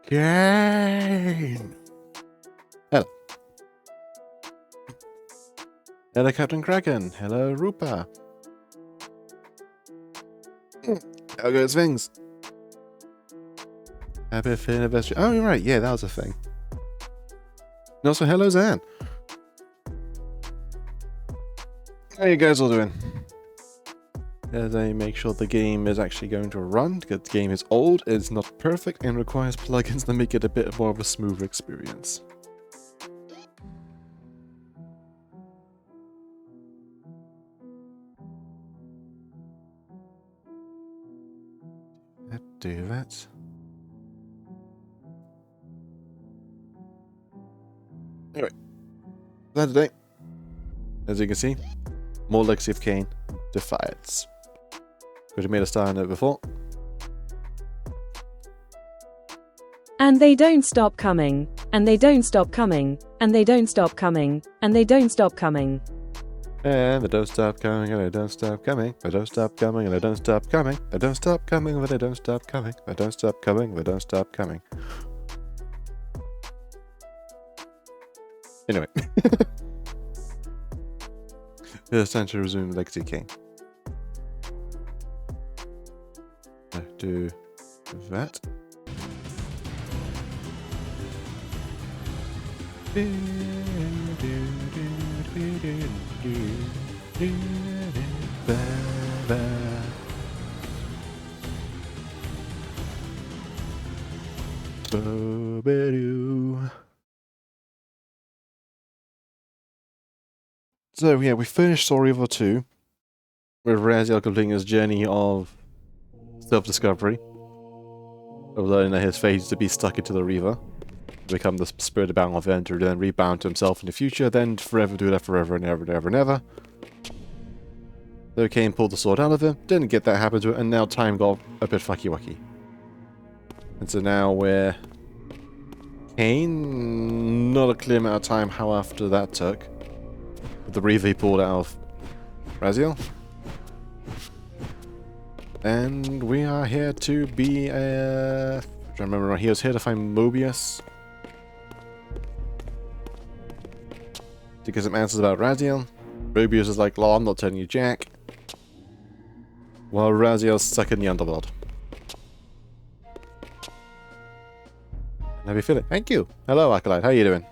Kain! Hello. Hello, Captain Kraken. Hello, Rupa. How goes things? Happy anniversary. Oh, you're right. Yeah, that was a thing. And also, hello, Zan. How you guys all doing? As I make sure the game is actually going to run, because the game is old, it's not perfect, and requires plugins that make it a bit more of a smoother experience. Let's do that. Anyway, that today, as you can see, more Legacy of Kain, Defiance. Could have made a star note before. And they don't stop coming, and they don't stop coming, and they don't stop coming, and they don't stop coming. And they don't stop coming, and they don't stop coming. They don't stop coming, and they don't stop coming. They don't stop coming, and they don't stop coming. They don't stop coming, they don't stop coming. Anyway. It's time to resume Legacy Kain. Do that. So yeah, we finished Story of 2, with Raziel completing his journey of self-discovery, of learning that his fate is to be stuck into the Reaver, to become the spirit bound adventurer, then rebound to himself in the future, then forever do that forever and ever and ever and ever. So Kain pulled the sword out of him, didn't get that happen to it, and now time got a bit fucky-wucky. And so now we're Kain, not a clear amount of time how after that took. With the Reaver he pulled out of Raziel. And we are here to be, if I remember right, he was here to find Mobius. To get some answers about Raziel. Mobius is like, "Lol, I'm not telling you jack." While Raziel's stuck in the underworld. How do you feel it? Thank you. Hello, Acolyte. How you doing?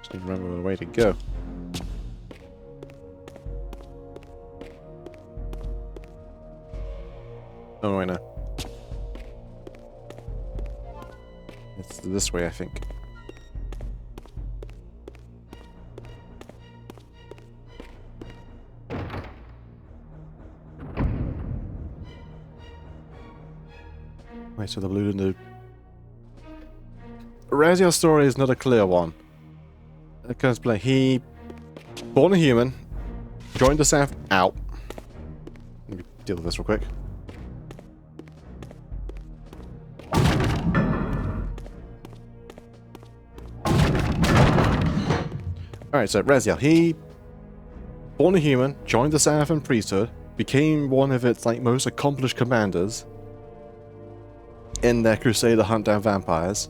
Just need to remember the way to go. Oh, I know. It's this way, I think. Wait, so the blue and the... Raziel's story is not a clear one. It comes play. He... born a human, joined the South... Ow. Let me deal with this real quick. Alright, so Raziel, he... born a human, joined the Seraphim priesthood, became one of its like most accomplished commanders in their crusade to hunt down vampires.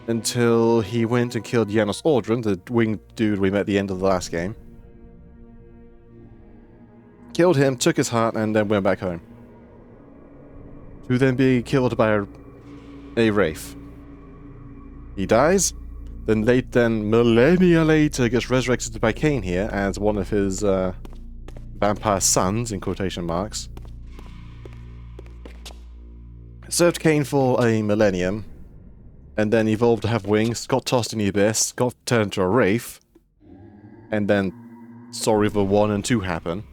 Until he went and killed Janos Audron, the winged dude we met at the end of the last game. Killed him, took his heart, and then went back home. To then be killed by a wraith. He dies. Then millennia later gets resurrected by Kain here as one of his vampire sons, in quotation marks. Served Kain for a millennium, and then evolved to have wings, got tossed in the abyss, got turned into a wraith, and then Soul Reaver 1 and 2 happen.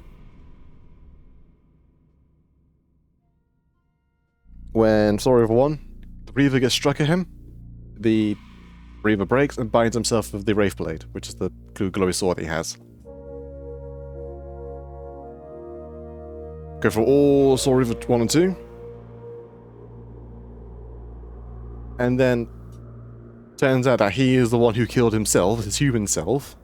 When Soul Reaver 1, the Reaver gets struck at him, the Reaver breaks and binds himself with the Wraith Blade, which is the glowy sword he has. Go for all Soul Reaver 1 and 2. And then turns out that he is the one who killed himself, his human self.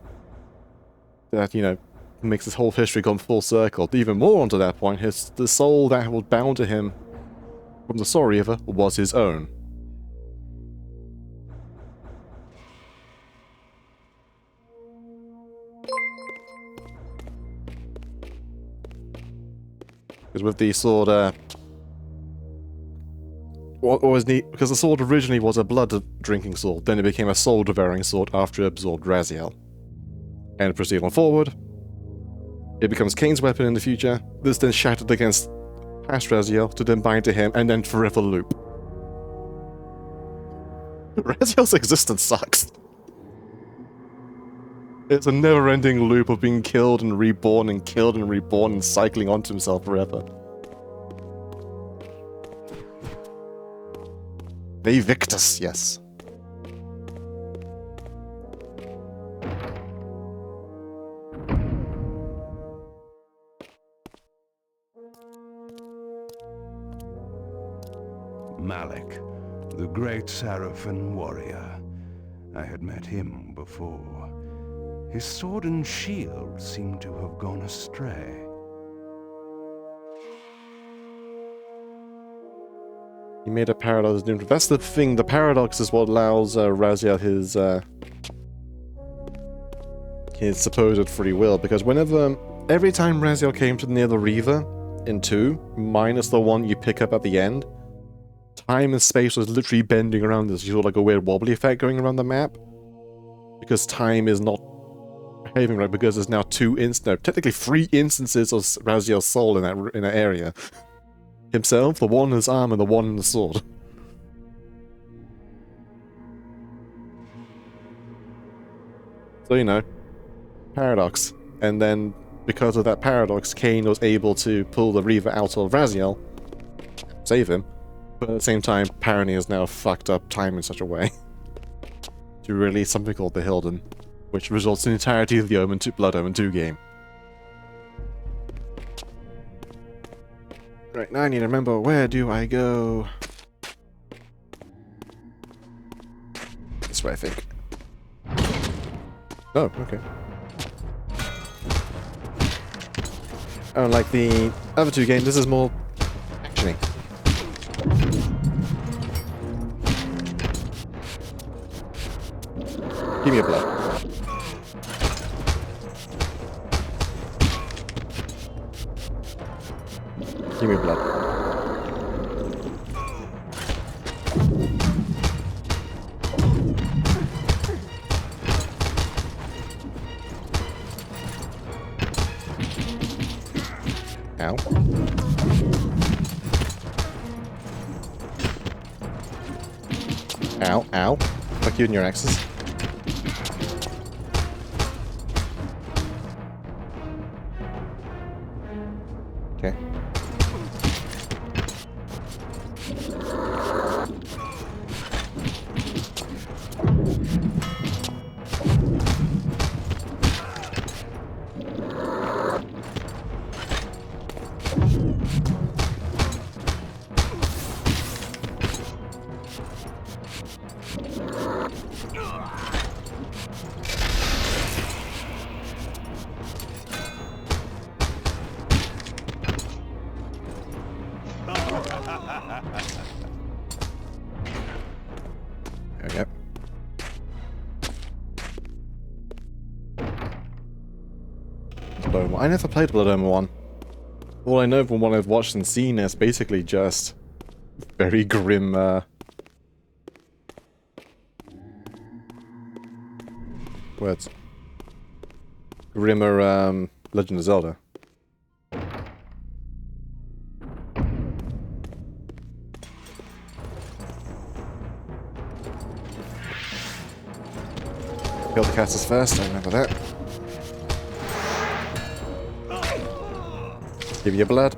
That, you know, makes his whole history come full circle. Even more onto that point, the soul that was bound to him from the Soul Reaver was his own. Because with the sword, what was neat, because the sword originally was a blood-drinking sword, then it became a soul-devouring sword after it absorbed Raziel. And proceed on forward. It becomes Kain's weapon in the future. This then shattered against past Raziel to then bind to him, and then forever loop. Raziel's existence sucks. It's a never-ending loop of being killed and reborn and cycling onto himself forever. They Victus, yes. Malik, the great Sarafan warrior. I had met him before. His sword and shield seemed to have gone astray. He made a paradox. That's the thing. The paradox is what allows Raziel his supposed free will. Because every time Raziel came to near the Reaver in 2, minus the one you pick up at the end, time and space was literally bending around this. You saw like a weird wobbly effect going around the map. Because time is not behaving right, because there's now technically 3 instances of Raziel's soul in that area. Himself, the one in his arm, and the one in the sword. So, you know, paradox. And then, because of that paradox, Kain was able to pull the Reaver out of Raziel, save him, but at the same time, Parony has now fucked up time in such a way to release something called the Hilden, which results in the entirety of the Blood Omen 2 game. Right, now I need to remember, where do I go? This way, I think. Oh, okay. Unlike the other 2 games, this is more actiony. Give me a blood. Give me blood. Ow. Ow, ow. Fuck you and your axes. Okay. There we go. Blood Omen. I never played Blood Omen 1. All I know from what I've watched and seen is basically just very grim, words. Grimmer, Legend of Zelda. Kill the casters first, I remember that. Give you blood.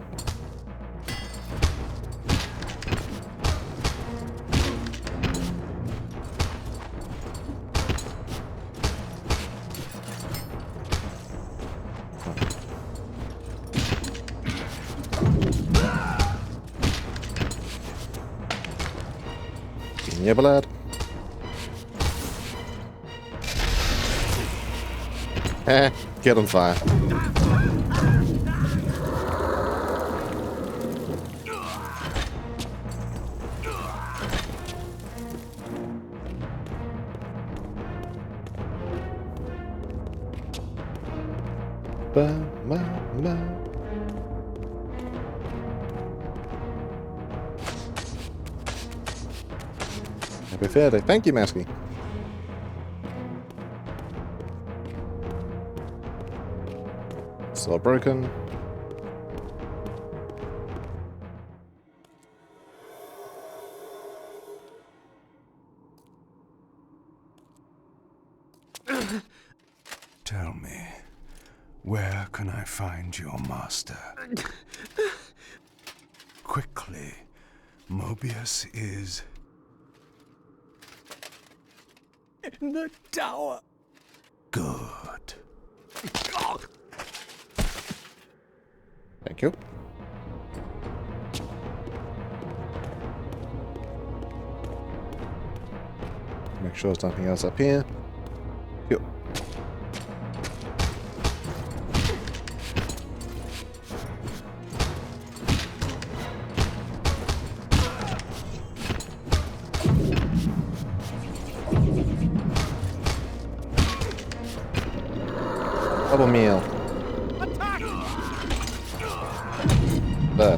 Give me blood. Get on fire. Happy Fair Day. Thank you, Masky. Still broken. Tell me, where can I find your master? Quickly, Mobius is... in the tower. Good. Thank you. Make sure there's nothing else up here. Yep. Double meal. There.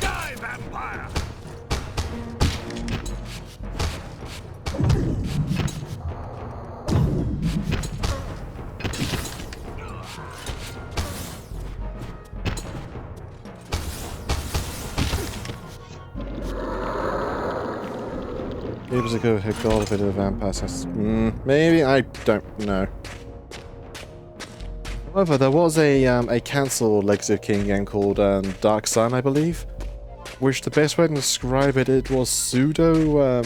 Die, vampire! Maybe it's a good hit goal if it is a vampire. Maybe, I don't know. However, there was a cancelled Legacy of King game called Dark Sun, I believe, which the best way to describe it, it was pseudo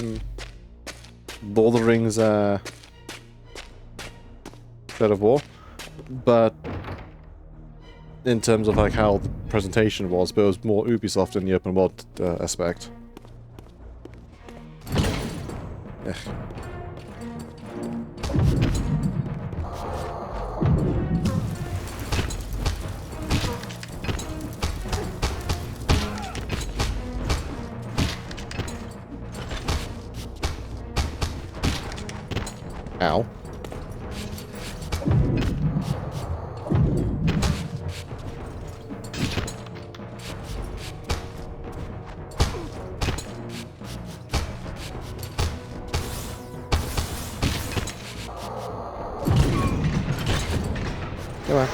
Lord of the Rings God of War, but in terms of like how the presentation was, but it was more Ubisoft in the open world aspect. Ugh. Ow. Come on.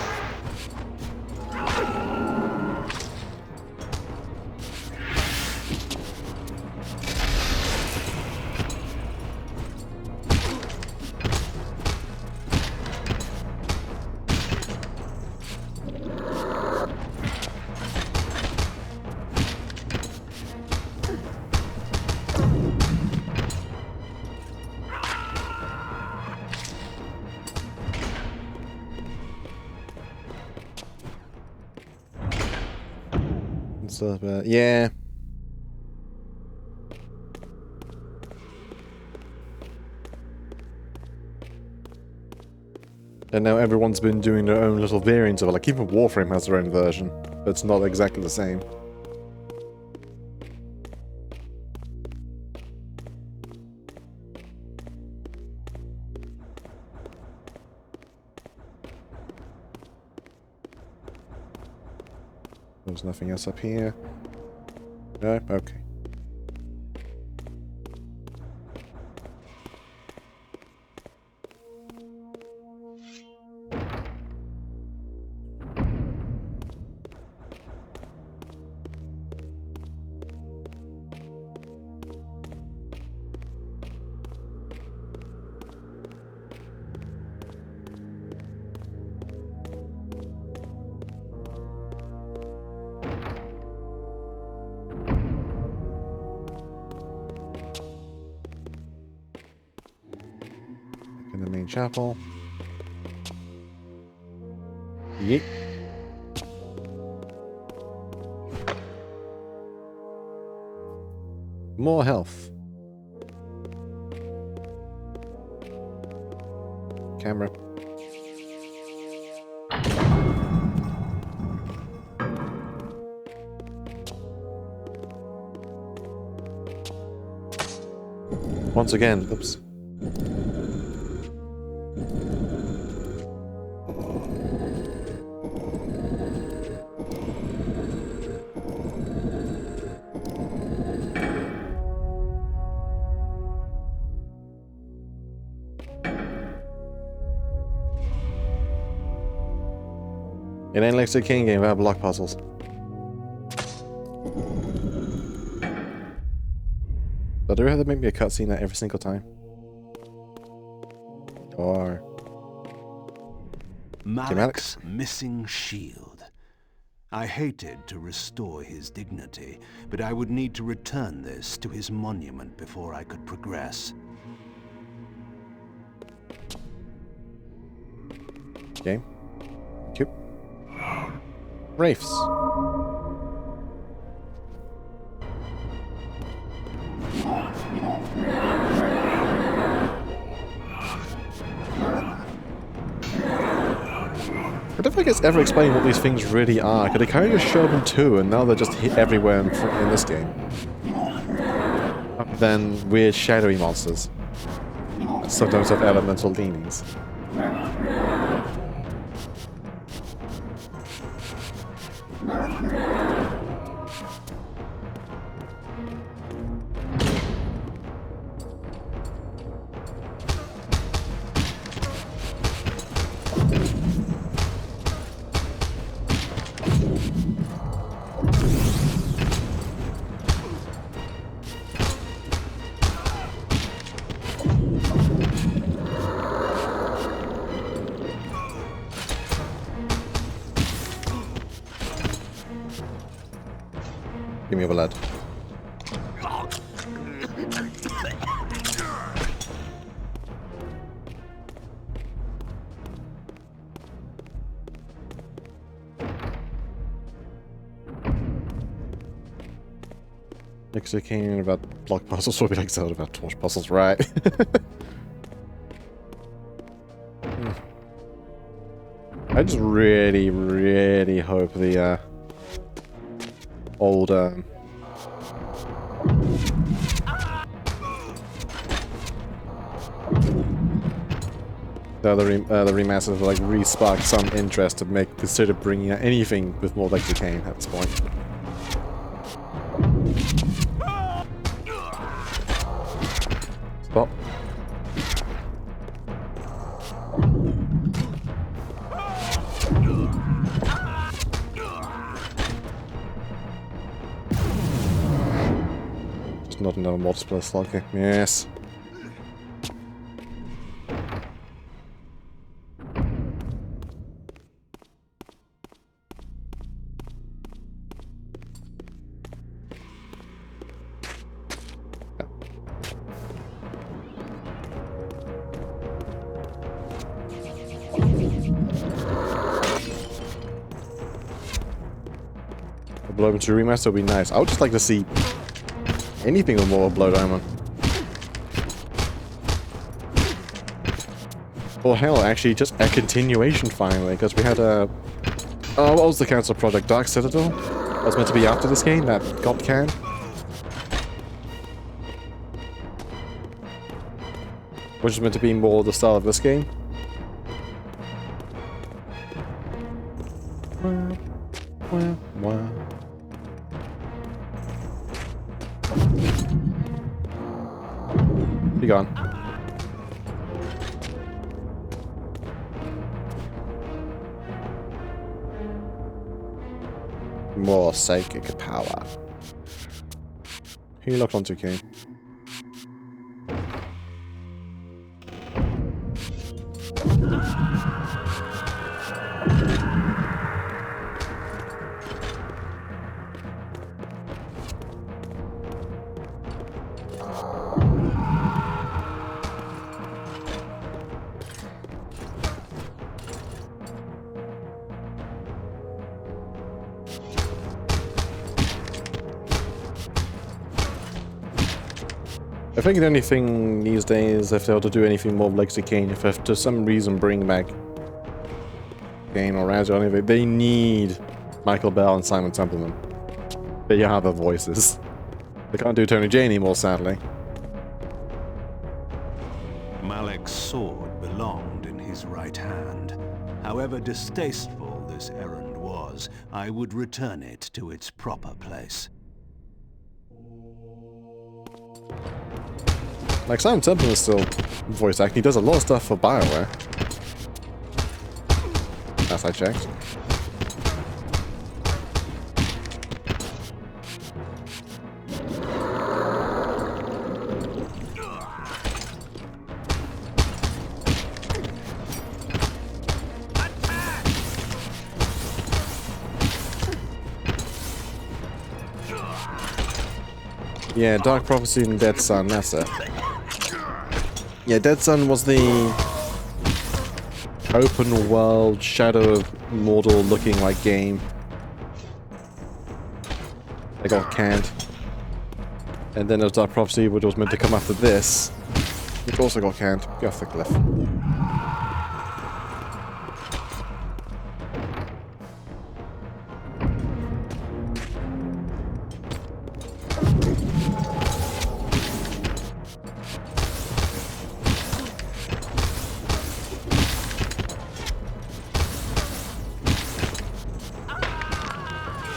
Yeah. And now everyone's been doing their own little variants of it. Like even Warframe has their own version, but it's not exactly the same. There's nothing else up here. No? Okay. In the main chapel. Yeet. More health. Camera. Once again, oops. It ain't like the Kain game without block puzzles. But do we have to make me a cutscene every single time? Or... Malik's missing shield. I hated to restore his dignity, but I would need to return this to his monument before I could progress. Game. Cute. Wraiths. I don't think it's ever explained what these things really are, because they kind of just show them too, and now they're just hit everywhere in this game. Other than weird shadowy monsters. Sometimes have elemental leanings. Give me a blood. Next to Kain about block puzzles, will be like Zelda about torch puzzles, right? I just really hope the old the remasters will like re-spark some interest to consider bringing out anything with more like the Kain at this point. Stop. Just not another multiplayer slug game. Yes. Blow into remaster would be nice. I would just like to see anything with more Blow Diamond. Or hell, actually, just a continuation finally, because we had a... Oh, what was the cancel project? Dark Citadel? That was meant to be after this game that got canned. Which is meant to be more the style of this game. Be gone. More psychic power. Who you locked onto, Kain? I think anything these days, if they were to do anything more like the Kain, if they for some reason bring back Kain or Raz or anything, they need Michael Bell and Simon Templeman. They are the voices. They can't do Tony J anymore, sadly. Malik's sword belonged in his right hand. However distasteful this errand was, I would return it to its proper place. Like, Simon Templeman is still voice acting. He does a lot of stuff for BioWare. Last I checked. Yeah, Dark Prophecy and Dead Sun, that's it. Yeah, Dead Sun was the open world, Shadow of Mordor looking like game. They got canned. And then there's Dark Prophecy, which was meant to come after this, which also got canned. Get off the cliff.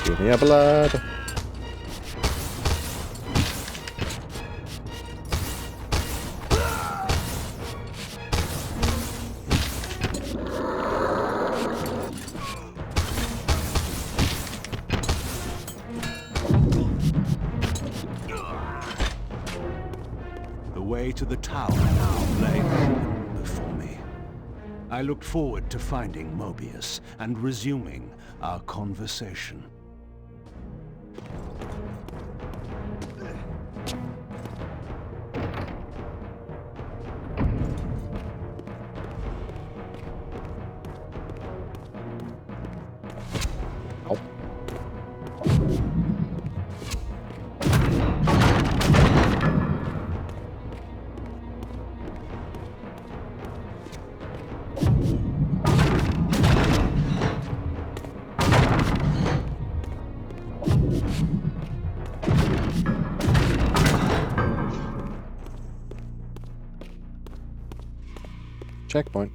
Give me a blood. The way to the tower now lay open before me. I looked forward to finding Mobius and resuming our conversation. Oh. Checkpoint.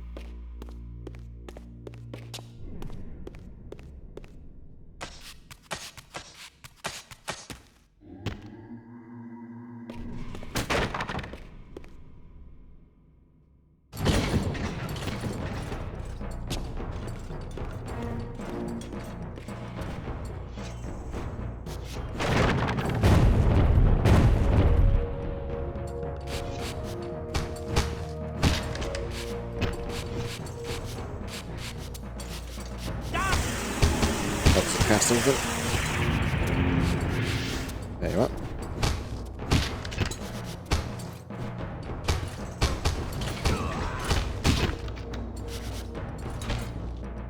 That's the castle of it. There you are.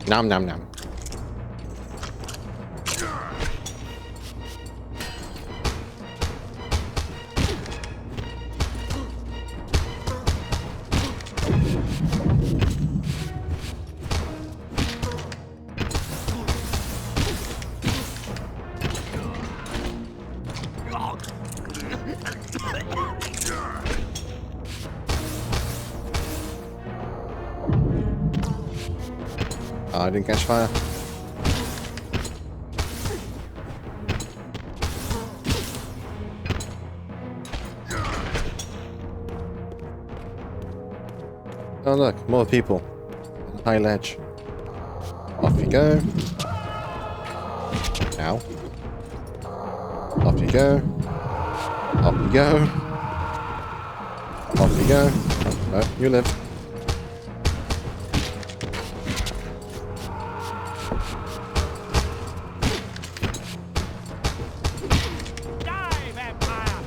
Nom nom nom. Oh, I didn't catch fire. Oh look, more people. High ledge. Off you go. Ow. Off you go. Off you go. Off you go. Oh, no, you live. Die, vampire!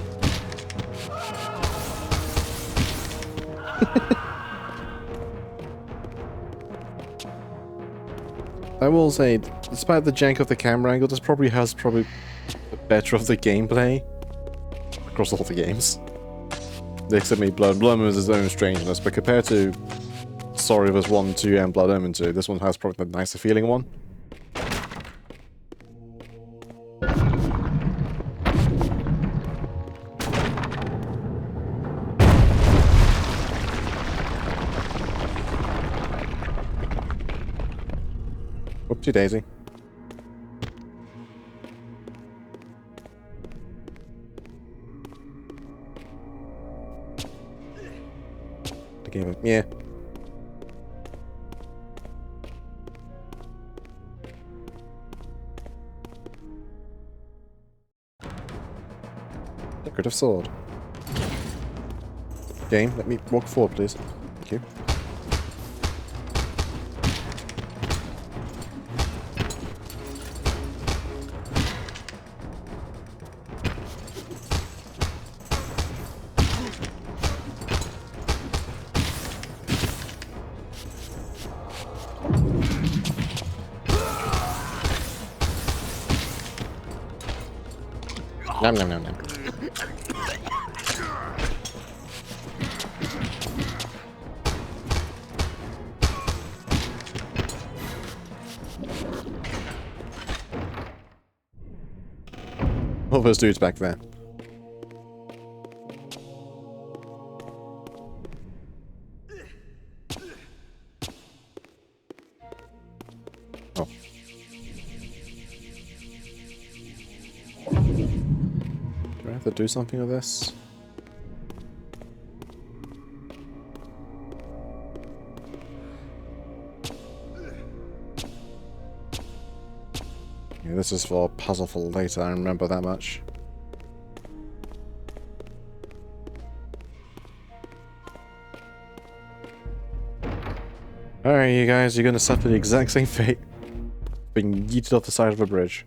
I will say, despite the jank of the camera angle, this probably has better of the gameplay across all the games. Except maybe Blood Omen has its own strangeness, but compared to Sorry of Us 1, 2, and Blood Omen 2, this one has probably the nicer feeling one. Whoopsie daisy. The game, yeah. Decorative sword. Game, let me walk forward, please. Thank you. Nom nom nom nom. All those dudes back there. Oh. Do I have to do something with this? Yeah, this is for a puzzle for later, I remember that much. Alright, you guys, you're gonna suffer the exact same fate. Being yeeted off the side of a bridge.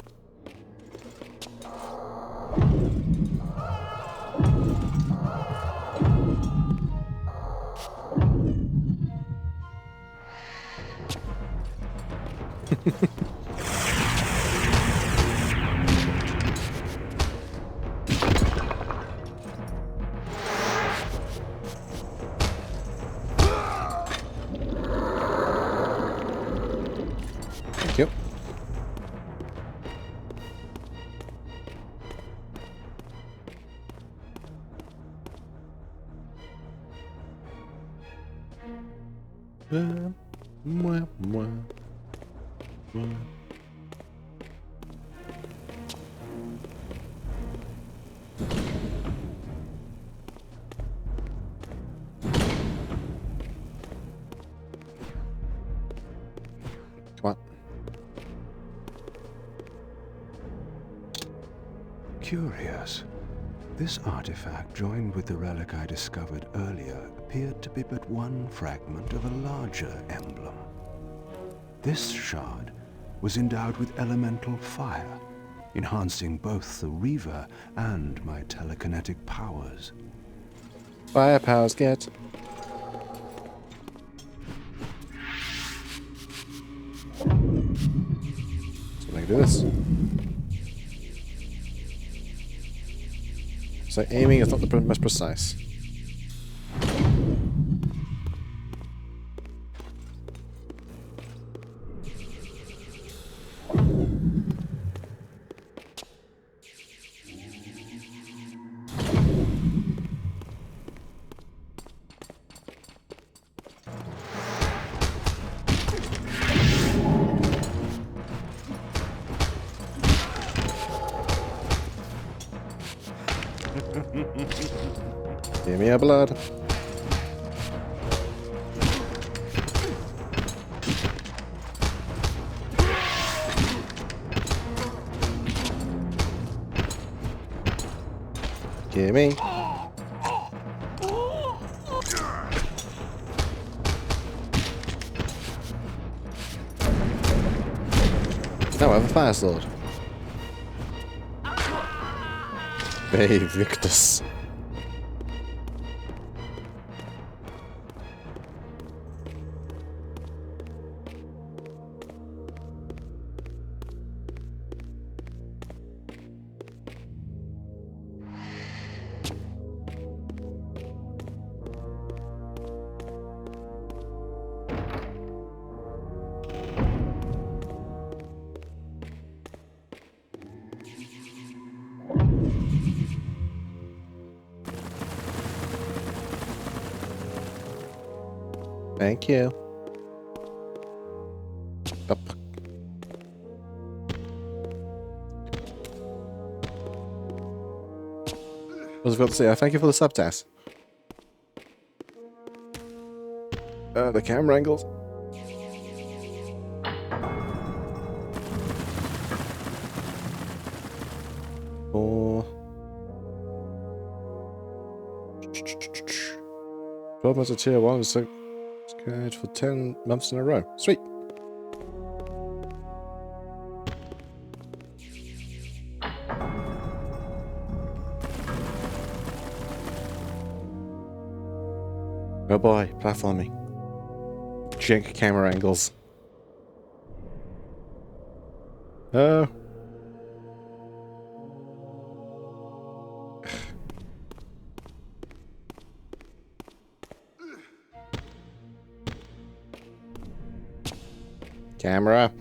Thank you. Mwah, mwah, mwah. Come on. Curious. This artifact, joined with the relic I discovered earlier, appeared to be but one fragment of a larger emblem. This shard was endowed with elemental fire, enhancing both the Reaver and my telekinetic powers. Fire powers get. So I can do this. So aiming is not the most precise. Give me your blood. Give me. Now I have a fire sword. Hey, Victus. Thank you. Up. What was I about to say? Thank you for the subtest. The camera angles. Oh. 12 months of tier 1 is so good for 10 months in a row. Sweet. Oh boy, platforming. Jank camera angles. Oh. Camera.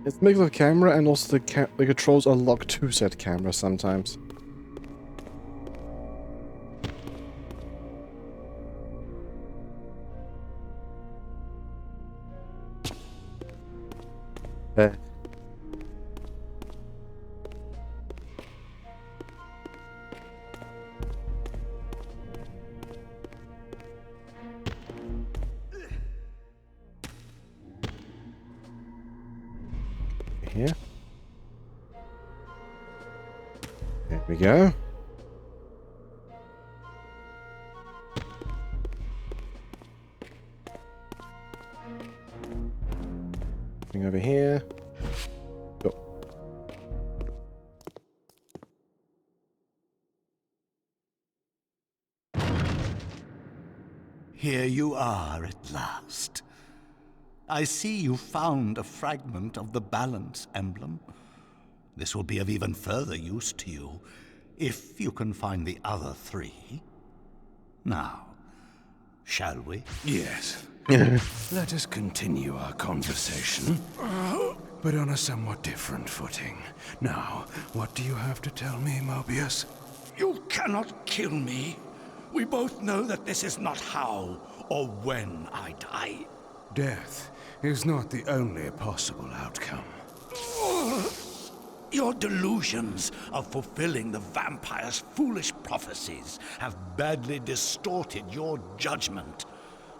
It's a mix of camera and also the controls are locked to said camera sometimes. Here. There we go. Bring over here. Go. Here you are at last. I see you found a fragment of the balance emblem. This will be of even further use to you, if you can find the other 3. Now, shall we? Yes. Let us continue our conversation, but on a somewhat different footing. Now, what do you have to tell me, Mobius? You cannot kill me. We both know that this is not how or when I die. Death is not the only possible outcome. Your delusions of fulfilling the vampire's foolish prophecies have badly distorted your judgment.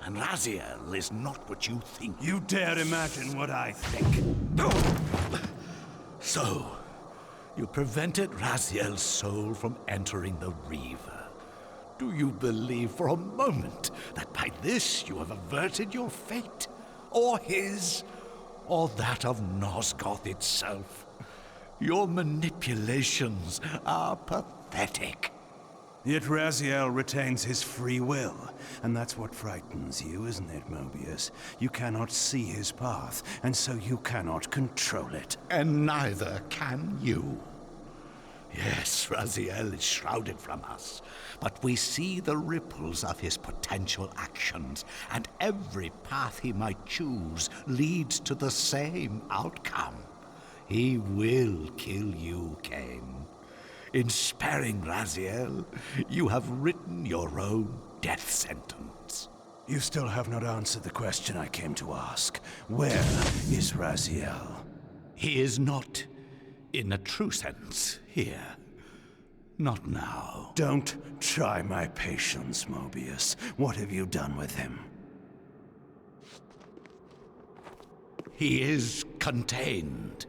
And Raziel is not what you think. You dare imagine what I think. So, you prevented Raziel's soul from entering the Reaver. Do you believe for a moment that by this you have averted your fate? Or his? Or that of Nosgoth itself? Your manipulations are pathetic. Yet Raziel retains his free will, and that's what frightens you, isn't it, Mobius? You cannot see his path, and so you cannot control it. And neither can you. Yes, Raziel is shrouded from us, but we see the ripples of his potential actions, and every path he might choose leads to the same outcome. He will kill you, Kain. In sparing Raziel, you have written your own death sentence. You still have not answered the question I came to ask. Where is Raziel? He is not, in a true sense, here. Not now. Don't try my patience, Mobius. What have you done with him? He is contained.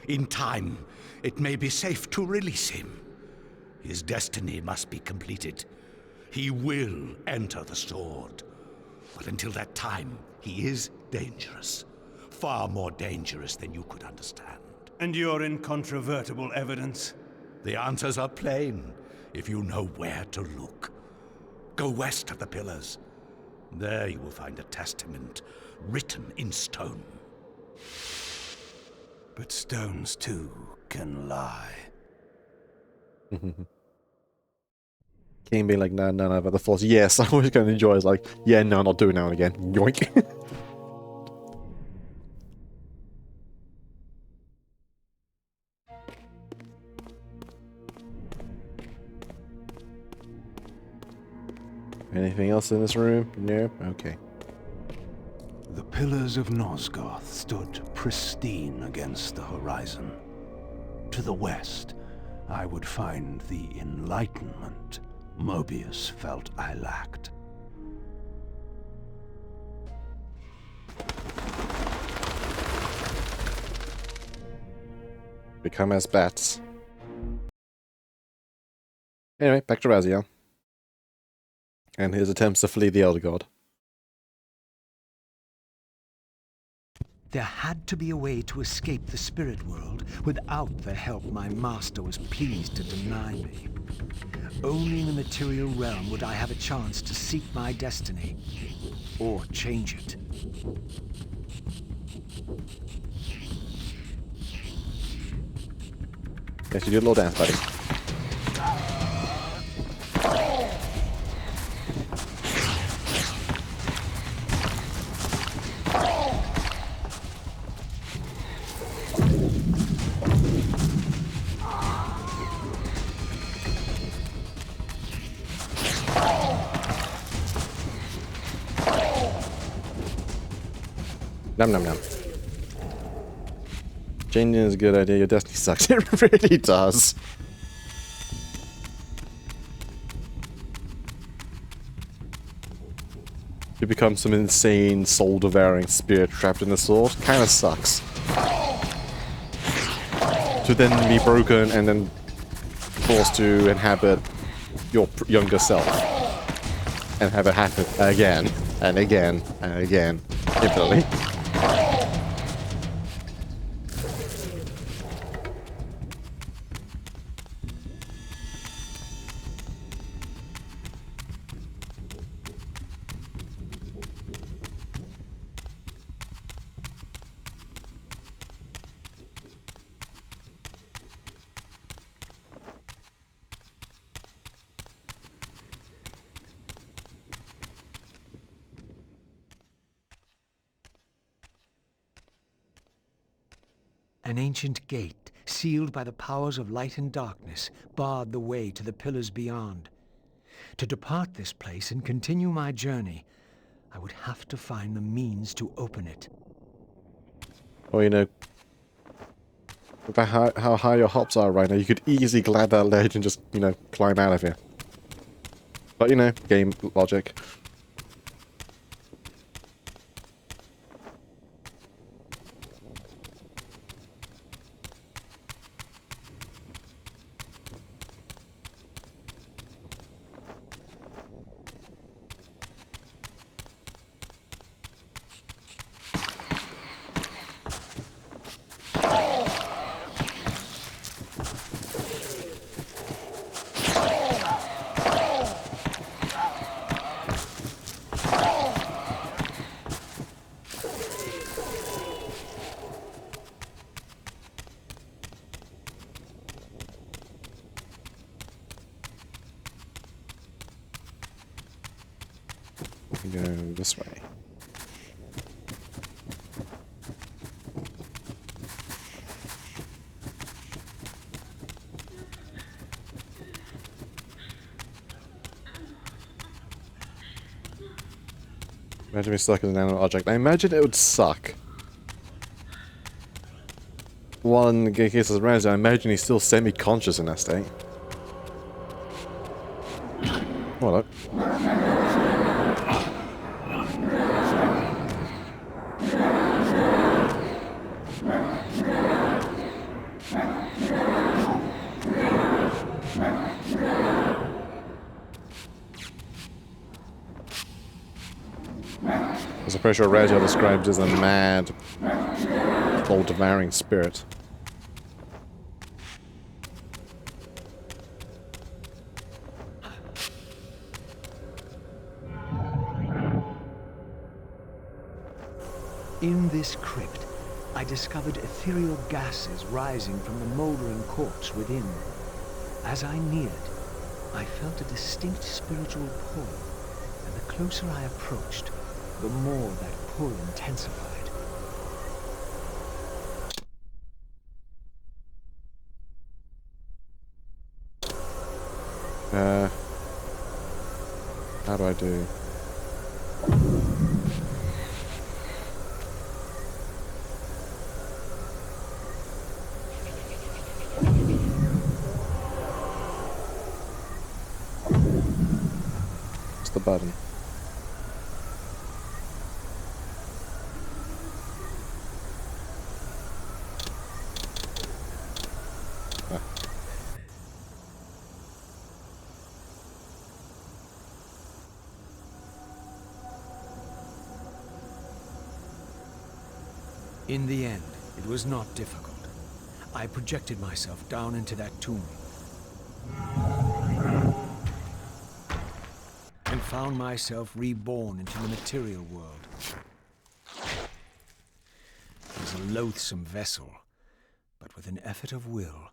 In time, it may be safe to release him. His destiny must be completed. He will enter the sword. But until that time, he is dangerous. Far more dangerous than you could understand. And your incontrovertible evidence? The answers are plain, if you know where to look. Go west of the pillars. There you will find a testament written in stone. But stones, too, can lie. Kain being like, no, but the Force, yes, I always kind of enjoy. It's like, yeah, no, not doing now and again. Yoink. Anything else in this room? Nope. Okay. The pillars of Nosgoth stood pristine against the horizon. To the west, I would find the enlightenment Mobius felt I lacked. Become as bats. Anyway, back to Raziel. And his attempts to flee the Elder God. There had to be a way to escape the spirit world without the help my master was pleased to deny me. Only in the material realm would I have a chance to seek my destiny, or change it. Yes, you do a little dance, buddy. Nom nom nom. Changing is a good idea. Your destiny sucks. It really does. You become some insane, soul-devouring spirit trapped in the sword. Kinda sucks. To then be broken and then forced to inhabit your younger self. And have it happen again, and again, and again. Infinitely. An ancient gate, sealed by the powers of light and darkness, barred the way to the pillars beyond. To depart this place and continue my journey, I would have to find the means to open it. Or, you know, about how high your hops are right now, you could easily grab that ledge and just, you know, climb out of here. But, you know, game logic. Go this way. Imagine me stuck in an animate object. I imagine it would suck. One case of Ramsey, I imagine he's still semi-conscious in that state. Oh, look. I'm pretty sure Raziel described as a mad, soul-devouring spirit. In this crypt, I discovered ethereal gases rising from the moldering corpse within. As I neared, I felt a distinct spiritual pull, and the closer I approached, the more that pull intensified. How do I do? What's the button? In the end, it was not difficult. I projected myself down into that tomb and found myself reborn into the material world. It was a loathsome vessel, but with an effort of will,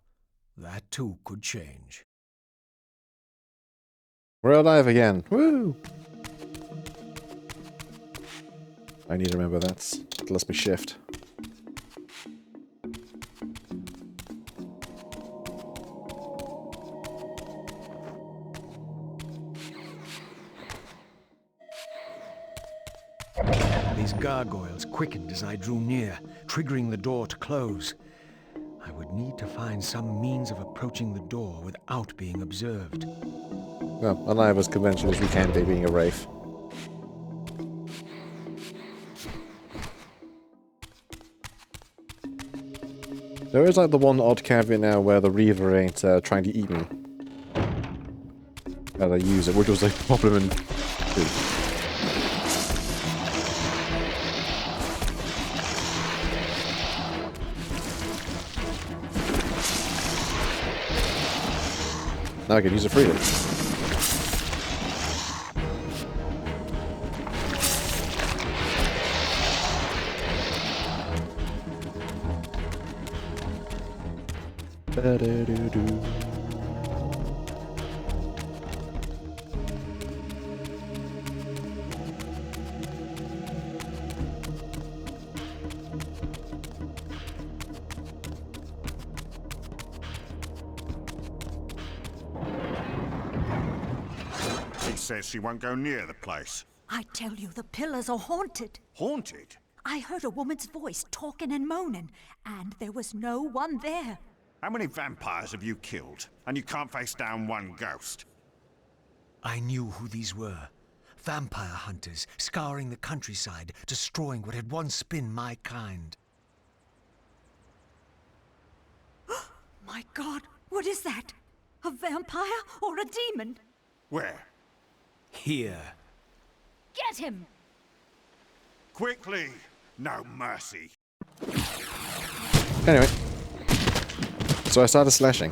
that too could change. We're alive again. Woo! I need to remember that. It lets me shift. These gargoyles quickened as I drew near, triggering the door to close. I would need to find some means of approaching the door without being observed. Well, alive as conventional as we can be being a wraith. There is like the one odd caveat now where the Reaver ain't trying to eat me as I use it, which was a problem in 2. Now I can use it freely. Da-da-do-do. She says she won't go near the place. I tell you, the pillars are haunted. Haunted? I heard a woman's voice talking and moaning, and there was no one there. How many vampires have you killed? And you can't face down one ghost? I knew who these were. Vampire hunters, scouring the countryside, destroying what had once been my kind. My God, what is that? A vampire or a demon? Where? Here. Get him! Quickly! No mercy. Anyway. So I started slashing.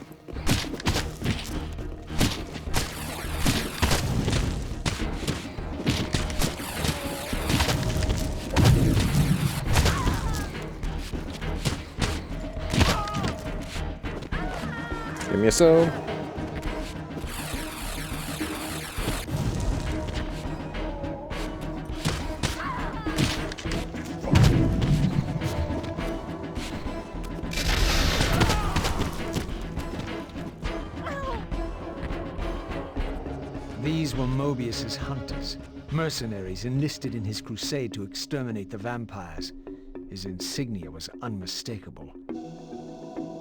Give me a soul. These were Mobius's hunters, mercenaries enlisted in his crusade to exterminate the vampires. His insignia was unmistakable.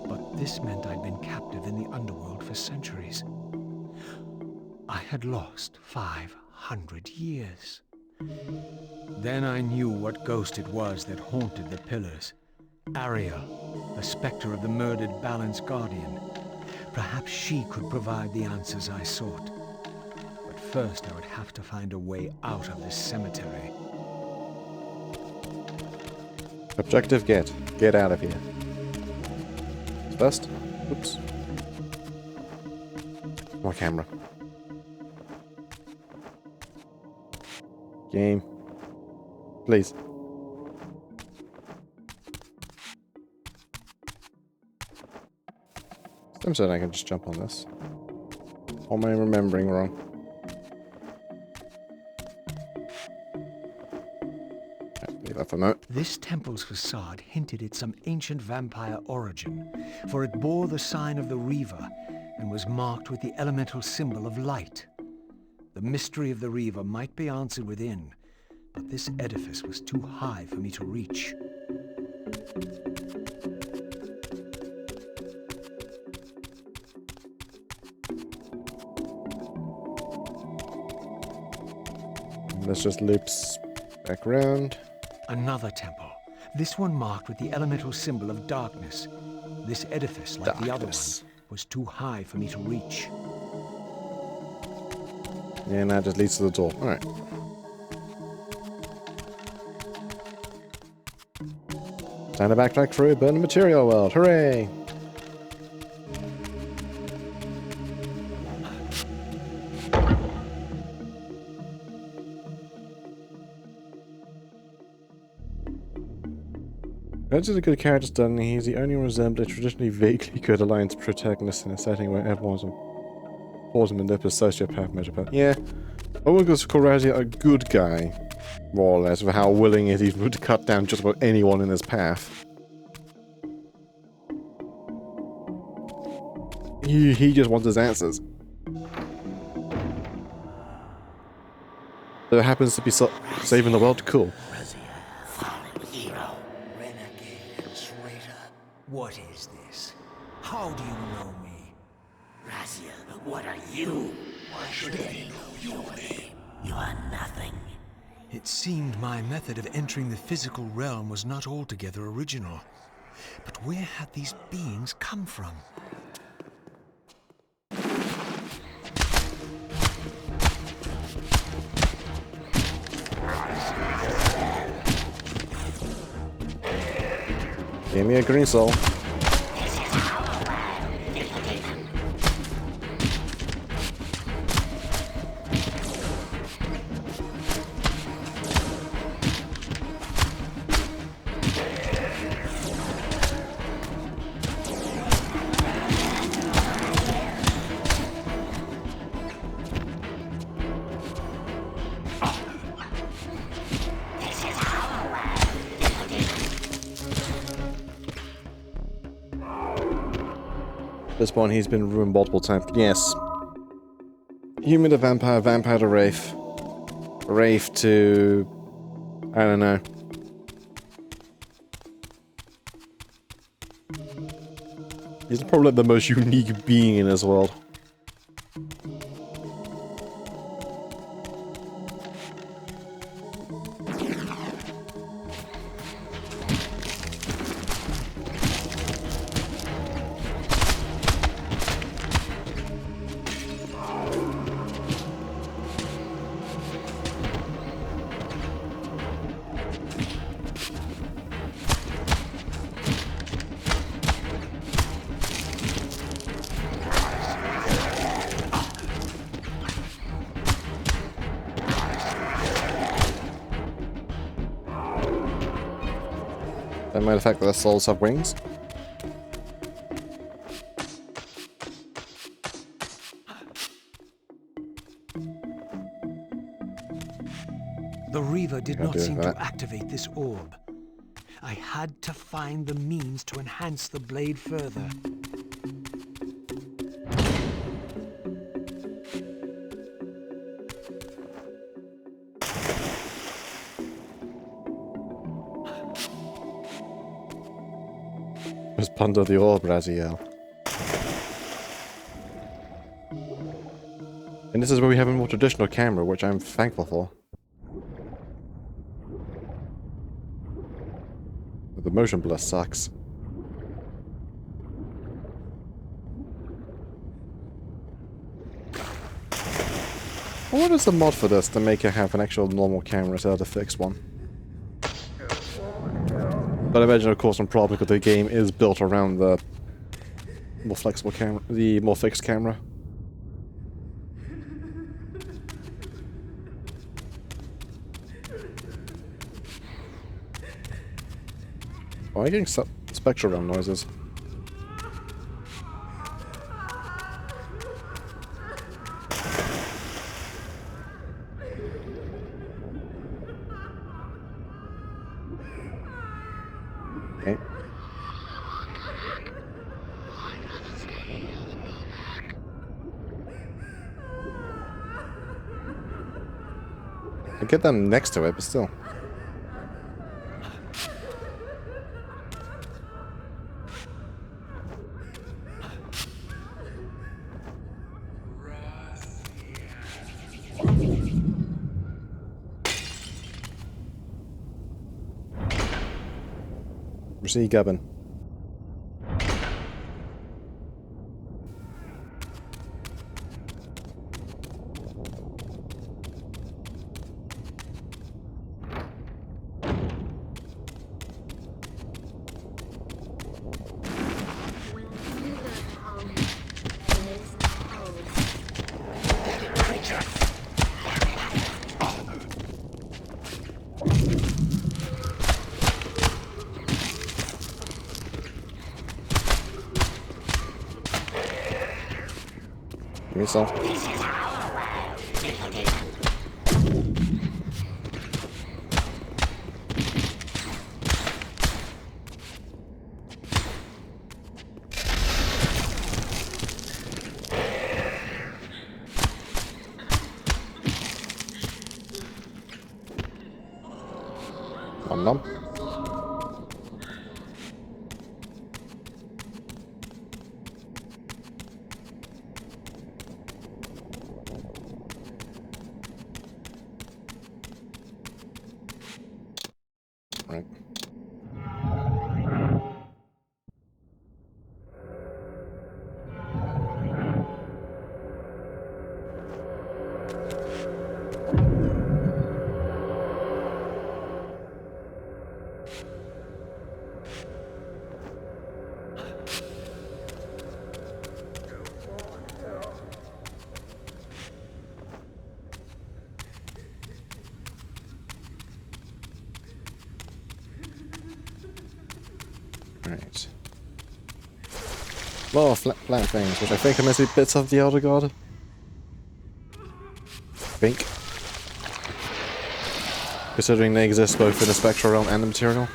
But this meant I'd been captive in the underworld for centuries. I had lost 500 years. Then I knew what ghost it was that haunted the pillars. Ariel, the specter of the murdered Balan's guardian. Perhaps she could provide the answers I sought. But first I would have to find a way out of this cemetery. Objective get. Get out of here. First. Oops. My camera. Game. Please. Stem said I can just jump on this. Or am I remembering wrong? Leave that for a moment. This temple's facade hinted at some ancient vampire origin, for it bore the sign of the Reaver and was marked with the elemental symbol of light. The mystery of the Reaver might be answered within, but this edifice was too high for me to reach. Let's just loops back around. Another temple, this one marked with the elemental symbol of darkness. This edifice, like the other one, was too high for me to reach. Yeah, now it just leads to the door. Alright. Time to backtrack through Burn the Material World. Hooray! Reg is a good character study. He's the only one resembling a traditionally vaguely good alliance protagonist in a setting where everyone's a manipulative sociopath, metropath. Yeah, I would call Razzie a good guy, more or less, for how willing he is to cut down just about anyone in his path. He just wants his answers. There happens to be saving the world, cool. you know me? Raziel, what are you? Why should they know your name? You are nothing. It seemed my method of entering the physical realm was not altogether original. But where had these beings come from? Give me a green soul. At this point, he's been ruined multiple times. Yes. Human to vampire, vampire to wraith. Wraith to... I don't know. He's probably the most unique being in this world. That might affect the souls have wings. The Reaver did Can't not do seem that. to activate this orb. I had to find the means to enhance the blade further. Just ponder the orb, Raziel. And this is where we have a more traditional camera, which I'm thankful for. But the motion blur sucks. What is the mod for this to make it have an actual normal camera instead of the fixed one? But I imagine, of course, some problem because the game is built around the more flexible camera, the more fixed camera. Why am I getting spectral realm noises? Okay. I get them next to it, but still. See Gubbin. Give me some. Nom nom. A lot of flat things, which I think are mostly bits of the Elder God. Think. Considering they exist both in the spectral realm and the material.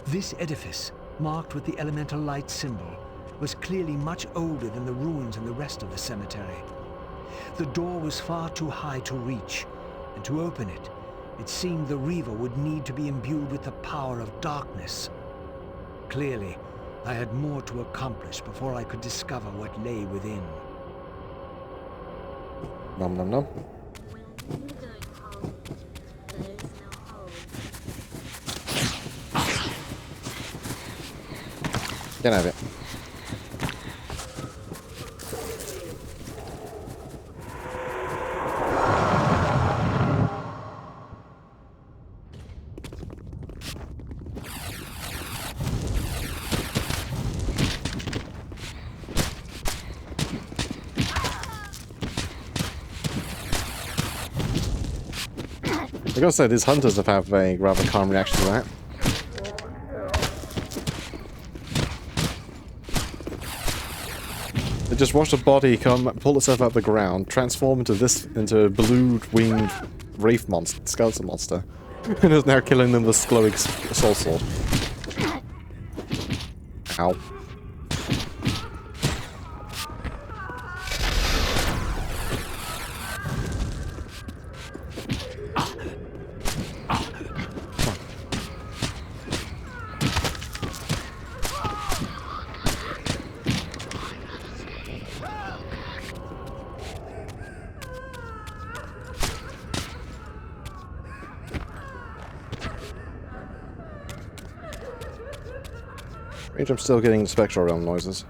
This edifice, marked with the elemental light symbol, was clearly much older than the ruins in the rest of the cemetery. The door was far too high to reach, and to open it, it seemed the Reaver would need to be imbued with the power of darkness. Clearly, I had more to accomplish before I could discover what lay within. Nom nom nom. Get out of it. I gotta say, these hunters have had a rather calm reaction to that. They just watched a body come, pull itself out of the ground, transform into a blue-winged wraith monster, skeleton monster, and is now killing them with glowing soul sword. Ow. I'm still getting spectral realm noises.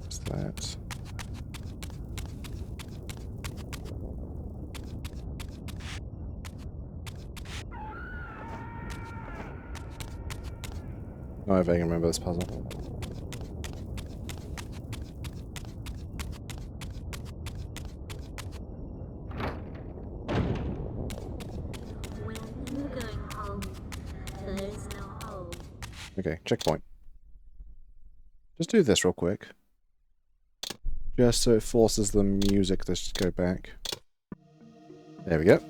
What's that? Oh, I vaguely remember this puzzle. Okay, checkpoint. Just do this real quick. Just so it forces the music to just go back. There we go.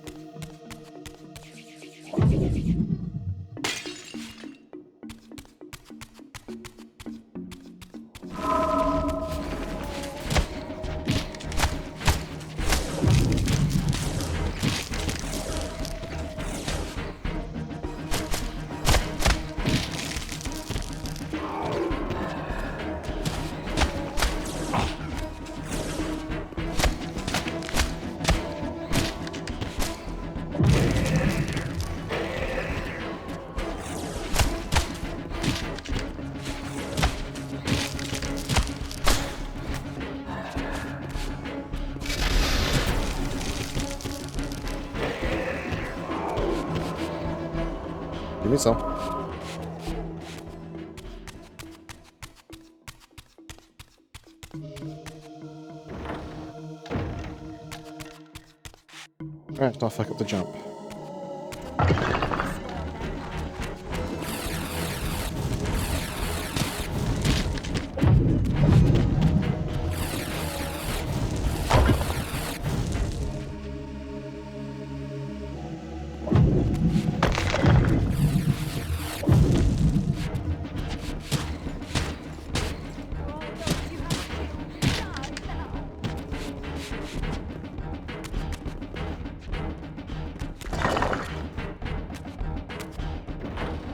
Give me some. Alright, now fuck up the jump.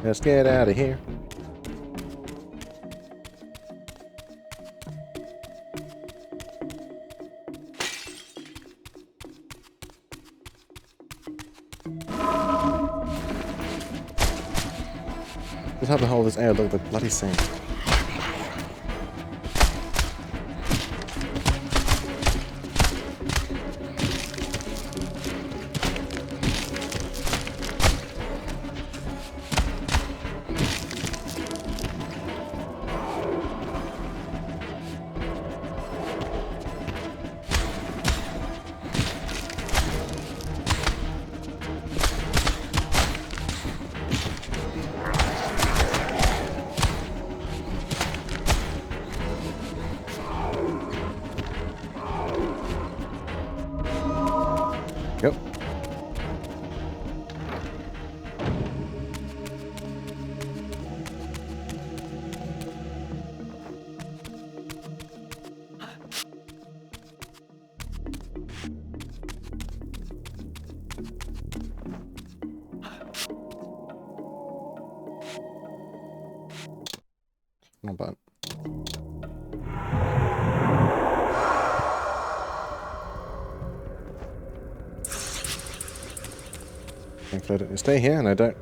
Let's get out of here. Just have the whole of this air look like bloody sand. Yep. Not bad. Thankfully I don't stay here and I don't.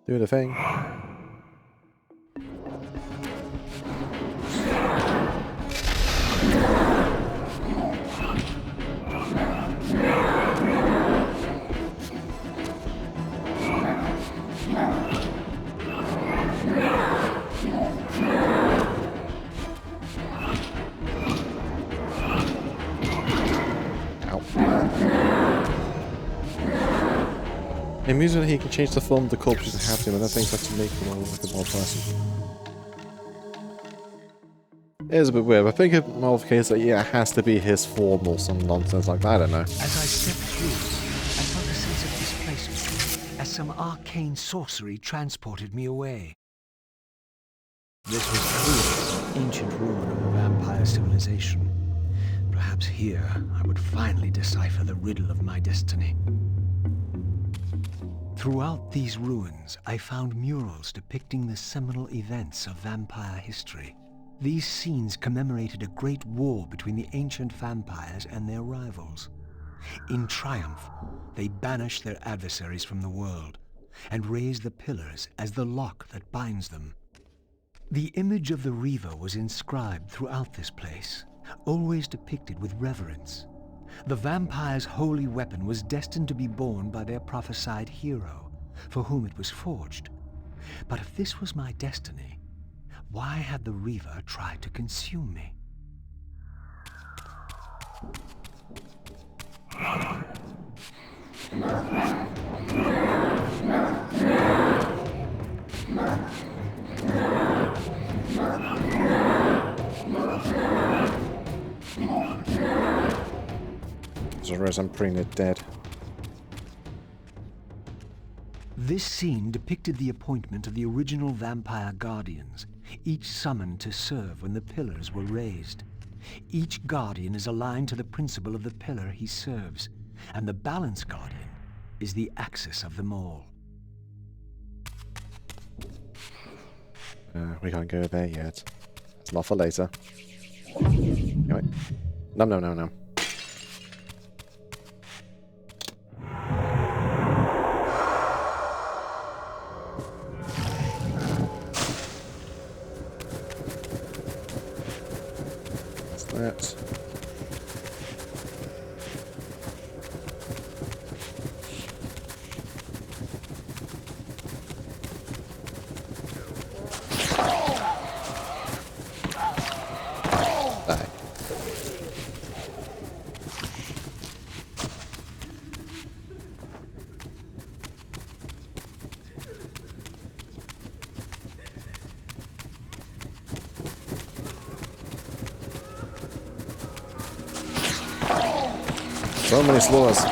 Do the thing. Amusing that he can change the form of the corpses and have them, and I think that's to make him all like a more person. It is a bit weird, but I think it's more of a case that, yeah, it has to be his form or some nonsense like that, I don't know. As I stepped through, I felt a sense of displacement, as some arcane sorcery transported me away. This was clearly an ancient ruin of a vampire civilization. Perhaps here I would finally decipher the riddle of my destiny. Throughout these ruins, I found murals depicting the seminal events of vampire history. These scenes commemorated a great war between the ancient vampires and their rivals. In triumph, they banished their adversaries from the world and raised the pillars as the lock that binds them. The image of the Reaver was inscribed throughout this place, always depicted with reverence. The vampire's holy weapon was destined to be borne by their prophesied hero, for whom it was forged. But if this was my destiny, why had the Reaver tried to consume me? Whereas I'm pretty near dead. This scene depicted the appointment of the original vampire guardians, each summoned to serve when the pillars were raised. Each guardian is aligned to the principle of the pillar he serves, and the balance guardian is the axis of them all. We can't go there yet. It's not for later. Anyway. No. That's that. So many slows.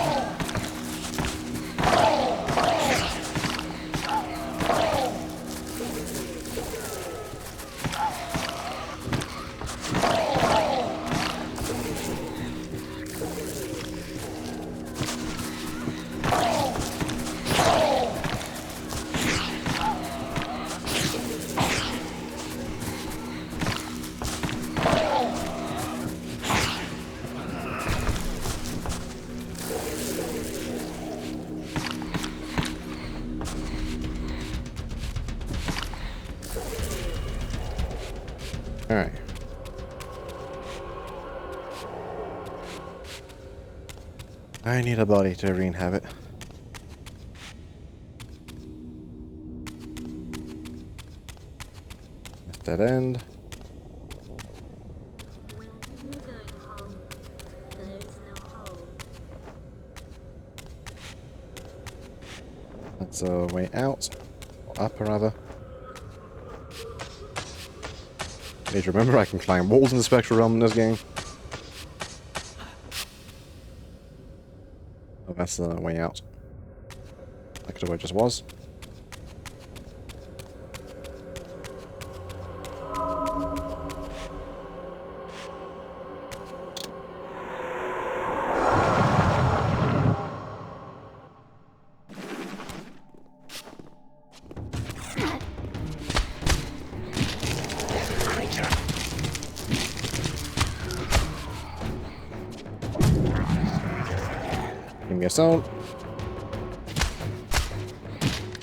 Alright. I need a body to re-inhabit. Dead end. That's a way out. Or up, rather. Need to remember I can climb walls in the Spectral Realm in this game. Oh, that's the way out. Back to where it just was. Give me a sound.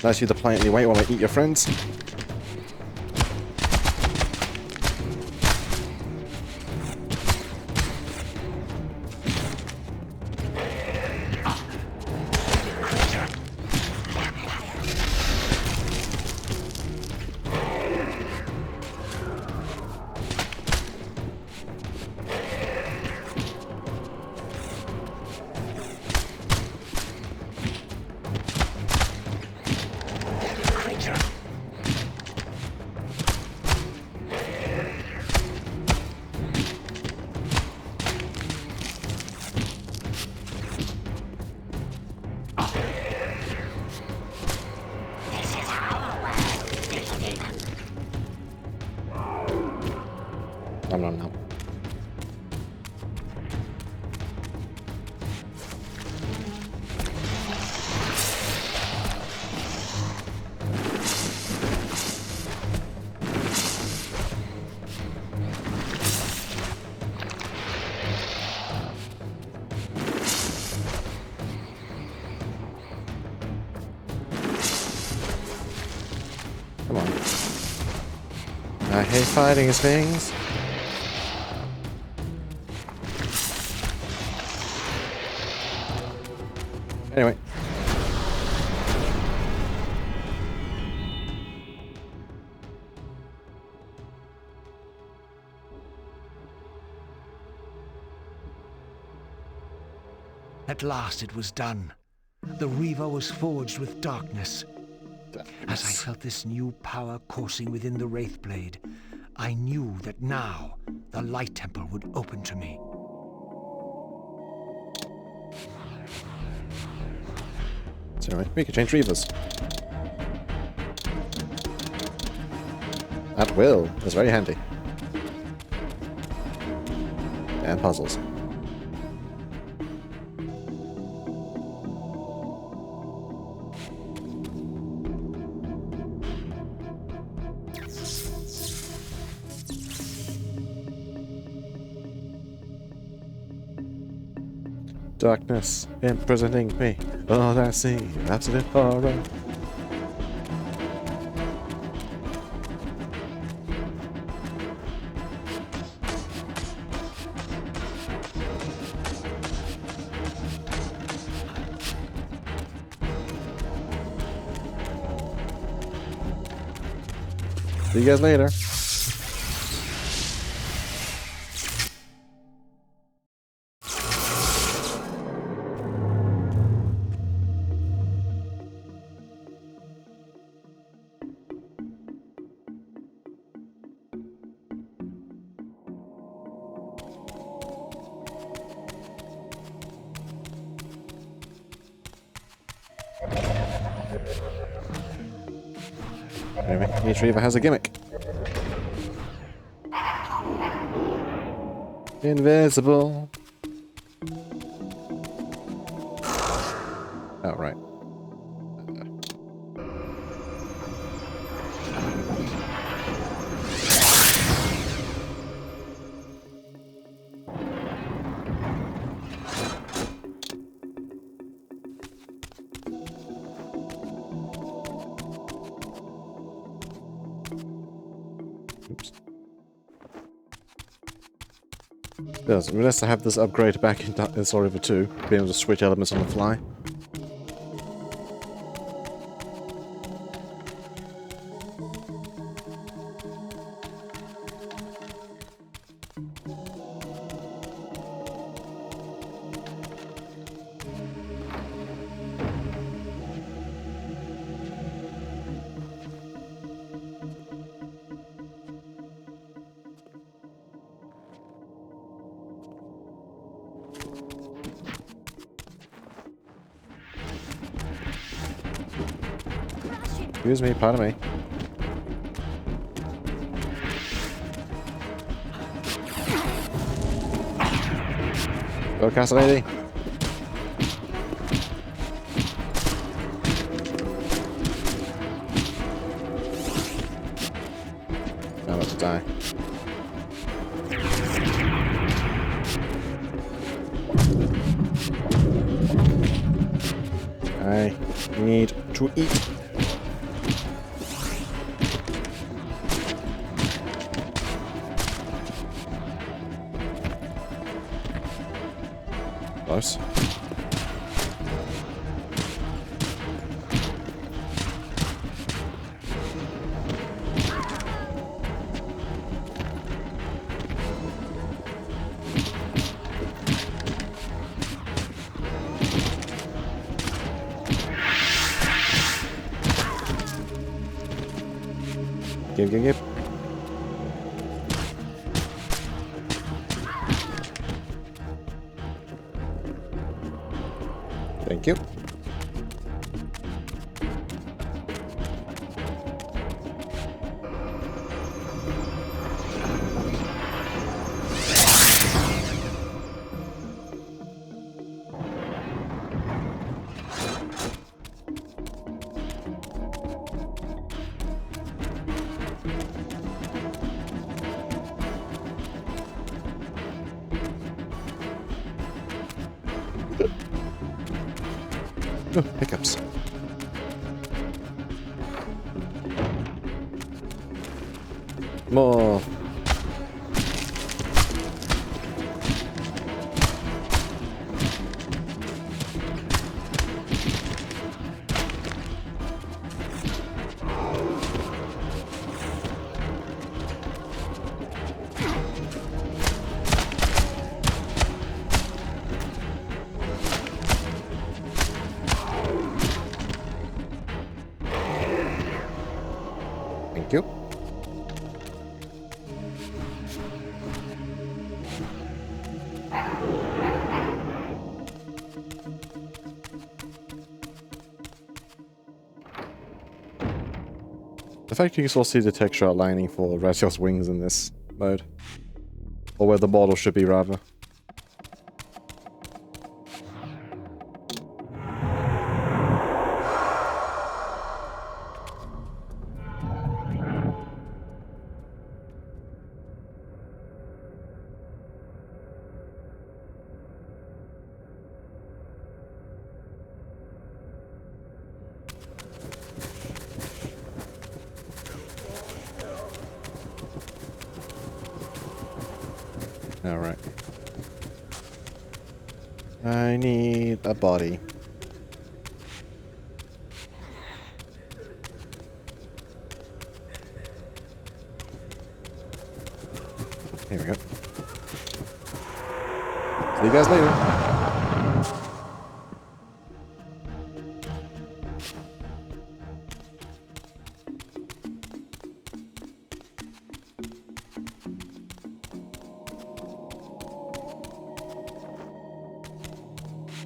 Nice you to politely wait while I eat your friends. No. Come on. I hate fighting things. Anyway. At last it was done. The Reaver was forged with darkness. As I felt this new power coursing within the Wraithblade, I knew that now the Light Temple would open to me. So anyway, we can change Reavers. At will is very handy. And puzzles. Darkness imprisoning me. All I see, absolute horror. See you guys later. Maybe each reaver has a gimmick. Invisible. Oh, right. Oops. Yes, unless I have this upgrade back in Soul River 2, being able to switch elements on the fly. Excuse me, pardon me. Go, Castle Lady. I'm about to die. I need to eat. Close. Give. Thank you. Oh, hiccups. More. Thank you. The fact you can still see the texture outlining for Raziel's wings in this mode. Or where the model should be, rather. Alright. I need a body. Here we go. See you guys later.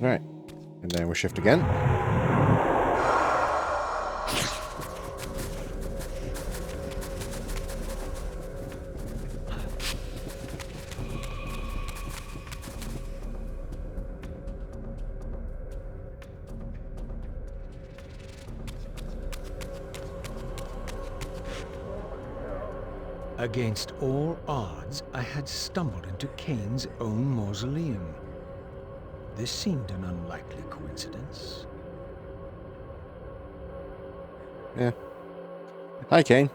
Alright. And then we'll shift again. Against all odds, I had stumbled into Kain's own mausoleum. This seemed an unlikely coincidence. Yeah. Hi, Kain.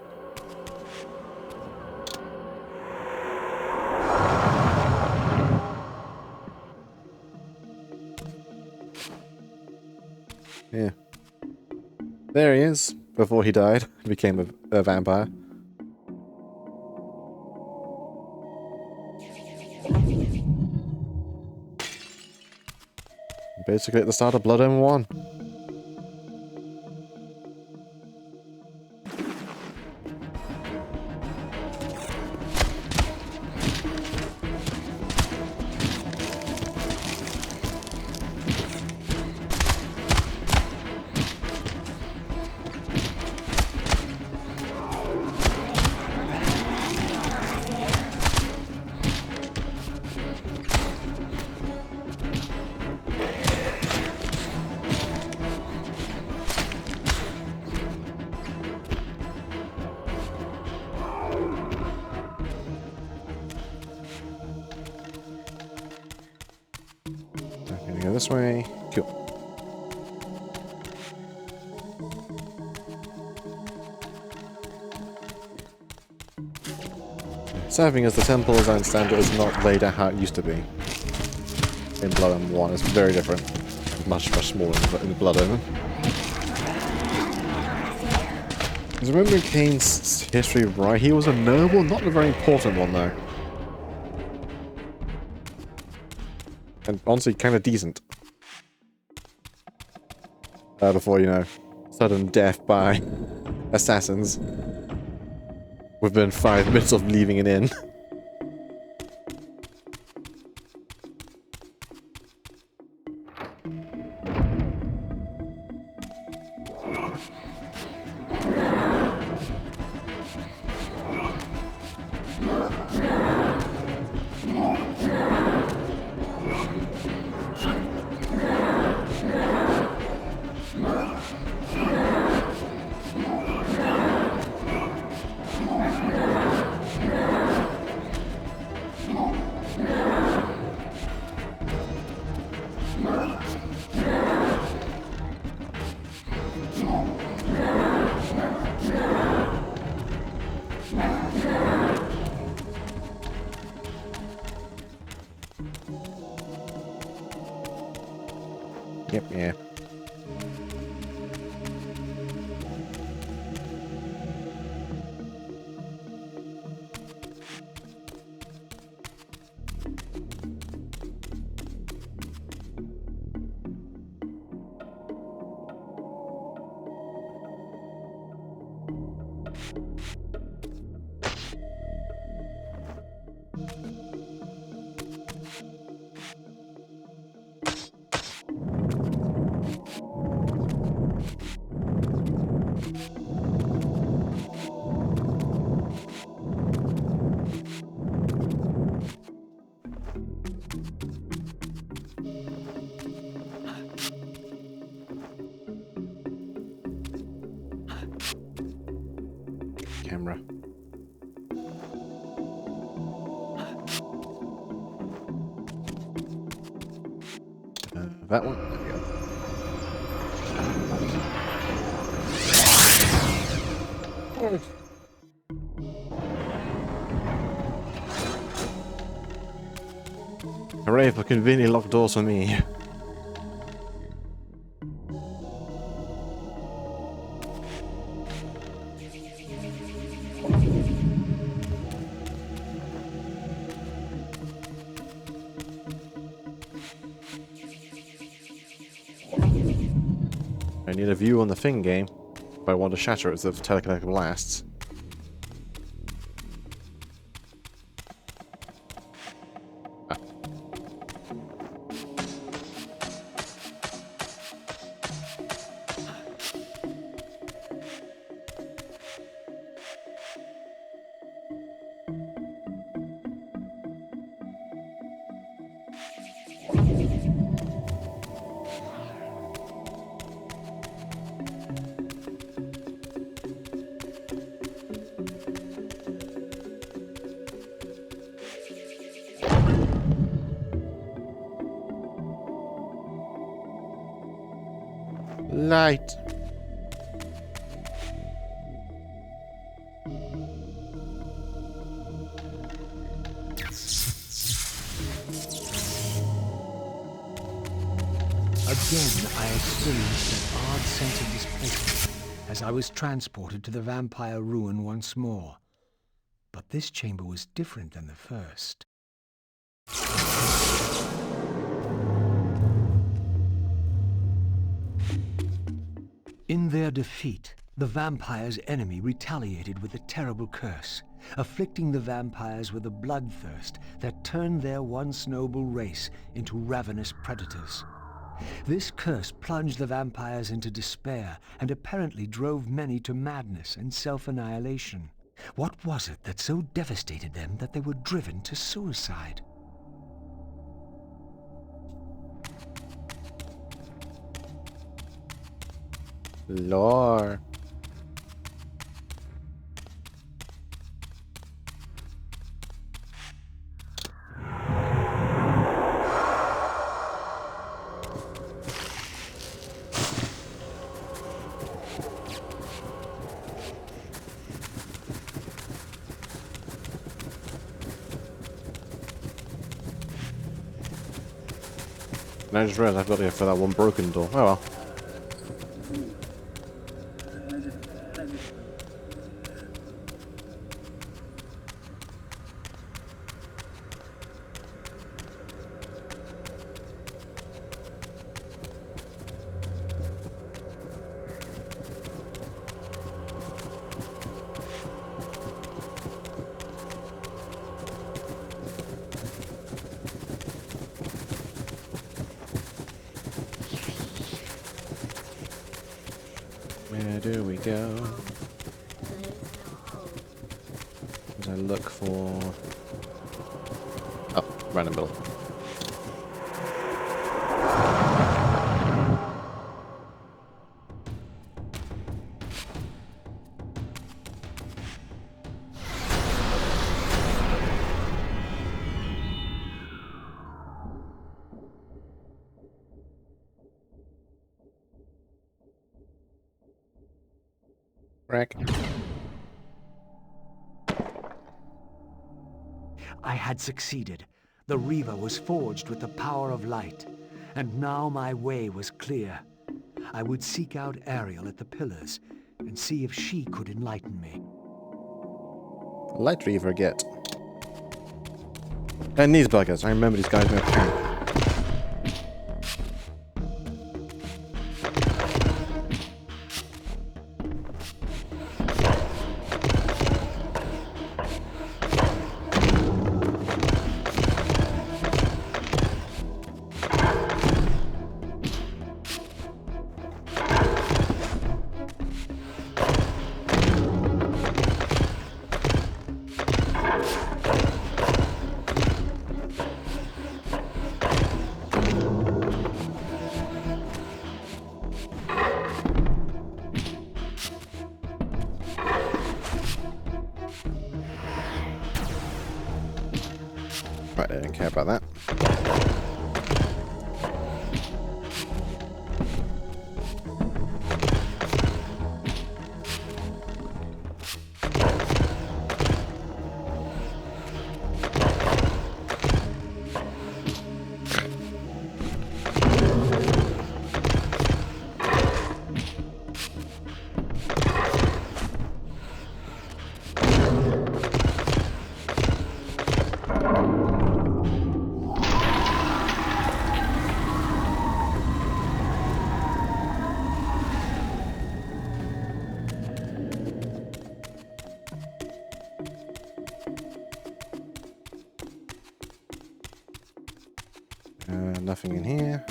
Yeah. There he is, before he died, became a vampire. Basically at the start of Blood Omen 1. I'm gonna go this way. Cool. Serving as the temple, as I understand it, is not laid out how it used to be. In Blood Omen 1, it's very different. Much, much smaller in Blood Omen. Because remembering Kain's history right, he was a noble, not a very important one though. And honestly, kind of decent. Before, you know, sudden death by assassins. Within 5 minutes of leaving an inn. Yep, yeah. Camera. That one? There we go. Hooray for conveniently locked doors for me. I need a view on the thing game if I want to shatter it with telekinetic blasts. Light. Again, I experienced an odd sense of displacement as I was transported to the vampire ruin once more. But this chamber was different than the first. In their defeat, the vampire's enemy retaliated with a terrible curse, afflicting the vampires with a bloodthirst that turned their once noble race into ravenous predators. This curse plunged the vampires into despair and apparently drove many to madness and self-annihilation. What was it that so devastated them that they were driven to suicide? Lore. And I just realized I've got to go for that one broken door. Oh well. Where do we go? As I look for... Oh, random bill. Rack. I had succeeded. The Reaver was forged with the power of light, and now my way was clear. I would seek out Ariel at the pillars and see if she could enlighten me. Light Reaver get. And these buggers. I remember these guys with Kain. Right, I don't care about that. Nothing in here.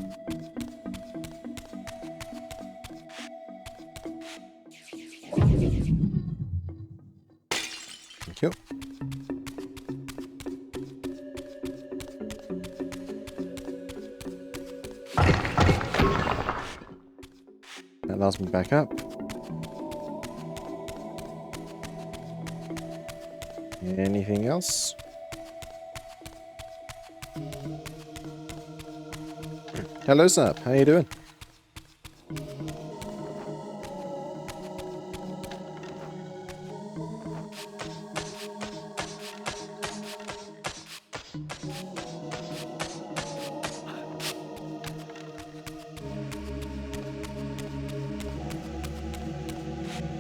Thank you. That allows me back up. Anything else? Hello, Sap. How you doing?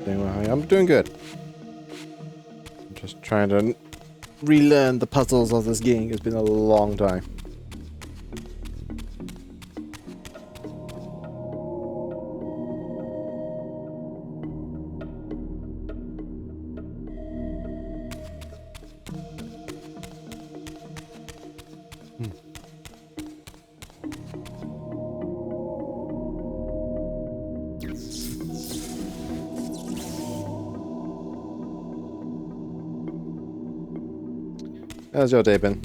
I'm doing good. I'm just trying to relearn the puzzles of this game. It's been a long time. How's your day been?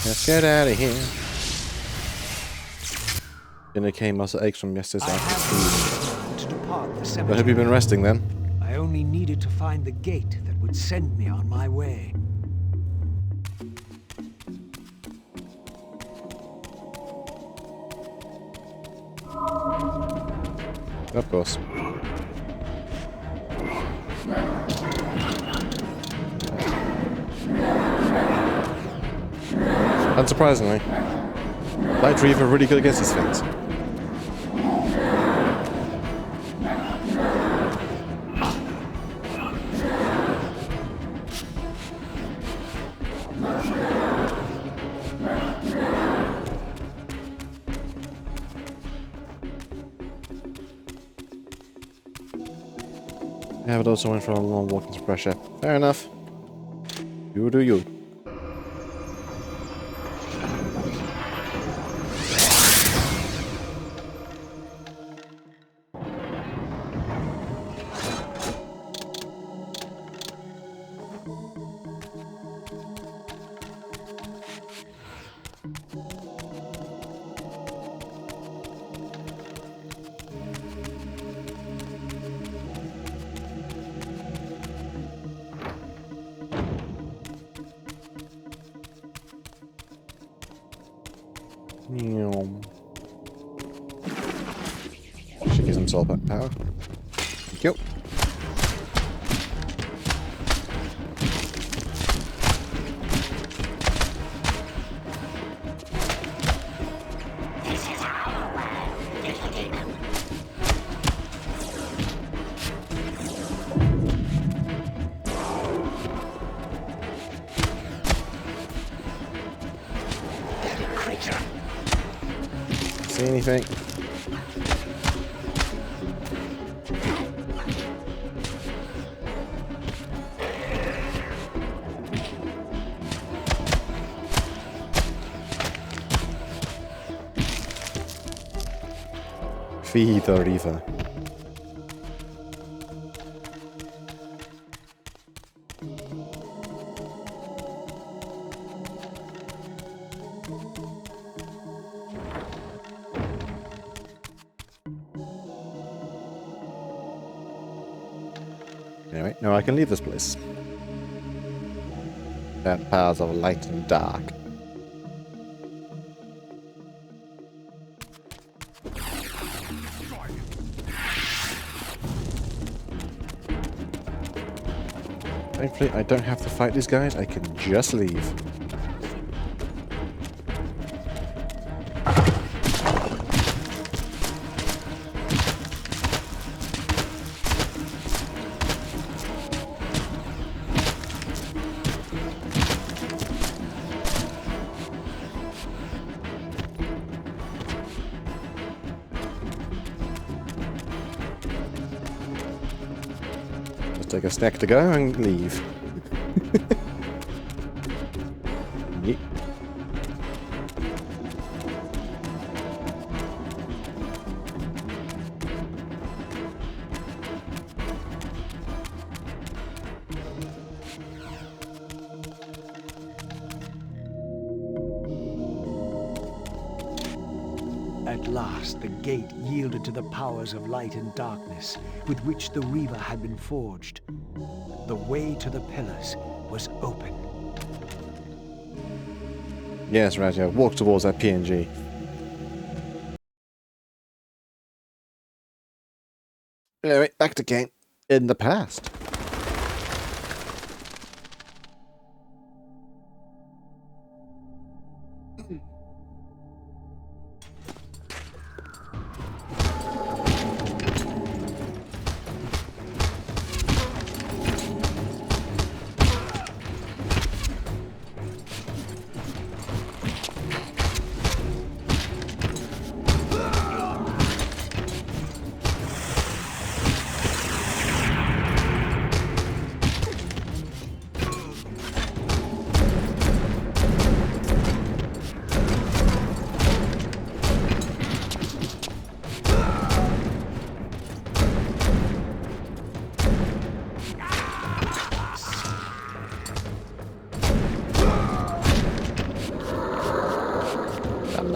Let's get out of here. Dinner came as eggs from yesterday's afternoon. To depart the I cemetery. hope you've been resting then. I only needed to find the gate that would send me on my way. Of course. Unsurprisingly, Light Reaver are really good against these things. Yeah, but also went for a long walk into fresh air. Fair enough. You do you. Should get some soul power. Thank you. See anything? Feed the river. Anyway, now I can leave this place. That powers of light and dark. Thankfully, I don't have to fight these guys. I can just leave. Take a snack to go and leave. Yeet. At last, the gate yielded to the powers of light and darkness with which the Reaver had been forged. The way to the pillars was open. Yes, Razia, walk towards that PNG. Anyway, back to Kain. In the past.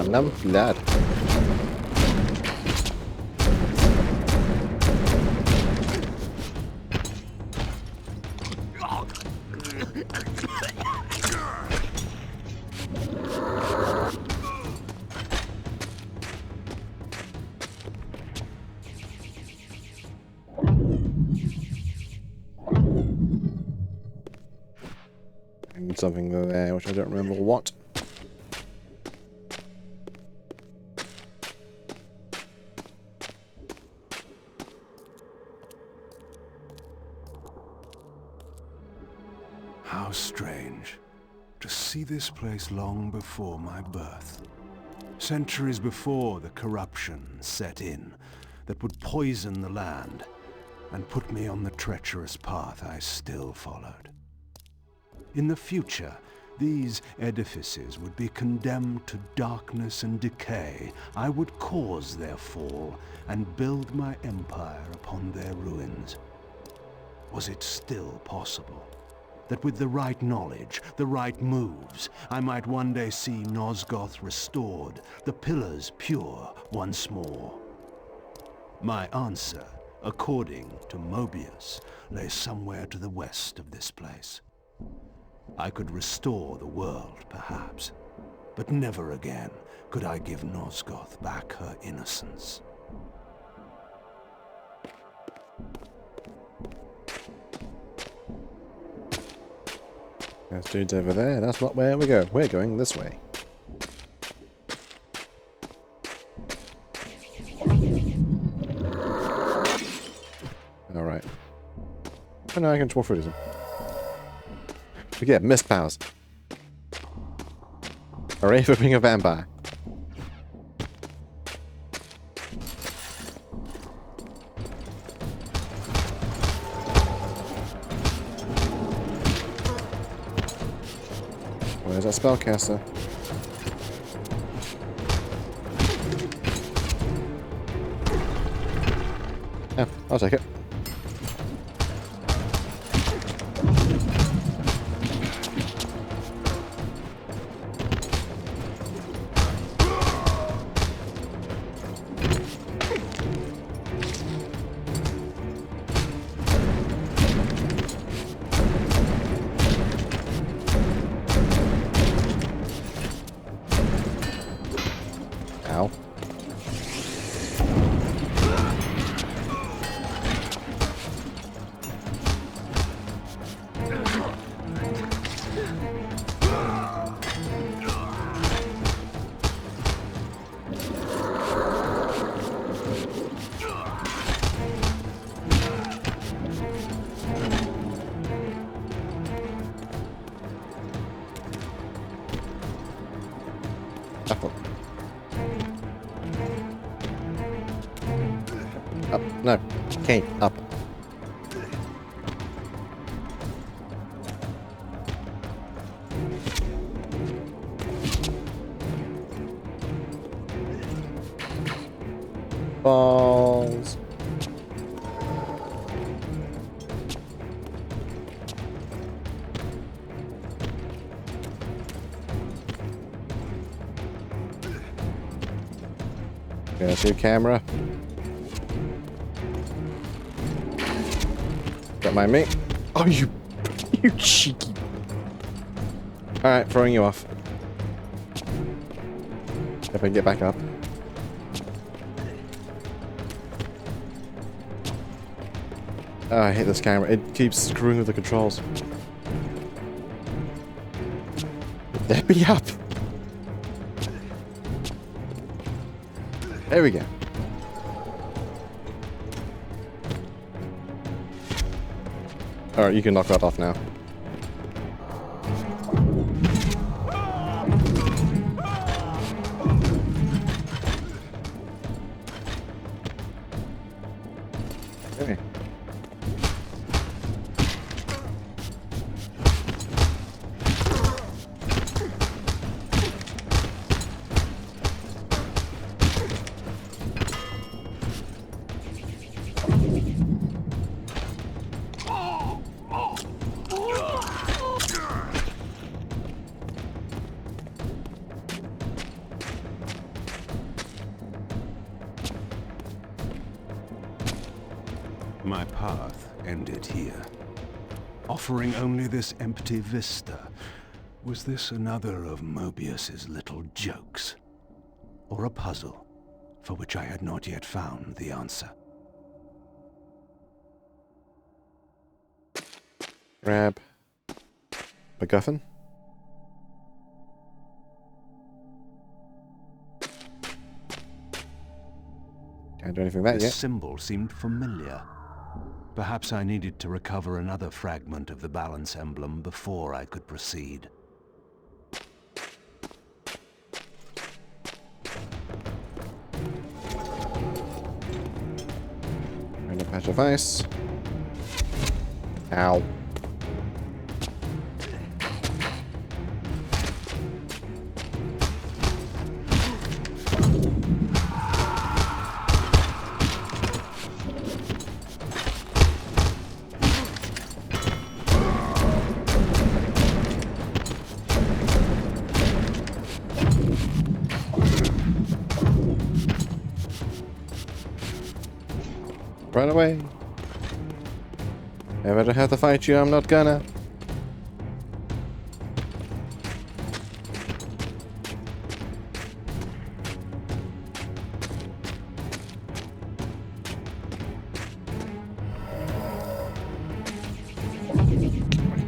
Nam blood. Something there, which I don't remember what. How strange to see this place long before my birth. Centuries before the corruption set in that would poison the land and put me on the treacherous path I still followed. In the future, these edifices would be condemned to darkness and decay. I would cause their fall and build my empire upon their ruins. Was it still possible that with the right knowledge, the right moves, I might one day see Nosgoth restored, the pillars pure once more? My answer, according to Mobius, lay somewhere to the west of this place. I could restore the world, perhaps, but never again could I give Nosgoth back her innocence. There's dudes over there. That's not where we go. We're going this way. Alright. Oh no, I can walk through them. But yeah, mist powers. Hooray for being a vampire. Where's that spellcaster? Yeah, I'll take it. Ow. Apple. Up. No. Kain. Up. Balls. There's your camera. Don't mind me. Oh, you cheeky. Alright, throwing you off. If I can get back up. Oh, I hate this camera. It keeps screwing with the controls. Let me up. There we go. Alright, you can knock that off now. Okay. My path ended here, offering only this empty vista. Was this another of Mobius's little jokes? Or a puzzle for which I had not yet found the answer? Grab MacGuffin. Can't do anything with that This yet. symbol seemed familiar. Perhaps I needed to recover another fragment of the balance emblem before I could proceed. And a patch of ice. Ow. Run away. If I don't have to fight you, I'm not gonna.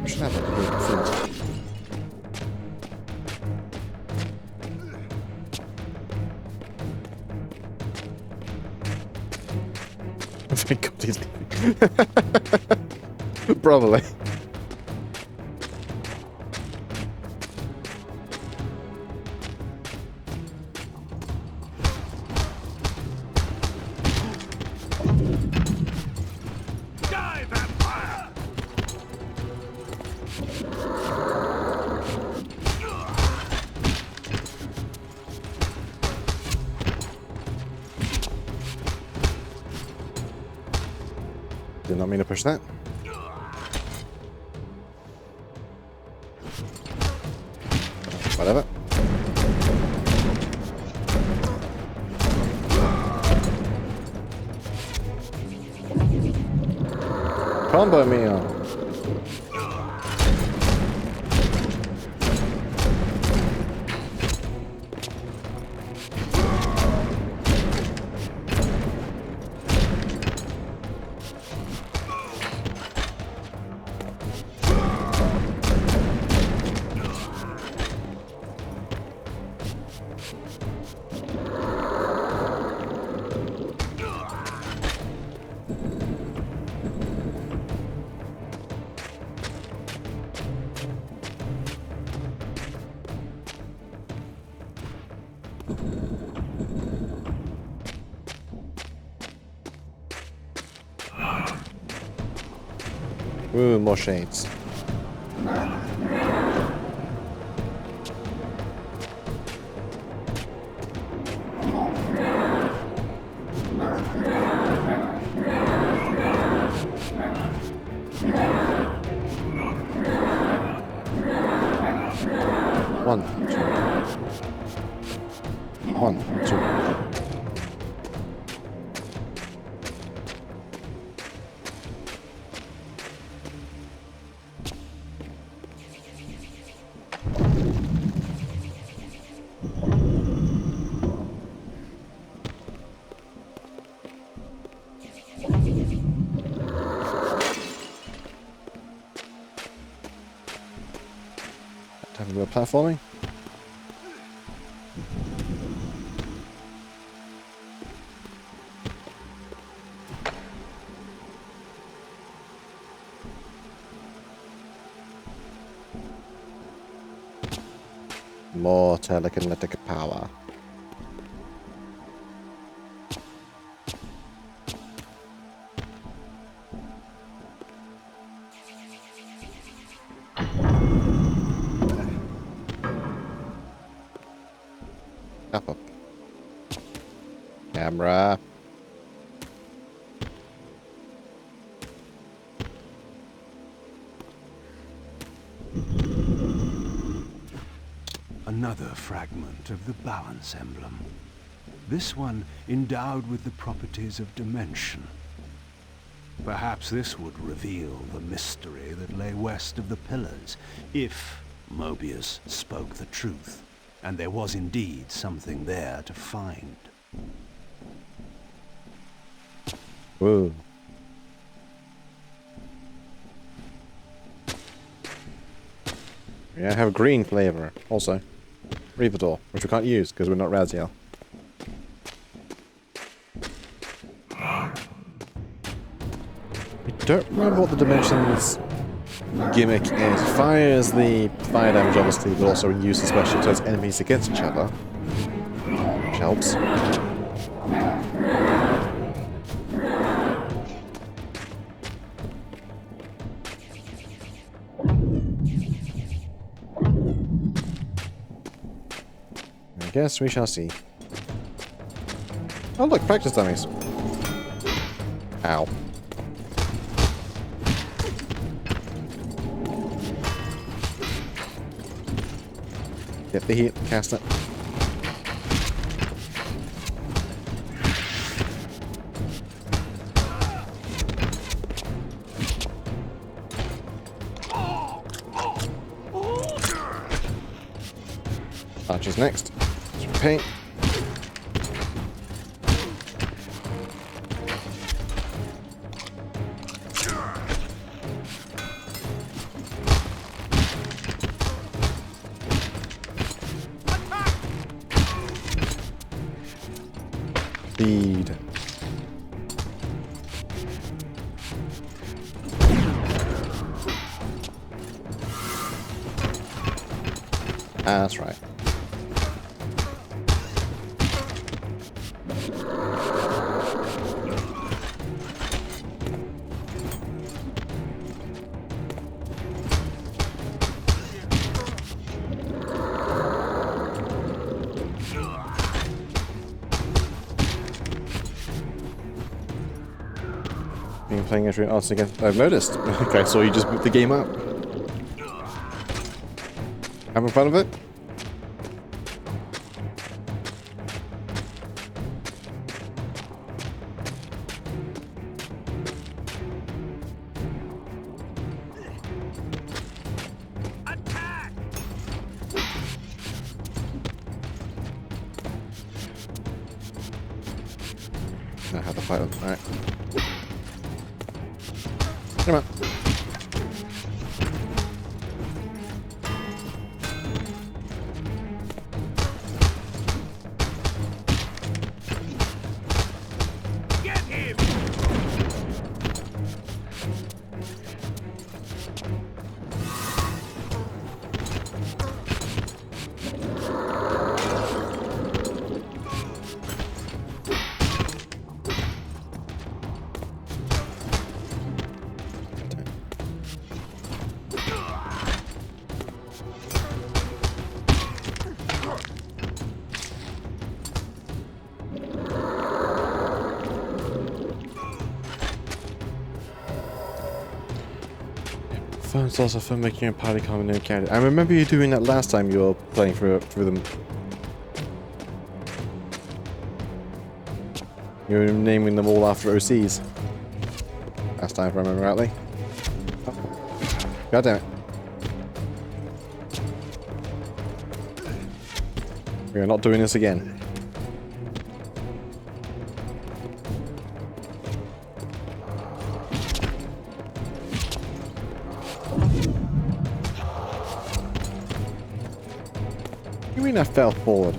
Should have a good food. Thank God he's leaving. Probably. Die, vampire! Did not mean to push that. Whatever. Combo meal. Ooh, more shades. One, two. Time to go platforming. More telekinetic power. Up. Camera. Another fragment of the balance emblem. This one endowed with the properties of dimension. Perhaps this would reveal the mystery that lay west of the pillars, if Mobius spoke the truth, and there was indeed something there to find. Whoa. Yeah, I have a green flavor also. Reaver door, which we can't use because we're not Raziel. I don't remember what the dimensions gimmick is. Fires the fire damage obviously, but also uses special to turn enemies against each other. Which helps. I guess we shall see. Oh look, practice dummies. Ow. Get the heat, cast it. Archer's next. Paint. Speed. That's right. Been playing Entry Arts again. I've noticed. Okay, I saw you just boot the game up. Having fun with it? I have to fight them. Alright. Come on. Get him! Phone's also for making a party common candidate. I remember you doing that last time you were playing through them. You were naming them all after OCs. Last time, if I remember rightly. God damn it. We are not doing this again. You mean I fell forward?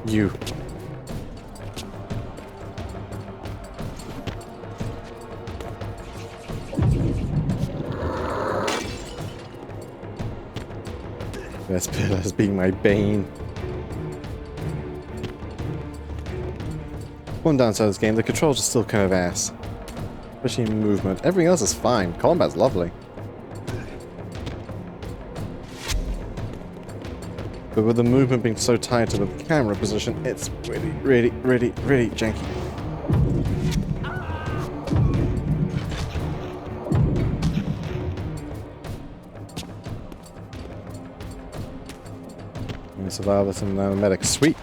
You. This pillar has been my bane. One downside of this game, the controls are still kind of ass. Especially in movement. Everything else is fine. Combat's lovely. But with the movement being so tied to the camera position, it's really janky. I'm gonna survive this in the medic. Sweet.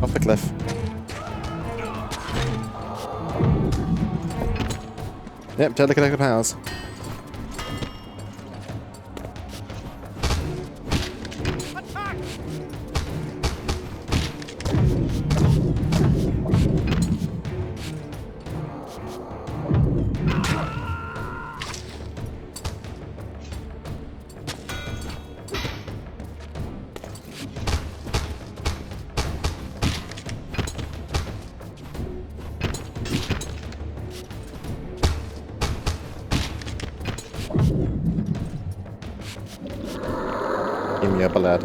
Off the cliff. Yep, teleconnected powers. Give me up a lad.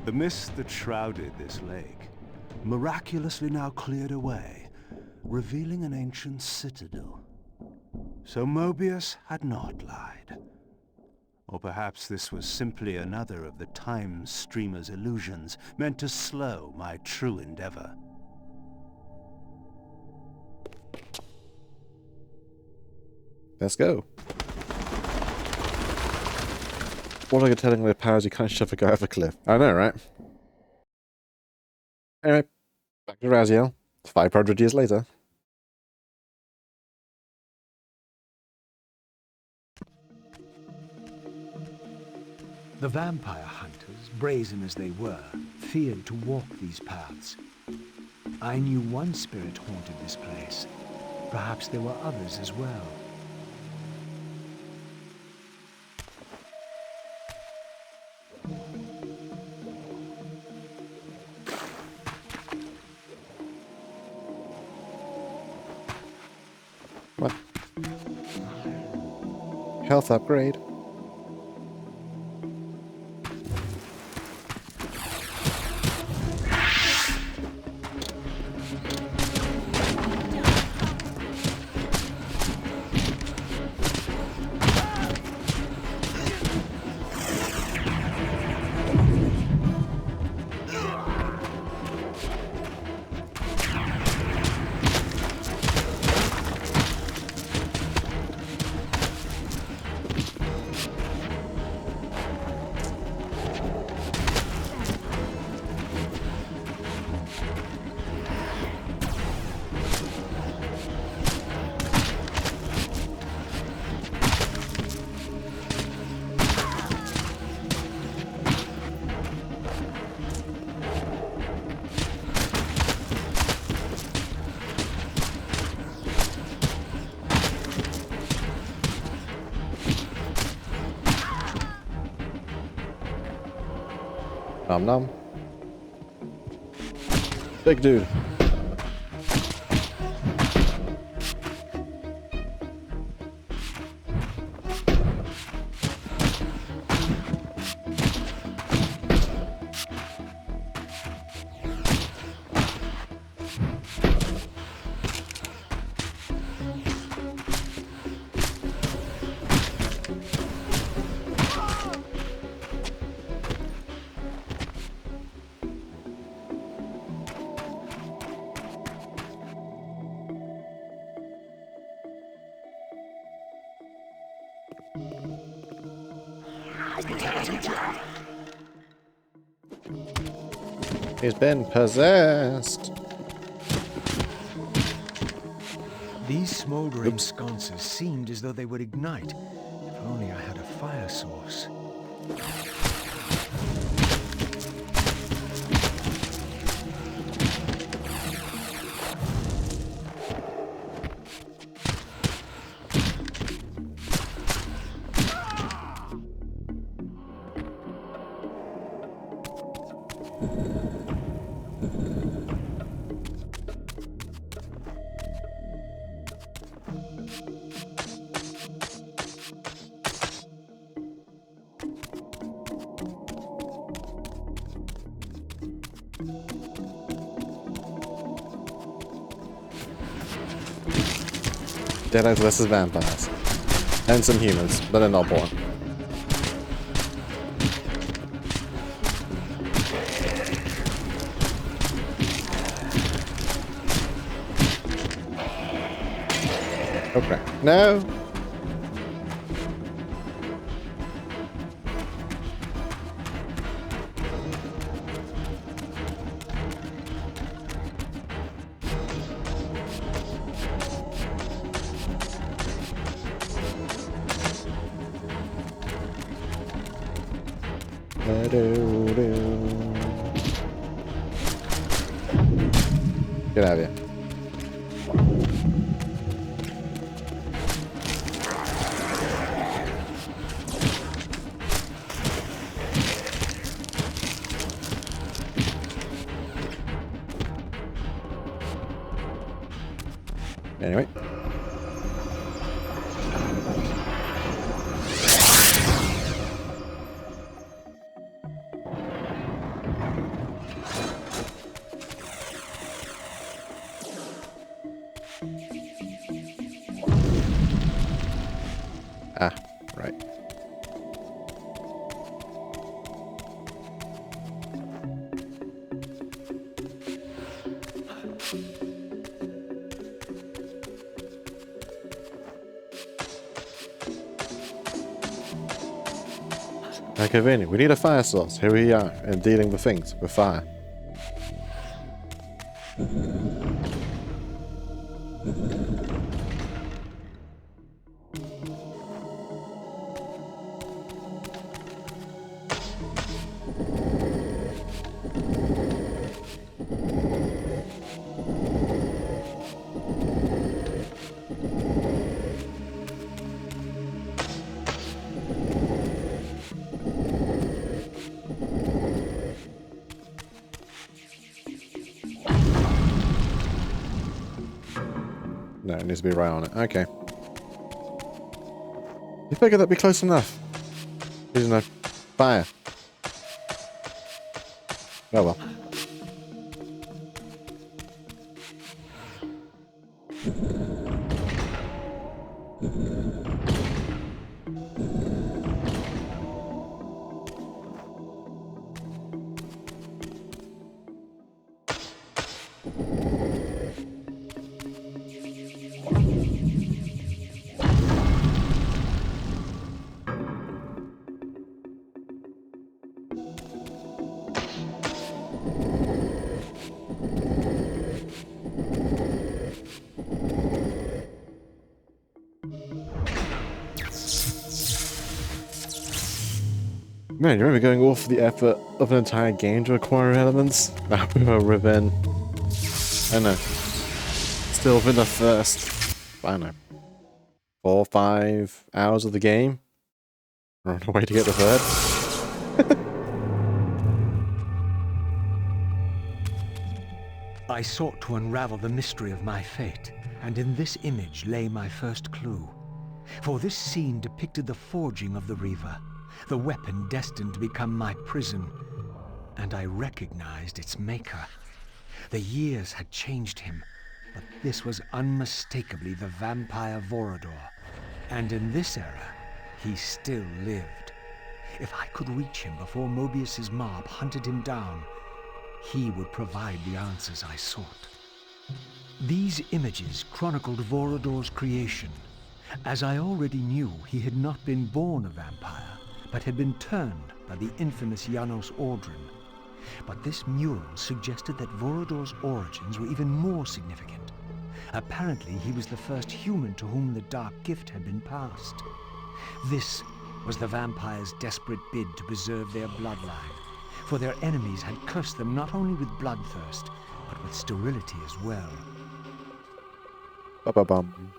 The mist that shrouded this lake miraculously now cleared away, revealing an ancient citadel. So Mobius had not lied. Or perhaps this was simply another of the time streamer's illusions meant to slow my true endeavor. Let's go. What are you telling me powers you can't shove a guy off a cliff? I know, right? Anyway, back to Raziel. 500 years later. The vampire hunters, brazen as they were, feared to walk these paths. I knew one spirit haunted this place. Perhaps there were others as well. What? Health upgrade. Nom nom. Big dude. He's been possessed. These smoldering sconces seemed as though they would ignite. If only I had a fire source. Deadites versus vampires. And some humans, but they're not born. Okay. No! Get out of here. Anyway. Ah, right. How convenient. We need a fire source. Here we are, and dealing with things with fire. No, it needs to be right on it. Okay. You figured that'd be close enough. Using a fire. Oh well. Man, you remember going all for the effort of an entire game to acquire elements? Now we were within... I know. Still within the first... I don't know. 4 or 5 hours of the game? We're on the way to get the third. I sought to unravel the mystery of my fate, and in this image lay my first clue. For this scene depicted the forging of the Reaver, the weapon destined to become my prison, and I recognized its maker. The years had changed him, but this was unmistakably the vampire Vorador, and in this era, he still lived. If I could reach him before Mobius's mob hunted him down, he would provide the answers I sought. These images chronicled Vorador's creation. As I already knew, he had not been born a vampire, but had been turned by the infamous Janos Audrin. But this mural suggested that Vorador's origins were even more significant. Apparently, he was the first human to whom the dark gift had been passed. This was the vampires' desperate bid to preserve their bloodline, for their enemies had cursed them not only with bloodthirst, but with sterility as well. Ba-ba-bum.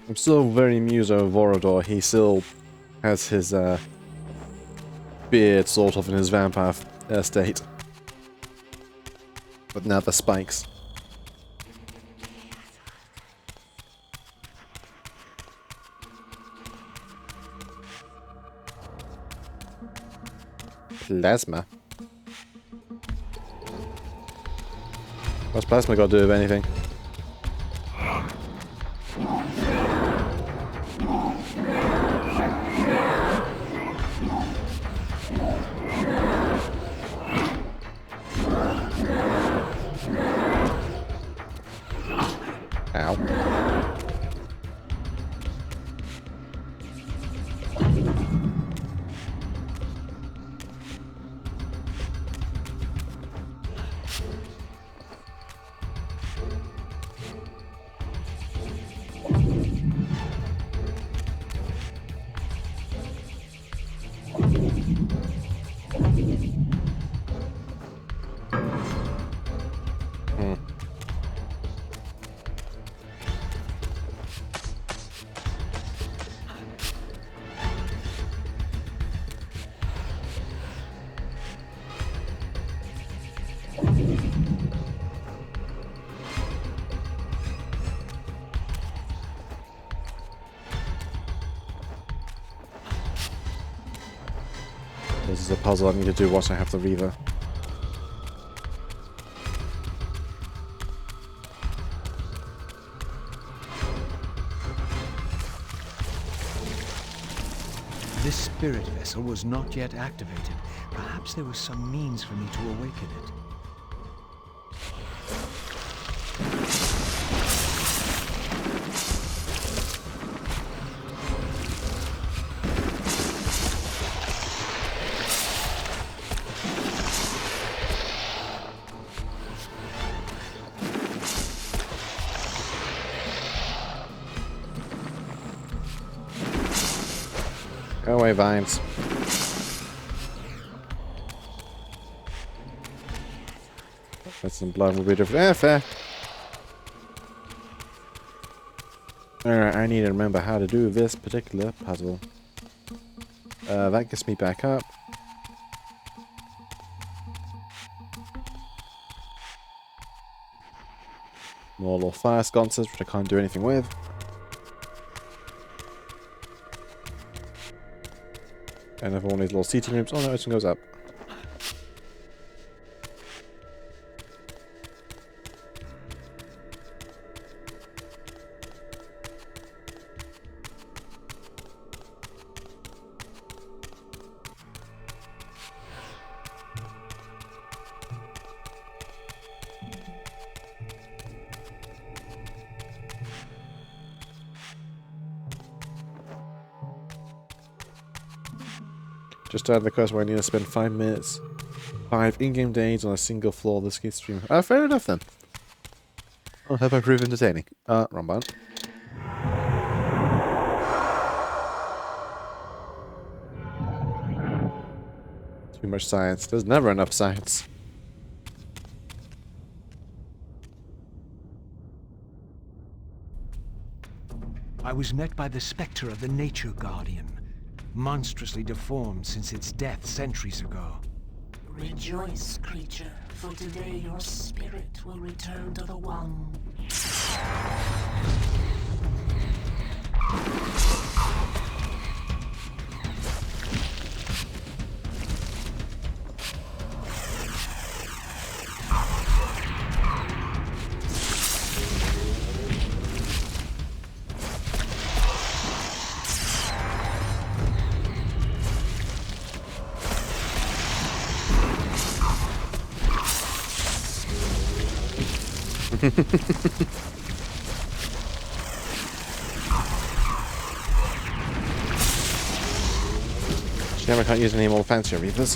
I'm still very amused over Vorador. He still has his beard sort of in his vampire state. But now the spikes. Plasma? What's plasma got to do with anything? Ow. This is a puzzle I need to do once I have the Reaver. This spirit vessel was not yet activated. Perhaps there was some means for me to awaken it. Go away, vines. That's some blood will be different. Eh, fair. Alright, I need to remember how to do this particular puzzle. That gets me back up. More little fire sconces, which I can't do anything with. And another one of these little seating rooms. Oh no, this one goes up. Just out of the quest where I need to spend 5 minutes, 5 in-game days on a single floor of the skate stream. Fair enough then. I hope I prove entertaining. Wrong button. Too much science. There's never enough science. I was met by the specter of the Nature Guardian, monstrously deformed since its death centuries ago. Rejoice, creature, for today your spirit will return to the One. Damn, I can't use any more fancier reapers.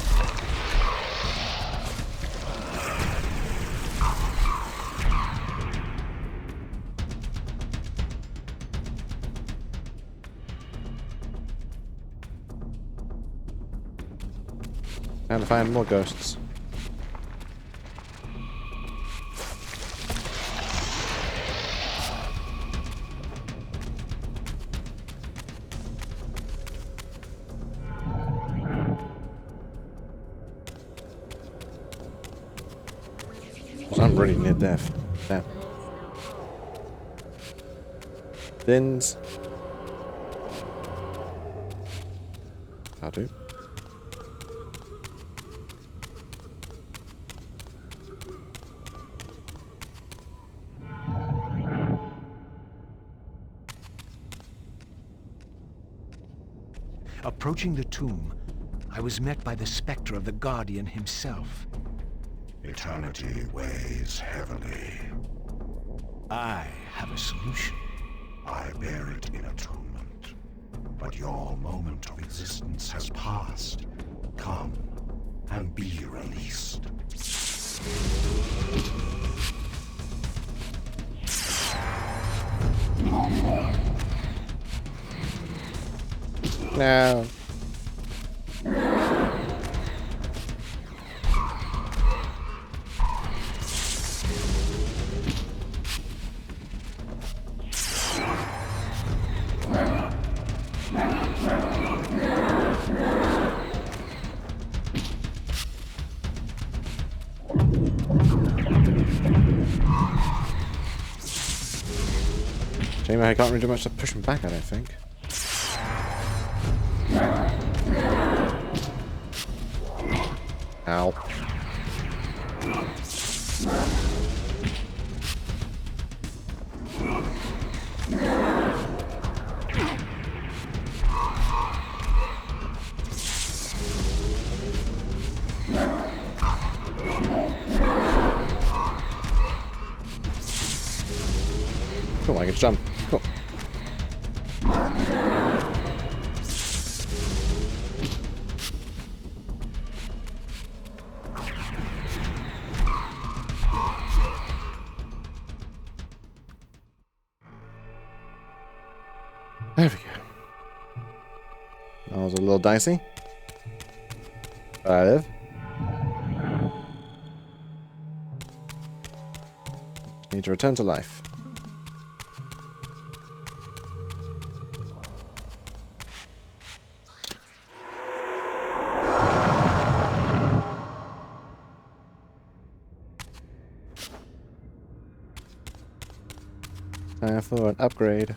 Time to find more ghosts. I'm really near death. Damn. Bins. I'll do. Approaching the tomb, I was met by the specter of the Guardian himself. Eternity weighs heavily. I have a solution. I bear it in atonement. But your moment of existence has passed. Come and be released. No. Shame I can't really do much to push him back, I don't think. Ow. Cool, I can jump. Cool. There we go. That was a little dicey. But I live. Need to return to life. Time for an upgrade.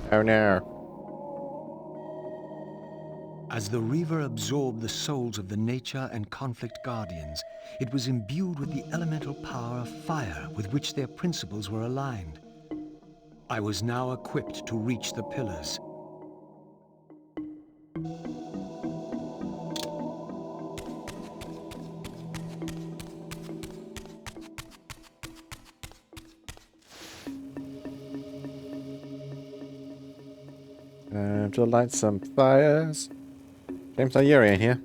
Oh no. As the Reaver absorbed the souls of the Nature and Conflict Guardians, it was imbued with the elemental power of fire with which their principles were aligned. I was now equipped to reach the pillars. To light some fires. James Ayuri in here.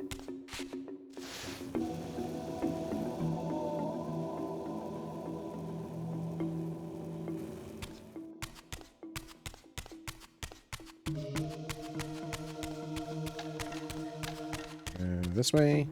This way.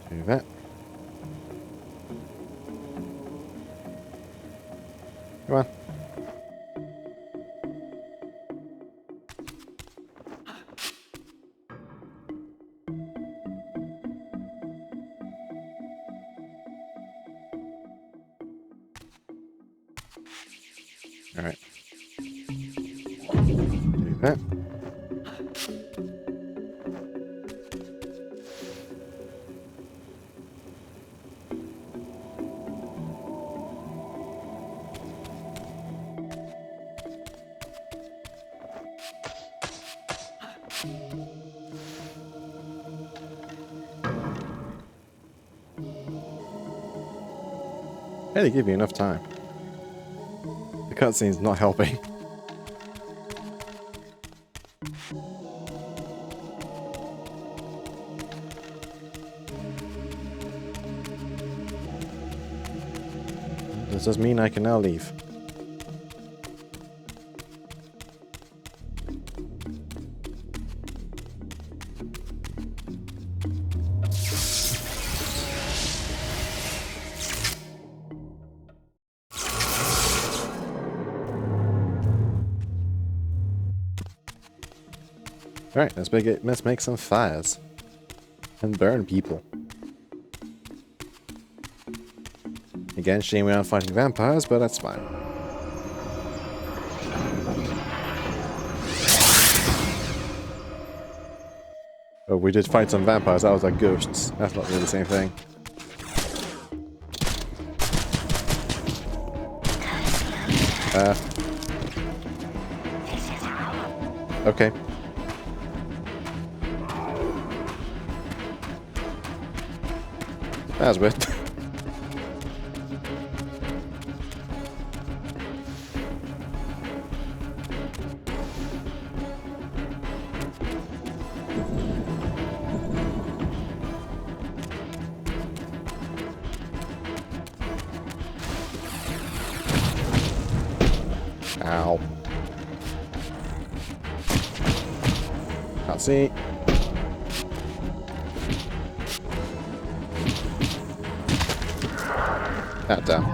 Do that. Come on. Alright. Do that. Hey, they give you enough time. The cutscene's not helping. Does this mean I can now leave? Alright, let's make some fires. And burn people. Again, shame we aren't fighting vampires, but that's fine. Oh, we did fight some vampires, that was like ghosts. That's not really the same thing. Okay. That's weird. Ow. Can't see. Ah, damn.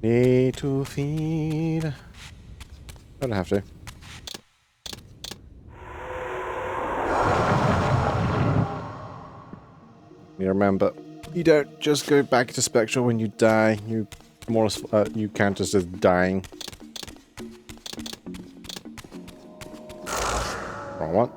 Need to feed. Don't have to. You remember, you don't just go back to Spectral when you die. You you count as just dying. Wrong one.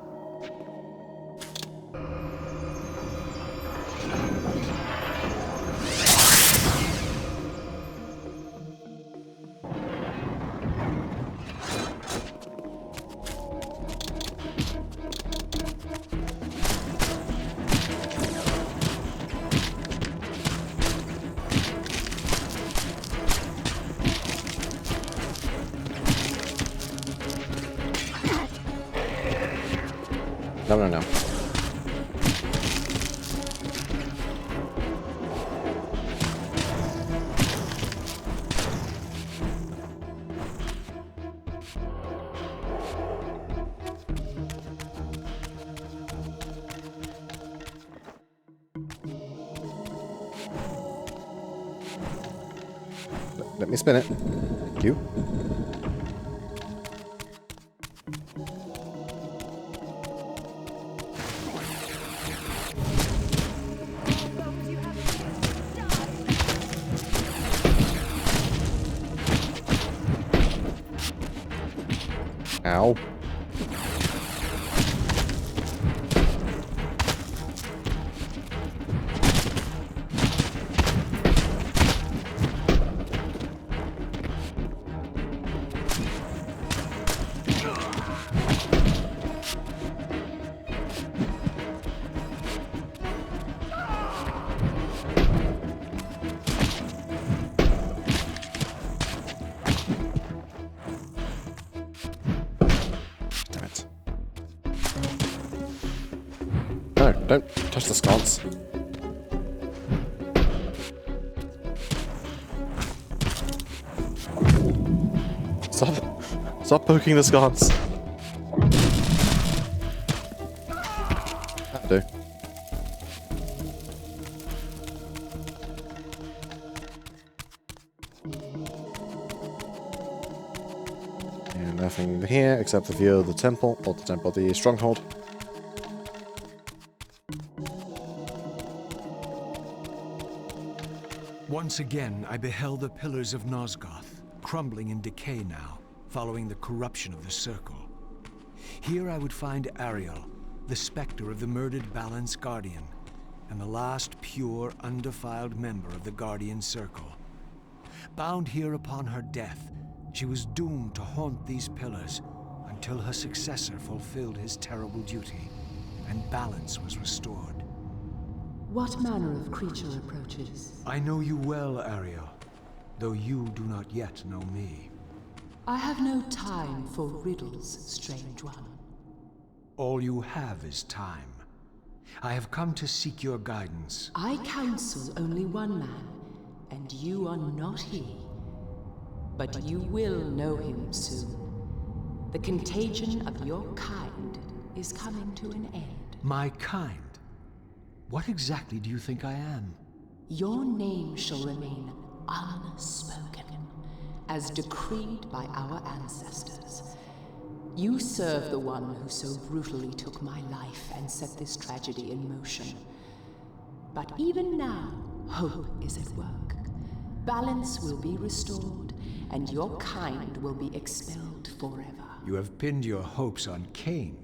No, no, no. Let me spin it. Thank you. Ow. No, don't touch the sconce. Stop poking the sconce. That'll do. And nothing here except the view of the temple, or the stronghold. Once again, I beheld the pillars of Nosgoth, crumbling in decay now, following the corruption of the Circle. Here I would find Ariel, the specter of the murdered Balance Guardian, and the last pure, undefiled member of the Guardian Circle. Bound here upon her death, she was doomed to haunt these pillars until her successor fulfilled his terrible duty, and balance was restored. What manner of creature approaches? I know you well, Ariel, though you do not yet know me. I have no time for riddles, strange one. All you have is time. I have come to seek your guidance. I counsel only one man, and you are not he. But you will know him soon. The contagion of your kind is coming to an end. My kind? What exactly do you think I am? Your name shall remain unspoken, as decreed by our ancestors. You serve the one who so brutally took my life and set this tragedy in motion. But even now, hope is at work. Balance will be restored, and your kind will be expelled forever. You have pinned your hopes on Kain.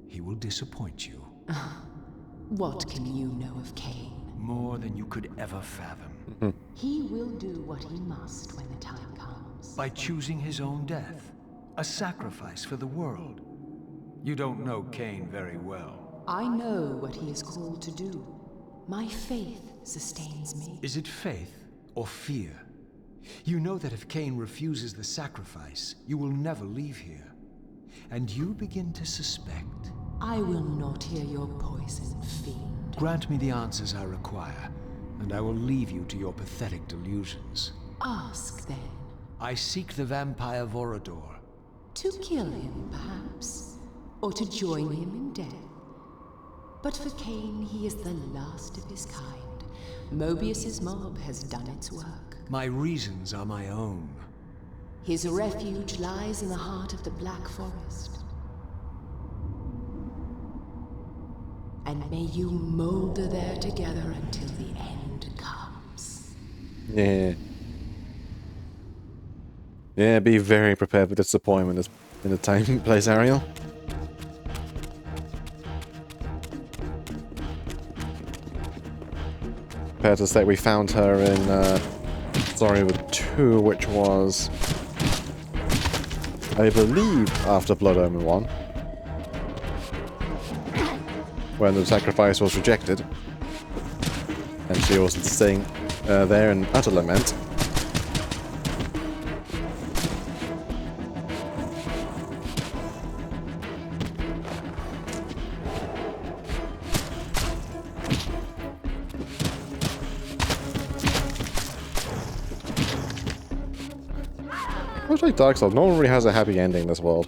He will disappoint you. What can you know of Kain? More than you could ever fathom. He will do what he must when the time comes. By choosing his own death. A sacrifice for the world. You don't know Kain very well. I know what he is called to do. My faith sustains me. Is it faith or fear? You know that if Kain refuses the sacrifice, you will never leave here. And you begin to suspect. I will not hear your poison, fiend. Grant me the answers I require, and I will leave you to your pathetic delusions. Ask, then. I seek the vampire Vorador. To kill him, perhaps, or to join him in death. But for Kain, he is the last of his kind. Mobius's mob has done its work. My reasons are my own. His refuge lies in the heart of the Black Forest. And may you molder there together until the end comes. Yeah. Yeah, be very prepared for disappointment in the time and place, Ariel. Fair to say we found her in Storywood 2, which was, I believe, after Blood Omen 1. When the sacrifice was rejected. And she was staying there in utter lament. Much like Dark Souls, no one really has a happy ending in this world.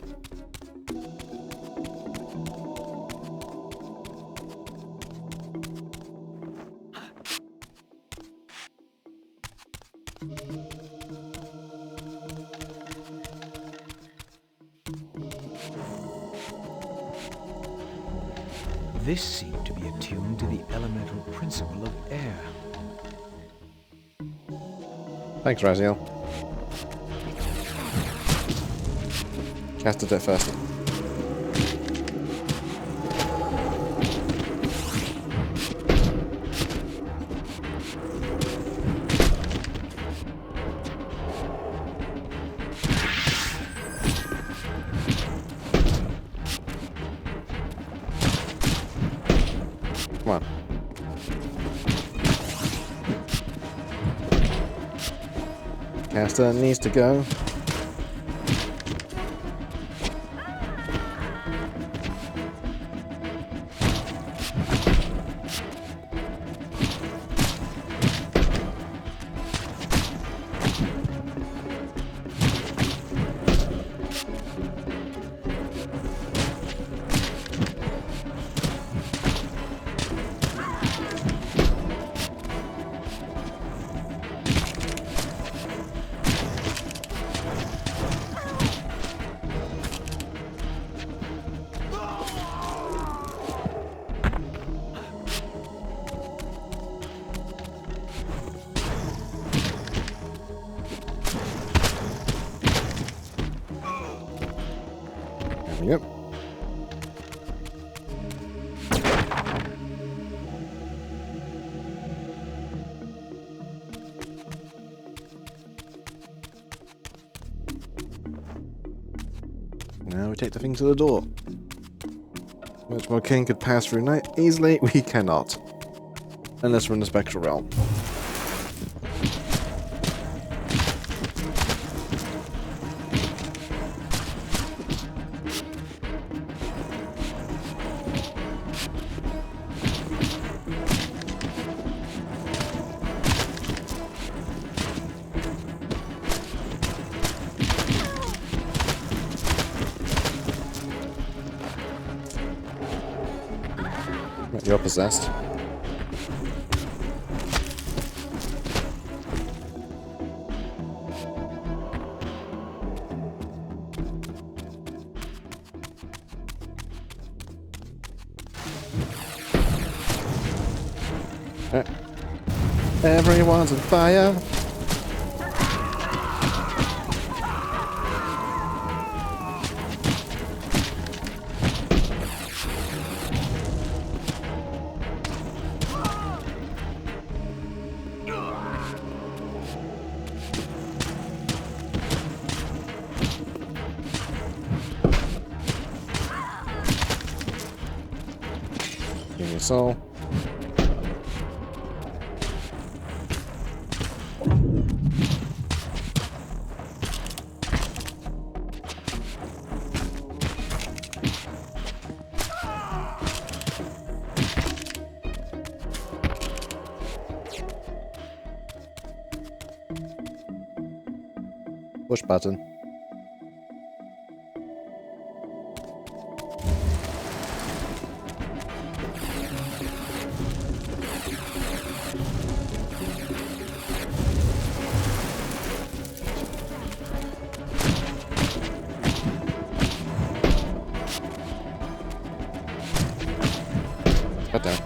This seemed to be attuned to the elemental principle of air. Thanks, Raziel. Cast it at first. Come on. Caster needs to go. Yep. Now we take the thing to the door. Which more Kain could pass through night easily, we cannot. Unless we're in the spectral realm. You're possessed. Everyone's on fire. Give me a soul. Push button. Cut down.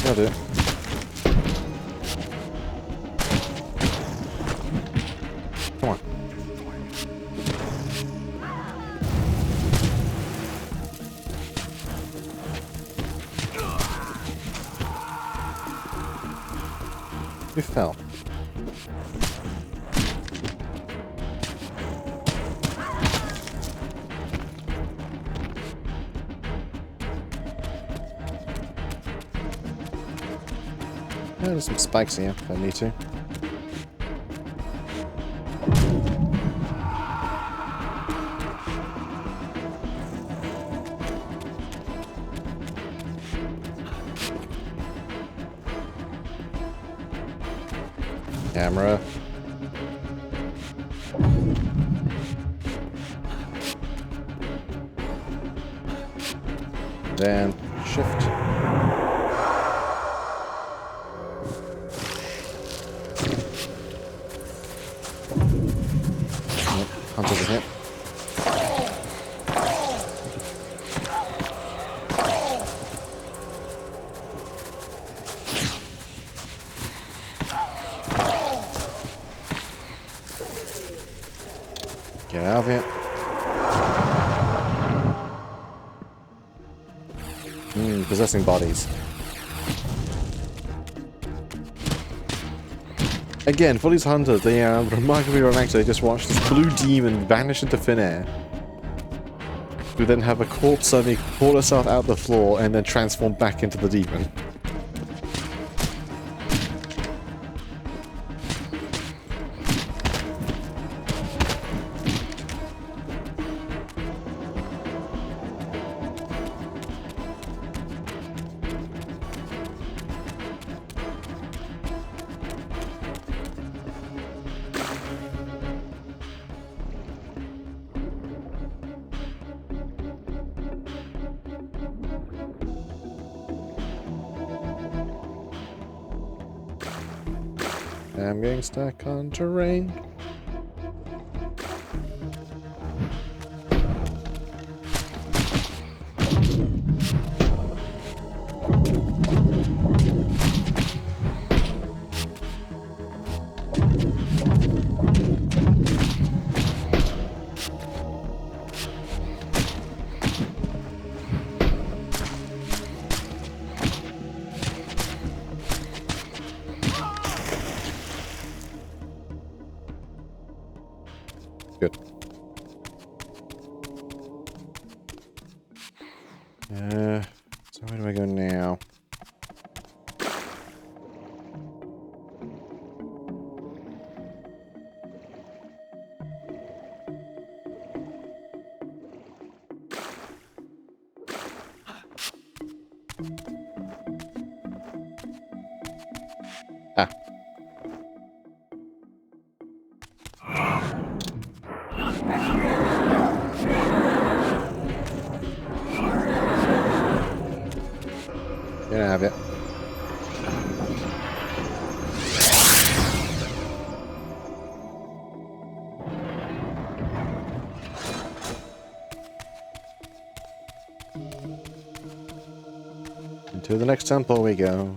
That'll do it. Come on. You fell. Yeah, there's some spikes here if I need to. Camera. Then shift. Hunter's a hit. Get out of here. Possessing bodies. Again, for these hunters, they are remarkably relaxed. They just watch this blue demon vanish into thin air. We then have a corpse suddenly pull herself out the floor and then transform back into the demon. I'm getting stuck on terrain. Good. So where do I go now? Ah. You can have it. Into the next temple we go.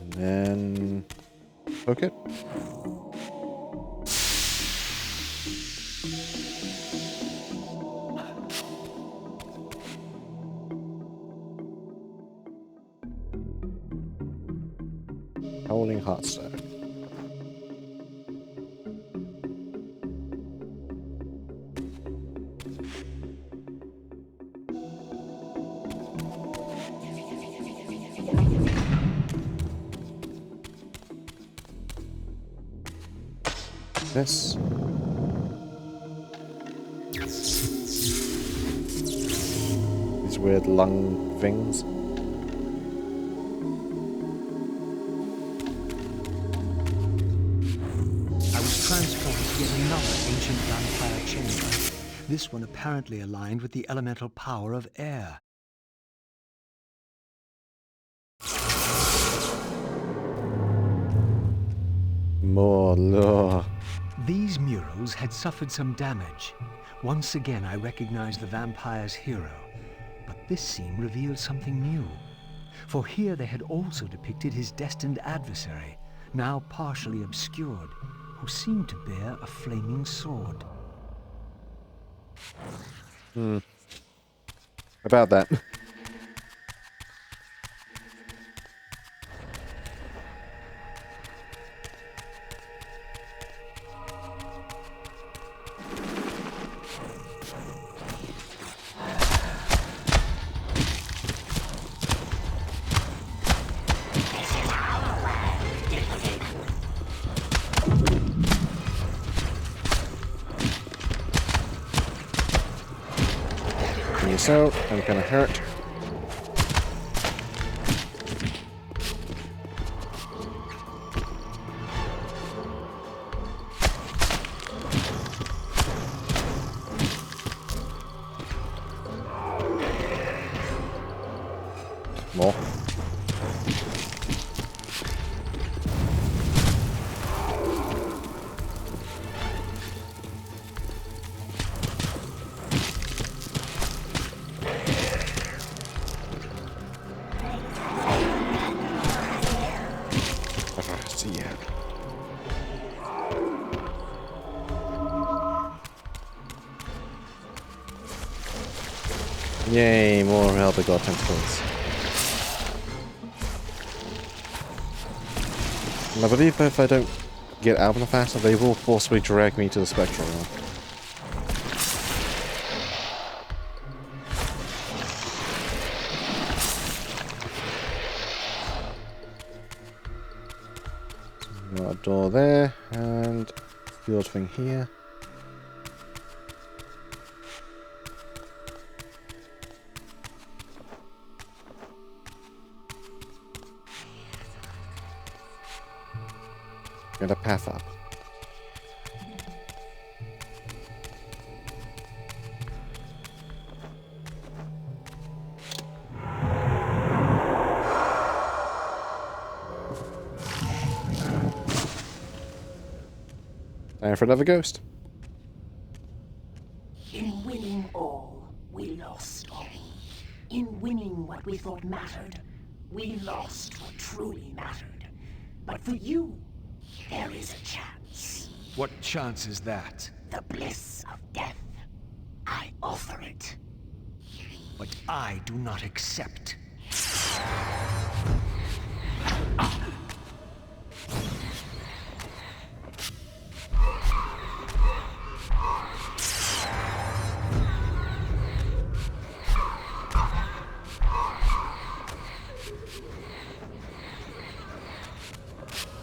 And then hook it. Holding hot stack. This. These weird lung things. I was transported to yet another ancient vampire chamber. This one apparently aligned with the elemental power of air. More lore. These murals had suffered some damage. Once again, I recognized the vampire's hero. But this scene revealed something new. For here they had also depicted his destined adversary, now partially obscured, who seemed to bear a flaming sword. About that. So, I'm kind of hurt. More. Yay, more Albacore tentacles. And I believe if I don't get out of the faster, they will forcibly drag me to the spectral realm. Got a door there, and field thing here. And a path up. Time for another ghost. In winning all, we lost all. In winning what we thought mattered, we lost what truly mattered. But for you, there is a chance. What chance is that? The bliss of death. I offer it. But I do not accept.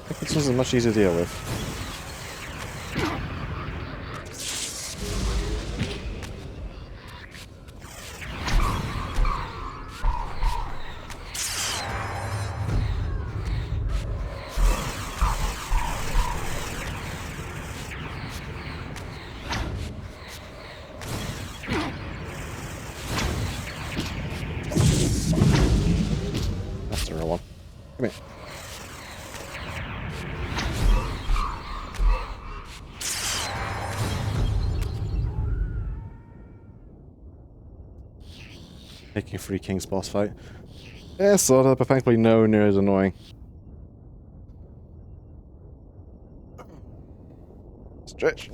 I think this is much easier to deal with. That's the real one. Come here. Taking 3 Kings boss fight. Yeah, sort of, but thankfully nowhere near as annoying. Stretch.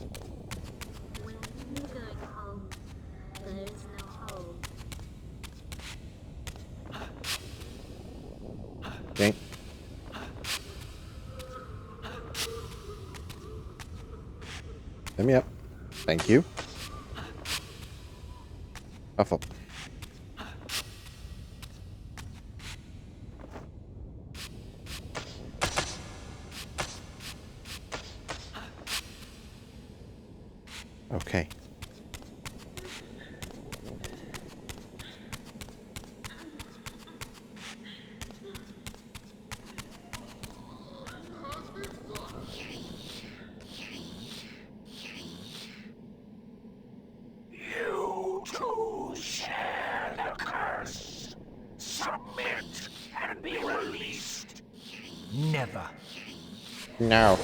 Okay. Let me up. Thank you. Puff up. Okay. You too share the curse. Submit and be released. Never. No.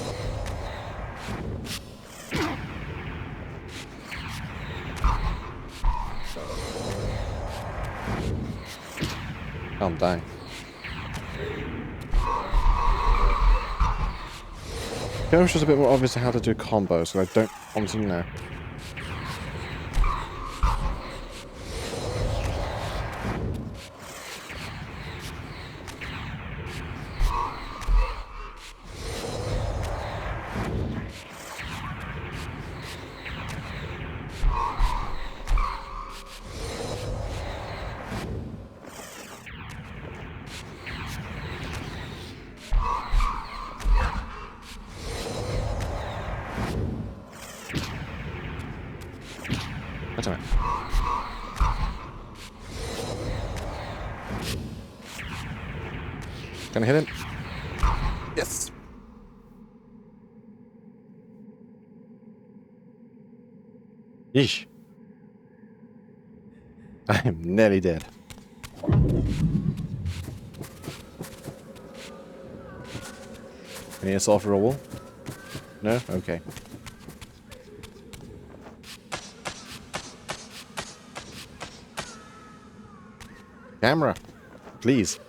I'm dying. I wish it was a bit more obvious how to do combos, so I don't honestly know. Wait a minute. Can I hit him? Yes! Yeesh. I am nearly dead. Any assault for a wall? No? Okay. Camera, please.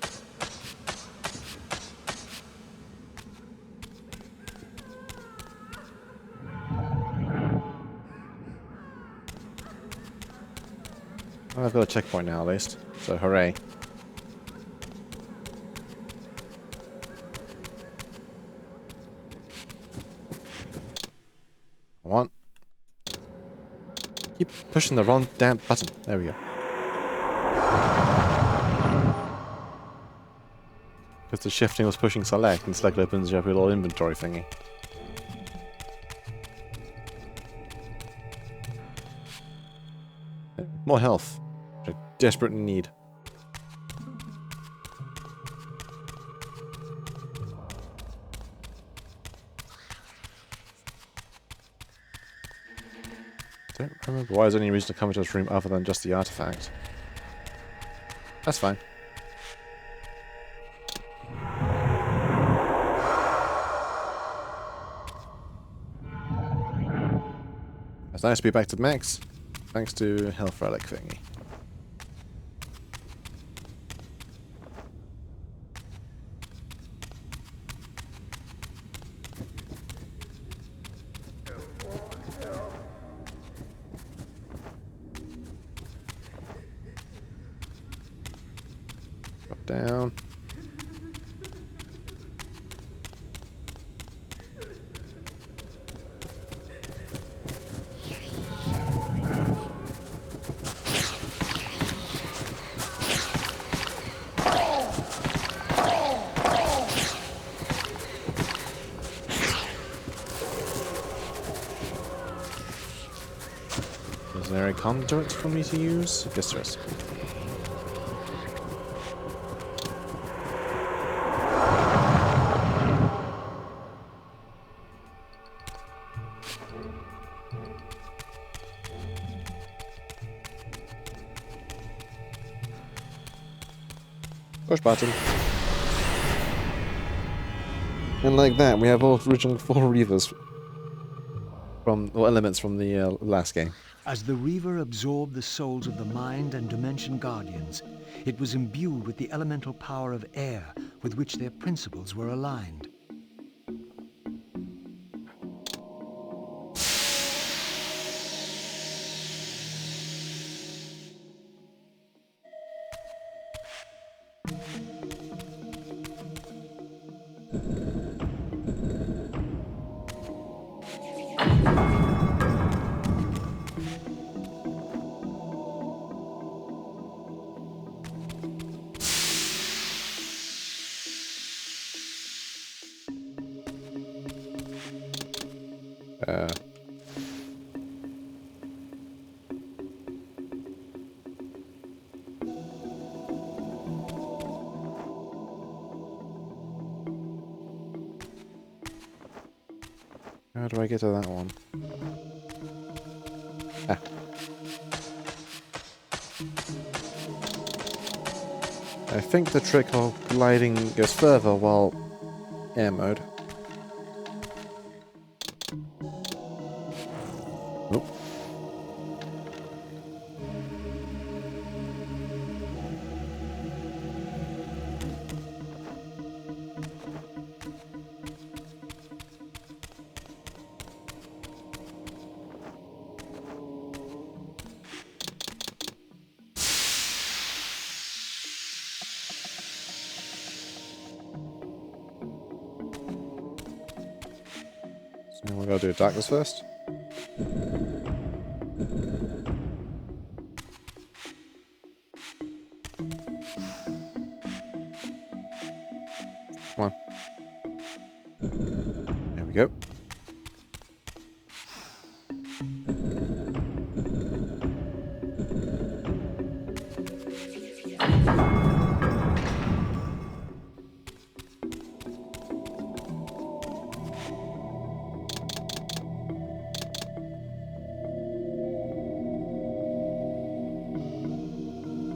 Well, I've got a checkpoint now, at least. So, hooray. Come on. Keep pushing the wrong damn button. There we go. Because the shifting was pushing select, and select opens up a little inventory thingy. More health, which I desperately need. Don't remember why there's any reason to come into this room other than just the artifact. That's fine. It's nice to be back to max, thanks to health relic thingy. Drop down. Is there a conduit for me to use? Yes, there is. Push button. And like that, we have all original 4 Reavers from, or elements from the last game. As the Reaver absorbed the souls of the Mind and Dimension Guardians, it was imbued with the elemental power of air with which their principles were aligned. How do I get to that one? Ah. I think the trick of gliding goes further while air mode. Nope. So we're gonna do darkness first. Come on. There we go.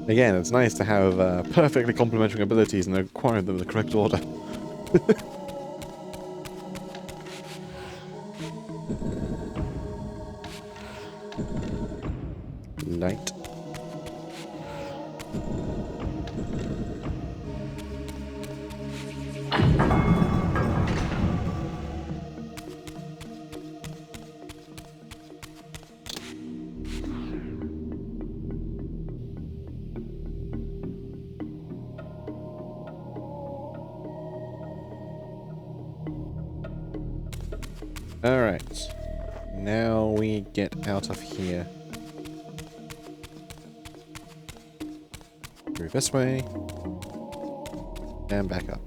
Again, it's nice to have perfectly complementary abilities and acquire them in the correct order. Light. Alright. Now we get out of here. Through this way. And back up.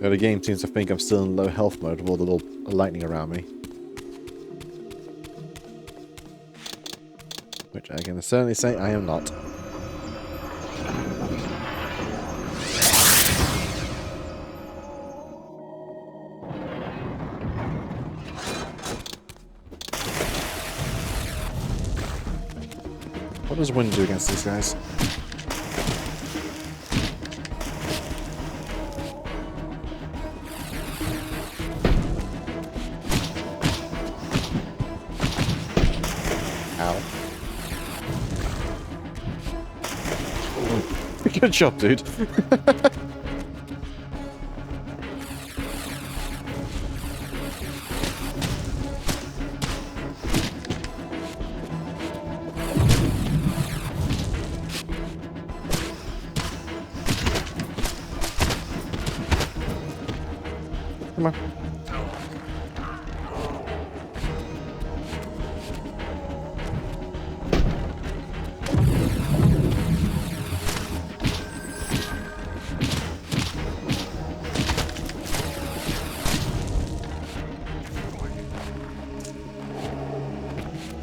The game seems to think I'm still in low health mode with all the little lightning around me. Which I can certainly say I am not. What does wind do against these guys? Ow. Good job, dude. Come on.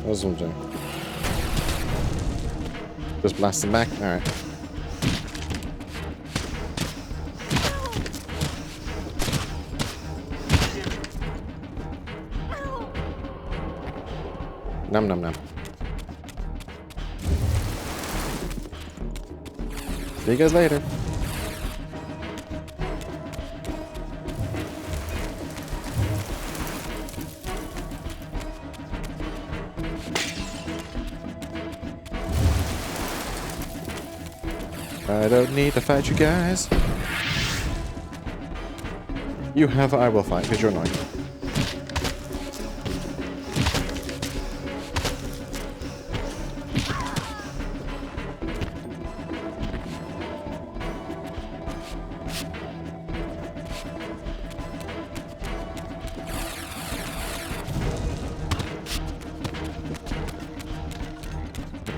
What's one doing? Just blast him back? Alright. Num num num. See you guys later. I don't need to fight you guys. You have, I will fight, because you're annoying.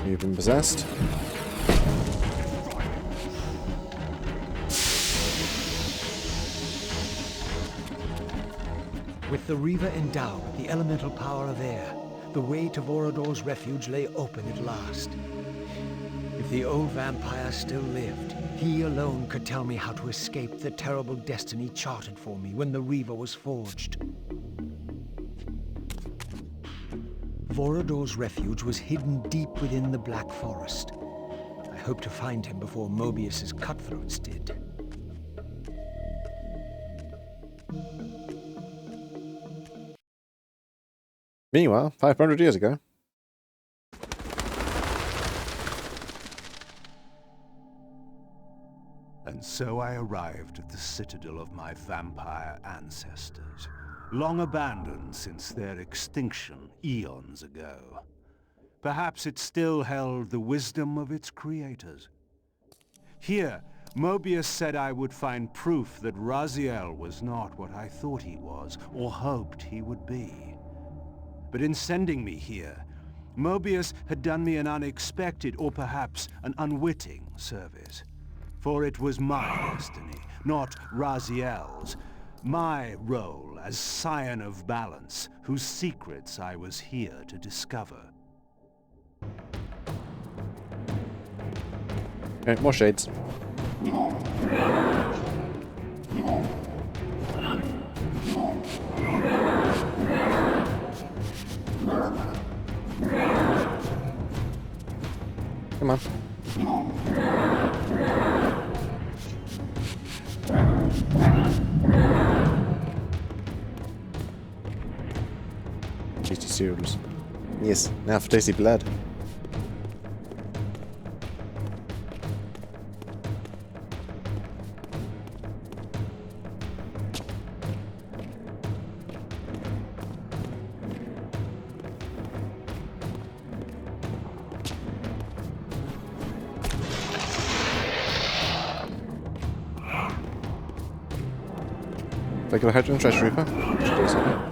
You've been possessed. With the Reaver endowed with the elemental power of air, the way to Vorador's refuge lay open at last. If the old vampire still lived, he alone could tell me how to escape the terrible destiny charted for me when the Reaver was forged. Vorador's refuge was hidden deep within the Black Forest. I hope to find him before Mobius's cutthroats did. Meanwhile, 500 years ago. And so I arrived at the citadel of my vampire ancestors, long abandoned since their extinction eons ago. Perhaps it still held the wisdom of its creators. Here, Mobius said I would find proof that Raziel was not what I thought he was, or hoped he would be. But in sending me here, Mobius had done me an unexpected, or perhaps an unwitting, service. For it was my destiny, not Raziel's, my role as Scion of Balance, whose secrets I was here to discover. Okay, more shades. Come on. Tasty cereals. Yes, now for tasty blood. Like a Hydrogen Treasure Reaper. Should do something.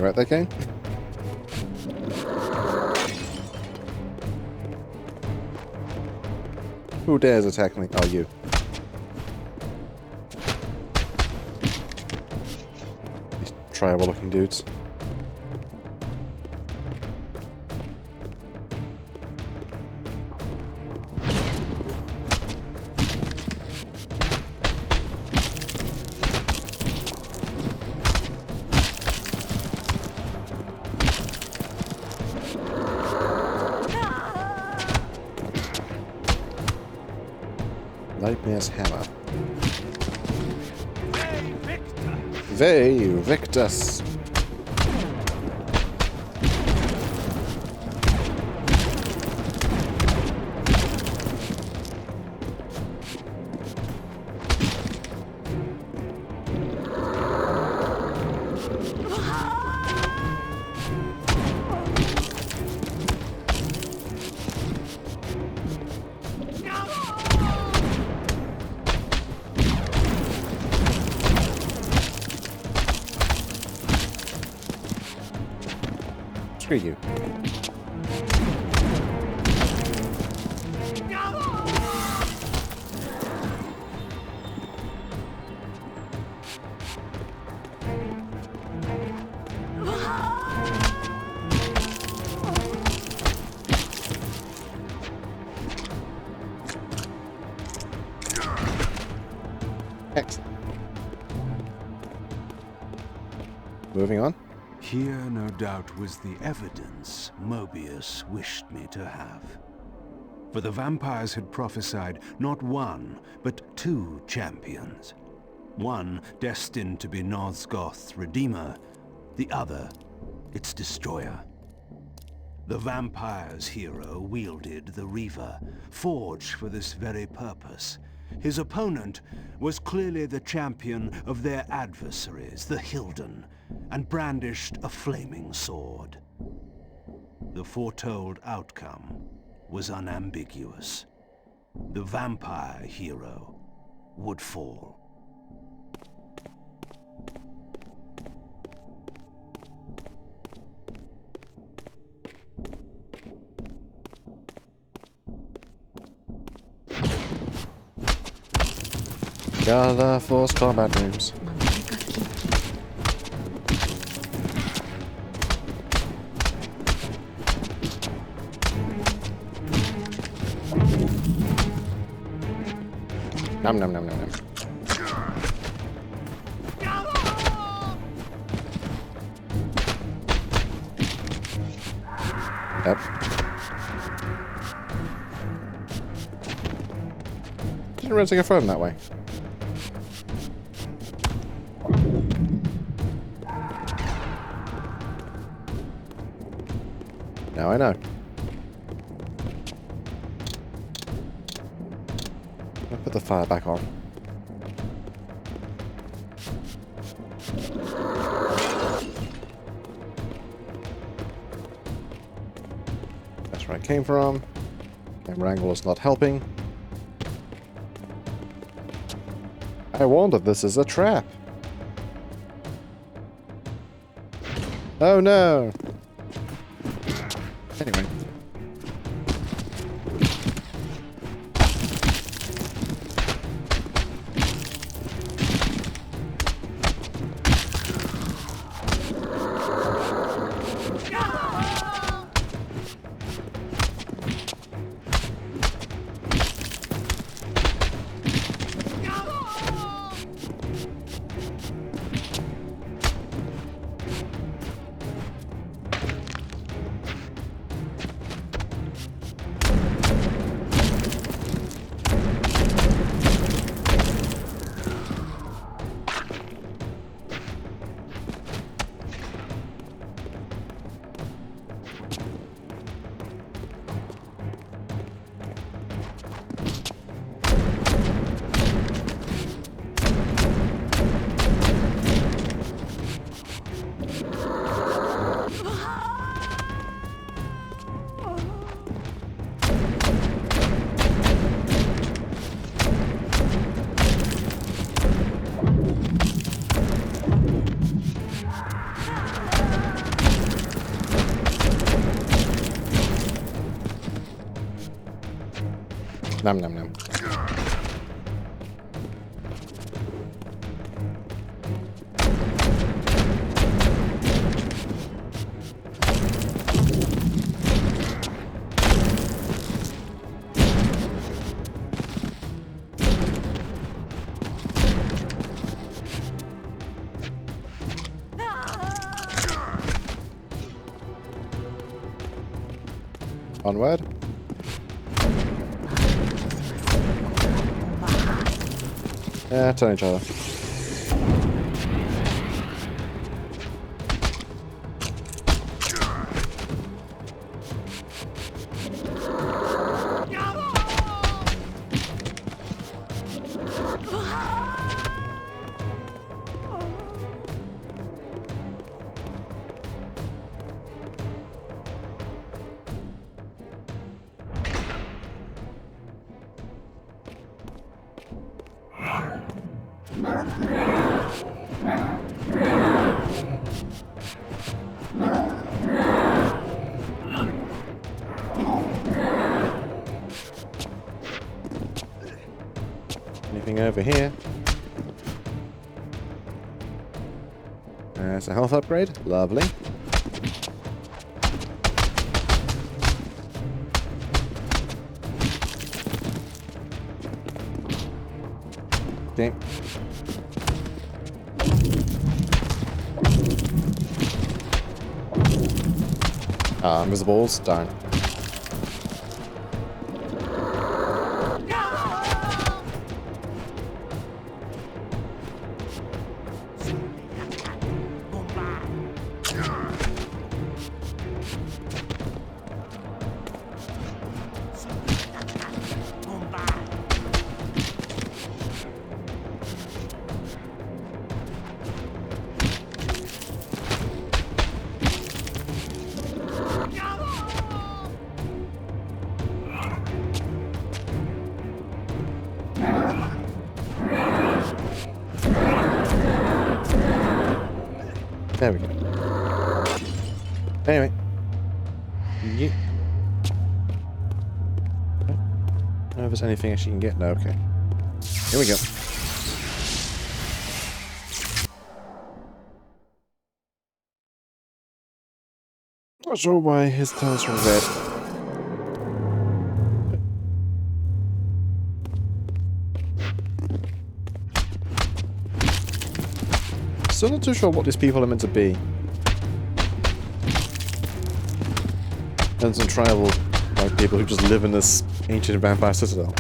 You right there, Kain? Who dares attack me? Oh, you. These tribal looking dudes. Nightmare's hammer. They Victus. Screw you. Excellent. Moving on. Here, no doubt, was the evidence Mobius wished me to have. For the vampires had prophesied not one, but two champions. One destined to be Nosgoth's redeemer, the other its destroyer. The vampire's hero wielded the Reaver, forged for this very purpose. His opponent was clearly the champion of their adversaries, the Hilden, and brandished a flaming sword. The foretold outcome was unambiguous. The vampire hero would fall. Gather force combat rooms. Nom nom nom nom nom. Yep. Didn't really take a phone that way. Now I know. I'll put the fire back on. That's where I came from. Camera angle is not helping. I warned that this is a trap. Oh no! Anyway. Nom nom nom. Onward. Yeah, turn each other. Anything over here? There's a health upgrade. Lovely. Okay. Invisibles. Darn. There we go. Anyway. Yeah. I don't know if there's anything else you can get. No, okay. Here we go. Not sure why his tail's from red. Still not too sure what these people are meant to be. And some tribal, like people who just live in this ancient vampire citadel.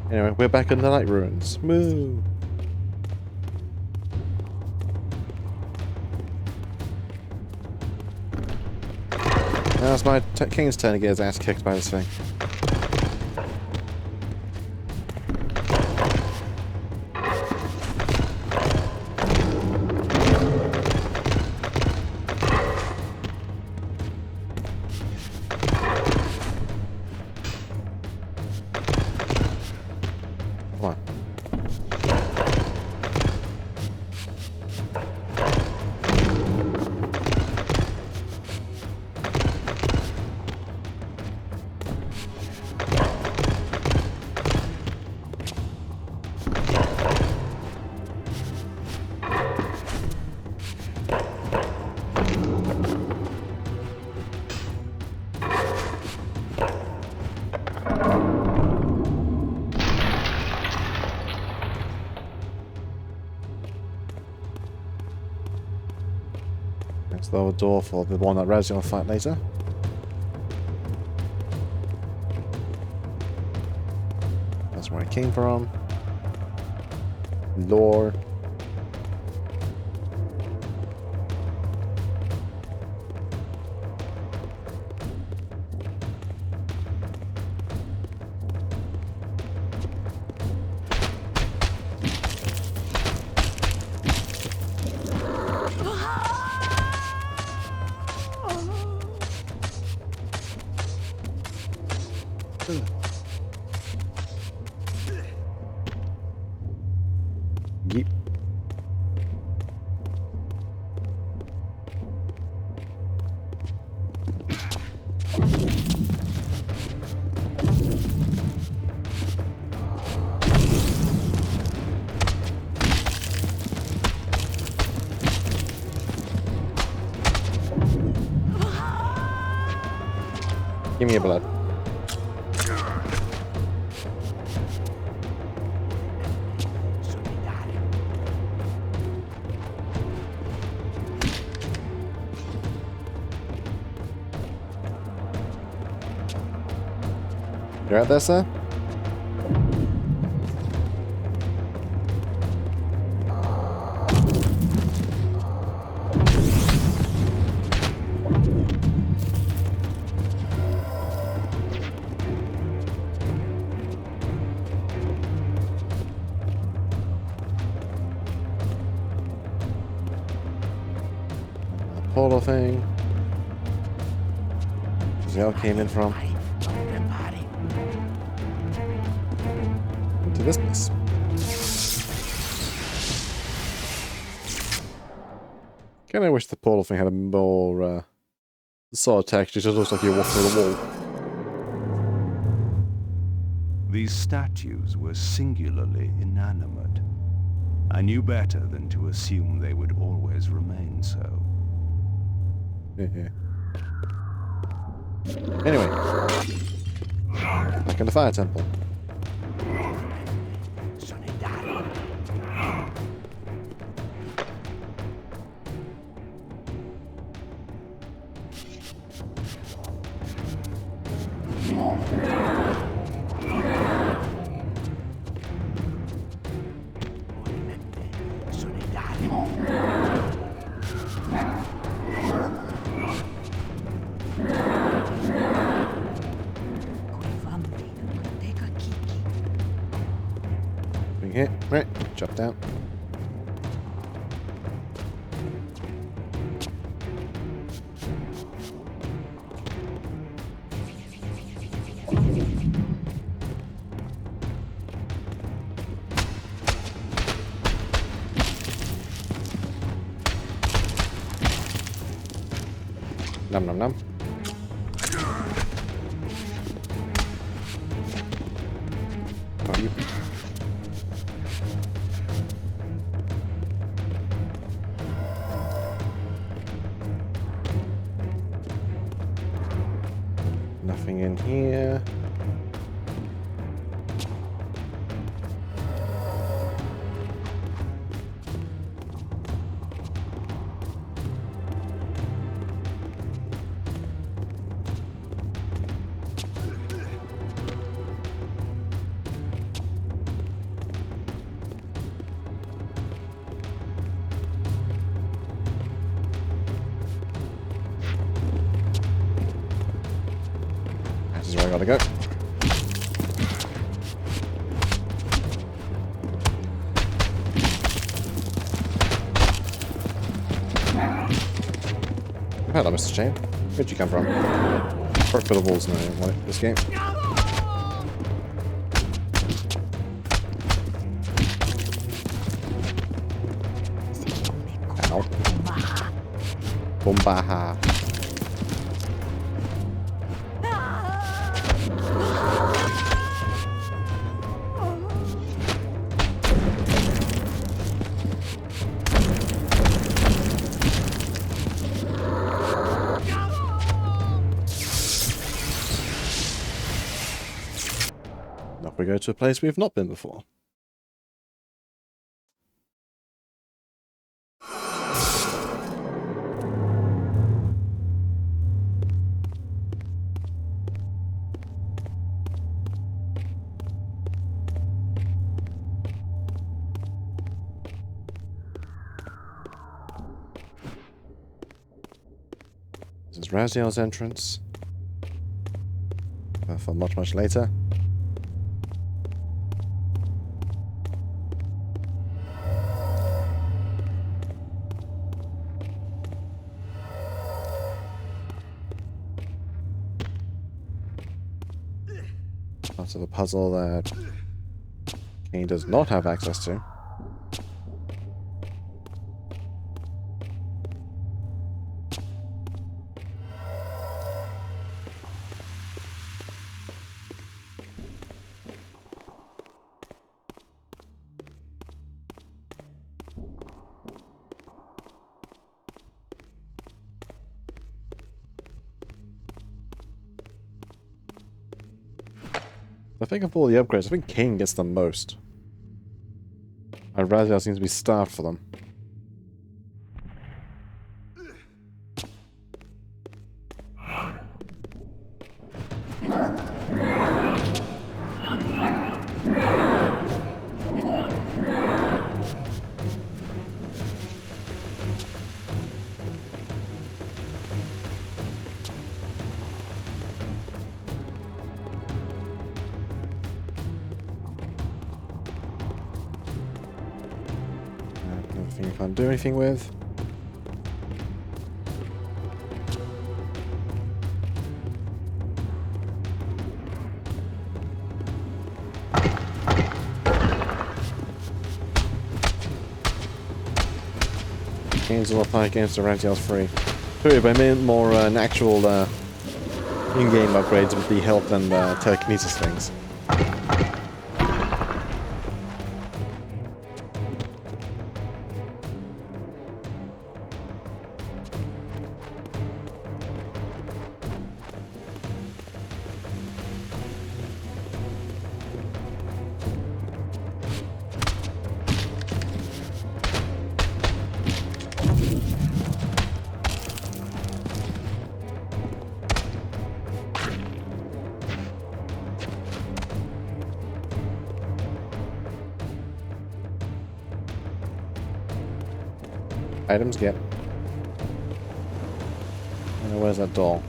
Anyway, we're back in the light ruins. Moo! Now it's my king's turn to get his ass kicked by this thing. Come on. That's the old door for the one that Razzie will fight later. That's where I came from. Lore. Yeep. Give me your blood. You're out there, sir? Portal thing. Is that where it came in from? Into this place. Kinda wish the portal thing had a more sort of texture. It just looks like you're walking through the wall. These statues were singularly inanimate. I knew better than to assume they would always remain so. Yeah. Anyway. Back in the fire temple. Bring here. Right. Chop down. Nom nom nom. Oh, you. Nothing in here. This is where I gotta go. Hello, Mr. Chain. Where'd you come from? Work for the walls now, like this game. Ow. Bombaha. Now we go to a place we've not been before. This is Raziel's entrance. For much later. Part of a puzzle that Kain does not have access to. I think of all the upgrades, I think Kain gets the most. And Raziel seems to be starved for them. Another thing I can't do anything with. Gains will apply against the Raziel's free. So if I made more actual in-game upgrades with the health and telekinesis things. Items get. And where's that doll?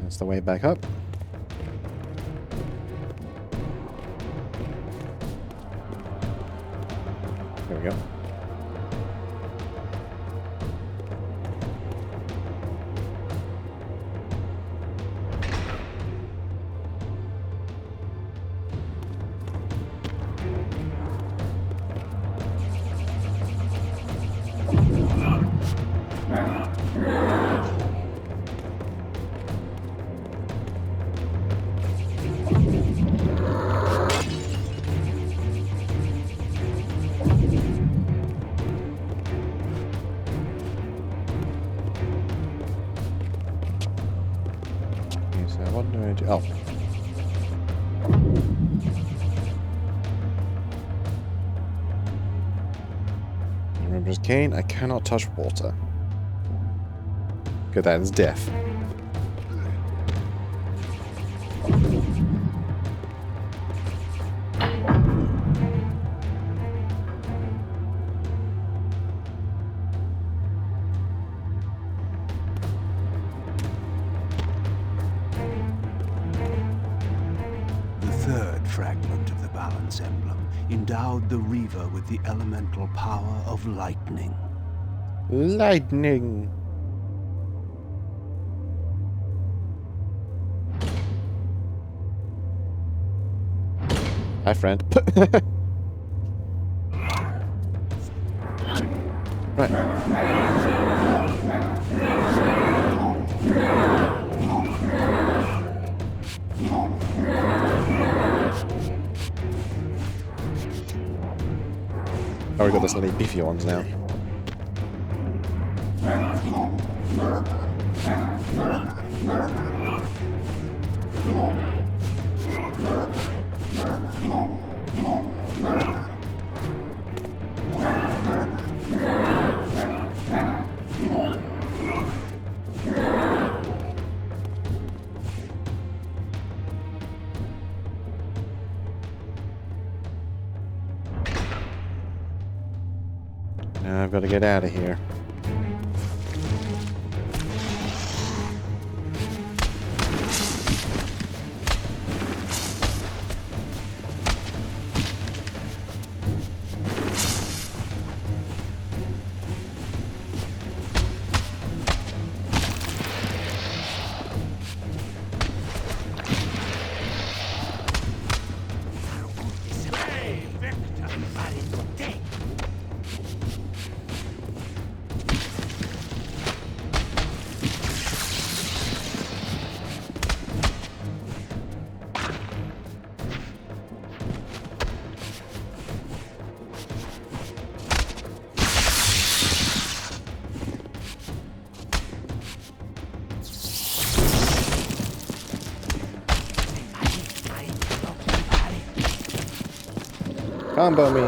That's the way back up. There we go. What do I do? Oh. Remember, as Kain, I cannot touch water. Good, that is death. Fragment of the balance emblem endowed the Reaver with the elemental power of lightning. Lightning! Hi, friend. Right. Oh, we got the slightly beefy ones now. Now I've got to get out of here. Combo me.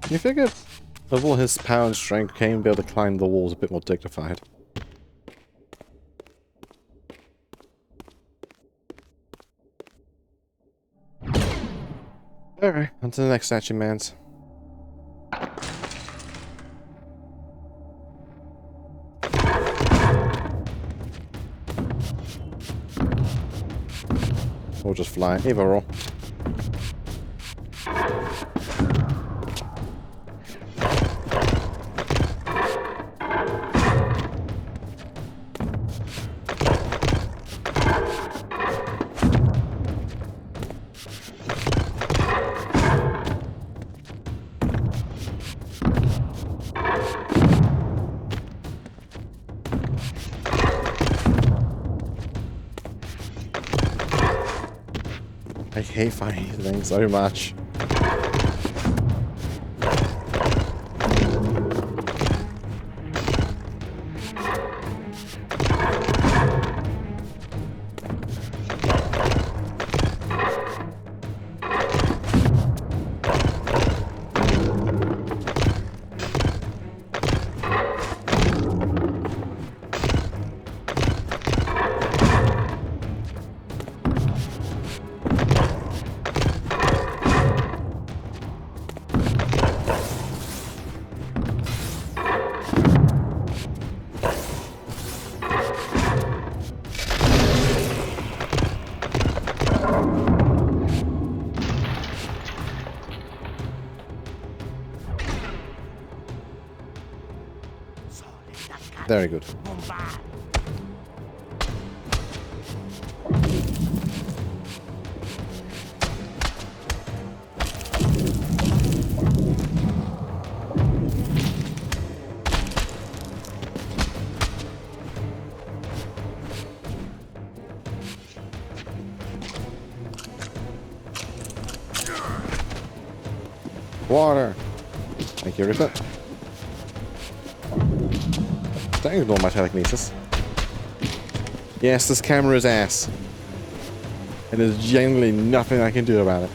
You figured with all his power and strength, Kain would be able to climb the walls a bit more dignified. Alright, on to the next statue, mans. Or just fly, either or. I hate fighting these things so much. Very good. Water. Thank you, Ripper. Don't ignore my telekinesis. Yes, this camera is ass. And there's genuinely nothing I can do about it.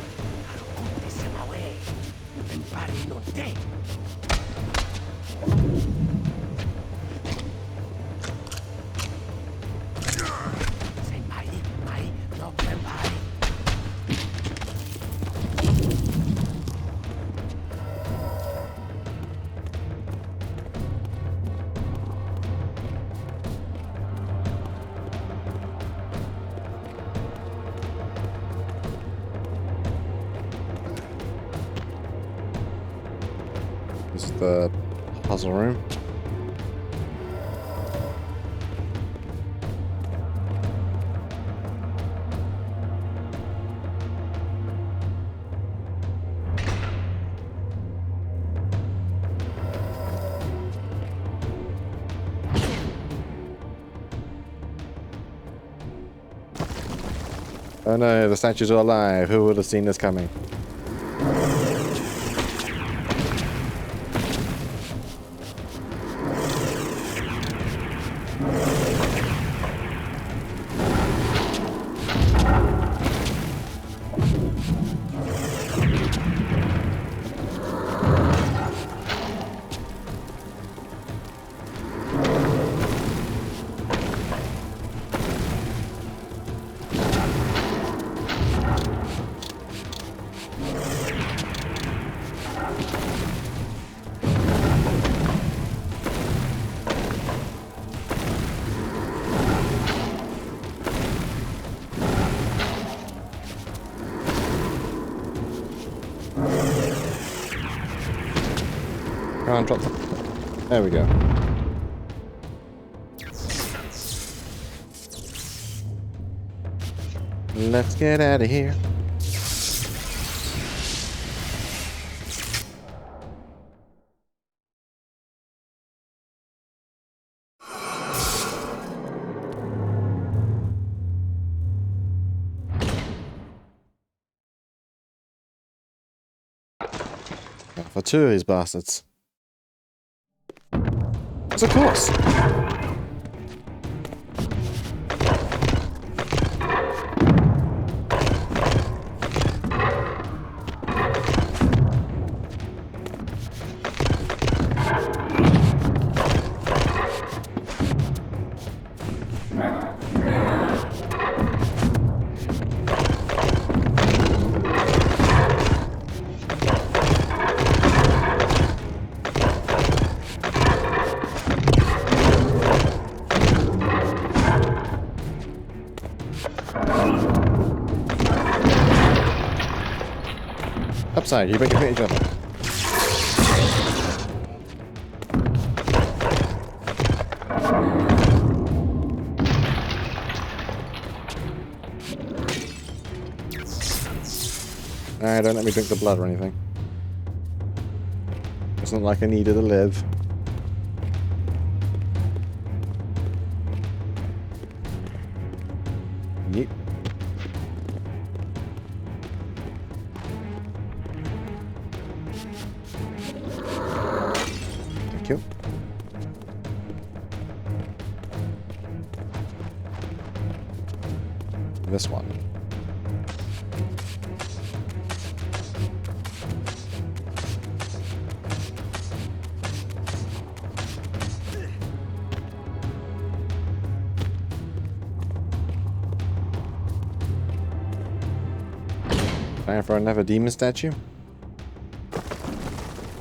This is the puzzle room. Oh no, the statues are alive. Who would have seen this coming? Come on, drop them. There we go. Let's get out of here. For two of these bastards. Yes, of course. Upside, you make it hit each other. Alright, don't let me drink the blood or anything. It's not like I needed to live. Yeet. Thank you. This one. Time for another demon statue?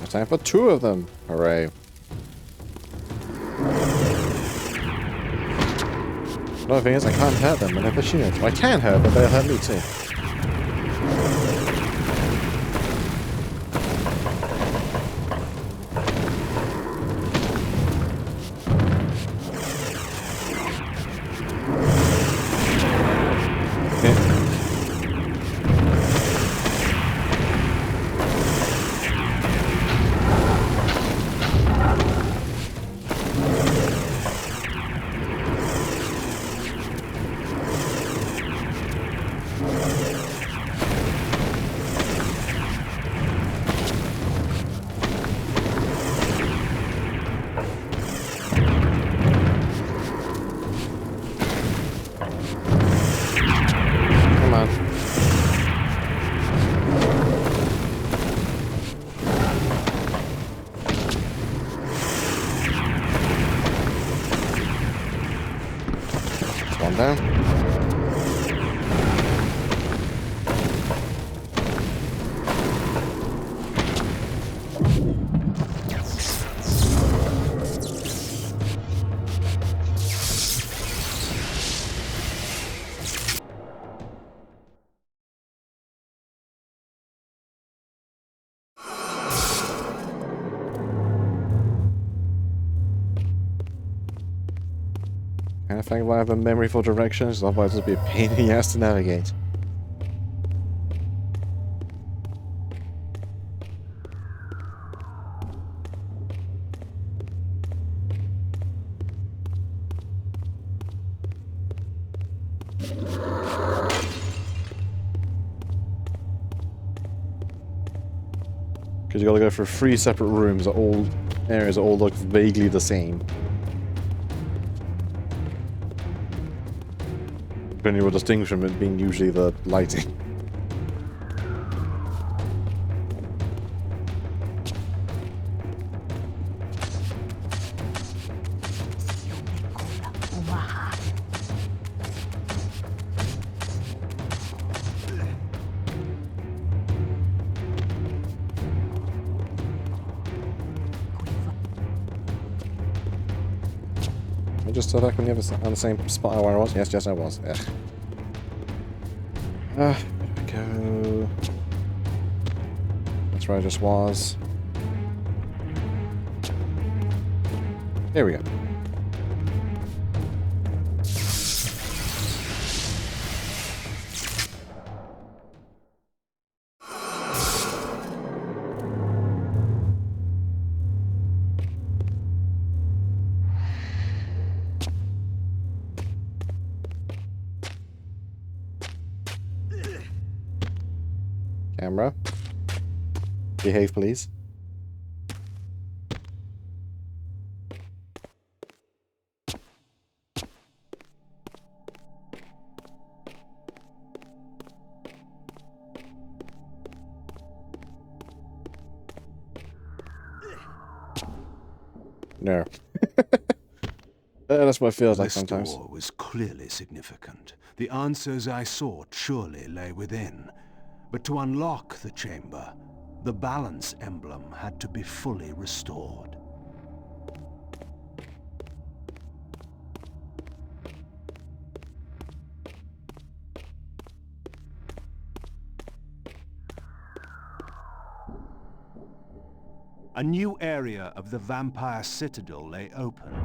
It's time for 2 of them! Hooray. Another thing is, I can't hurt them when they're shield. Well, I can hurt, but they'll hurt me too. Down. Kind of think I have a memory for directions, otherwise it'd be a pain in the ass to navigate. Because you gotta go for 3 separate rooms that all areas that all look vaguely the same. The only real distinction from it being usually the lighting. I just back on the same spot where I was? Yes, I was. Yeah. Where do we go? That's where I just was. Here we go. Camera. Behave, please. No. That's what it feels like This sometimes. door was clearly significant. The answers I sought surely lay within. But to unlock the chamber, the balance emblem had to be fully restored. A new area of the vampire citadel lay open.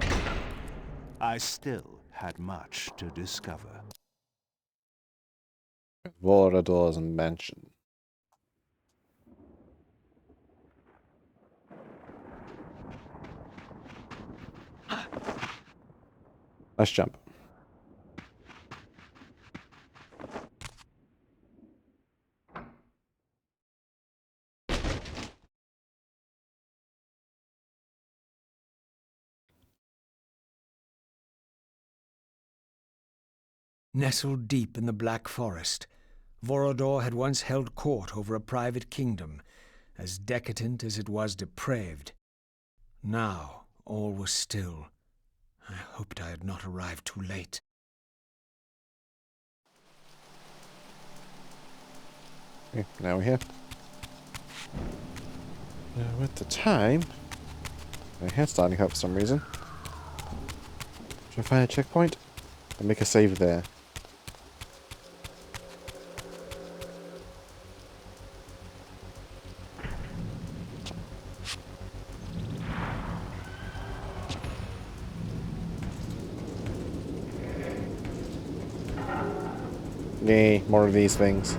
I still had much to discover. Vorador's mansion. Let's jump. Nestled deep in the Black Forest, Vorador had once held court over a private kingdom, as decadent as it was depraved. Now all was still. I hoped I had not arrived too late. Okay, now we're here. Now at the time, my head's starting up for some reason. Should I find a checkpoint? And make a save there. Yay, more of these things.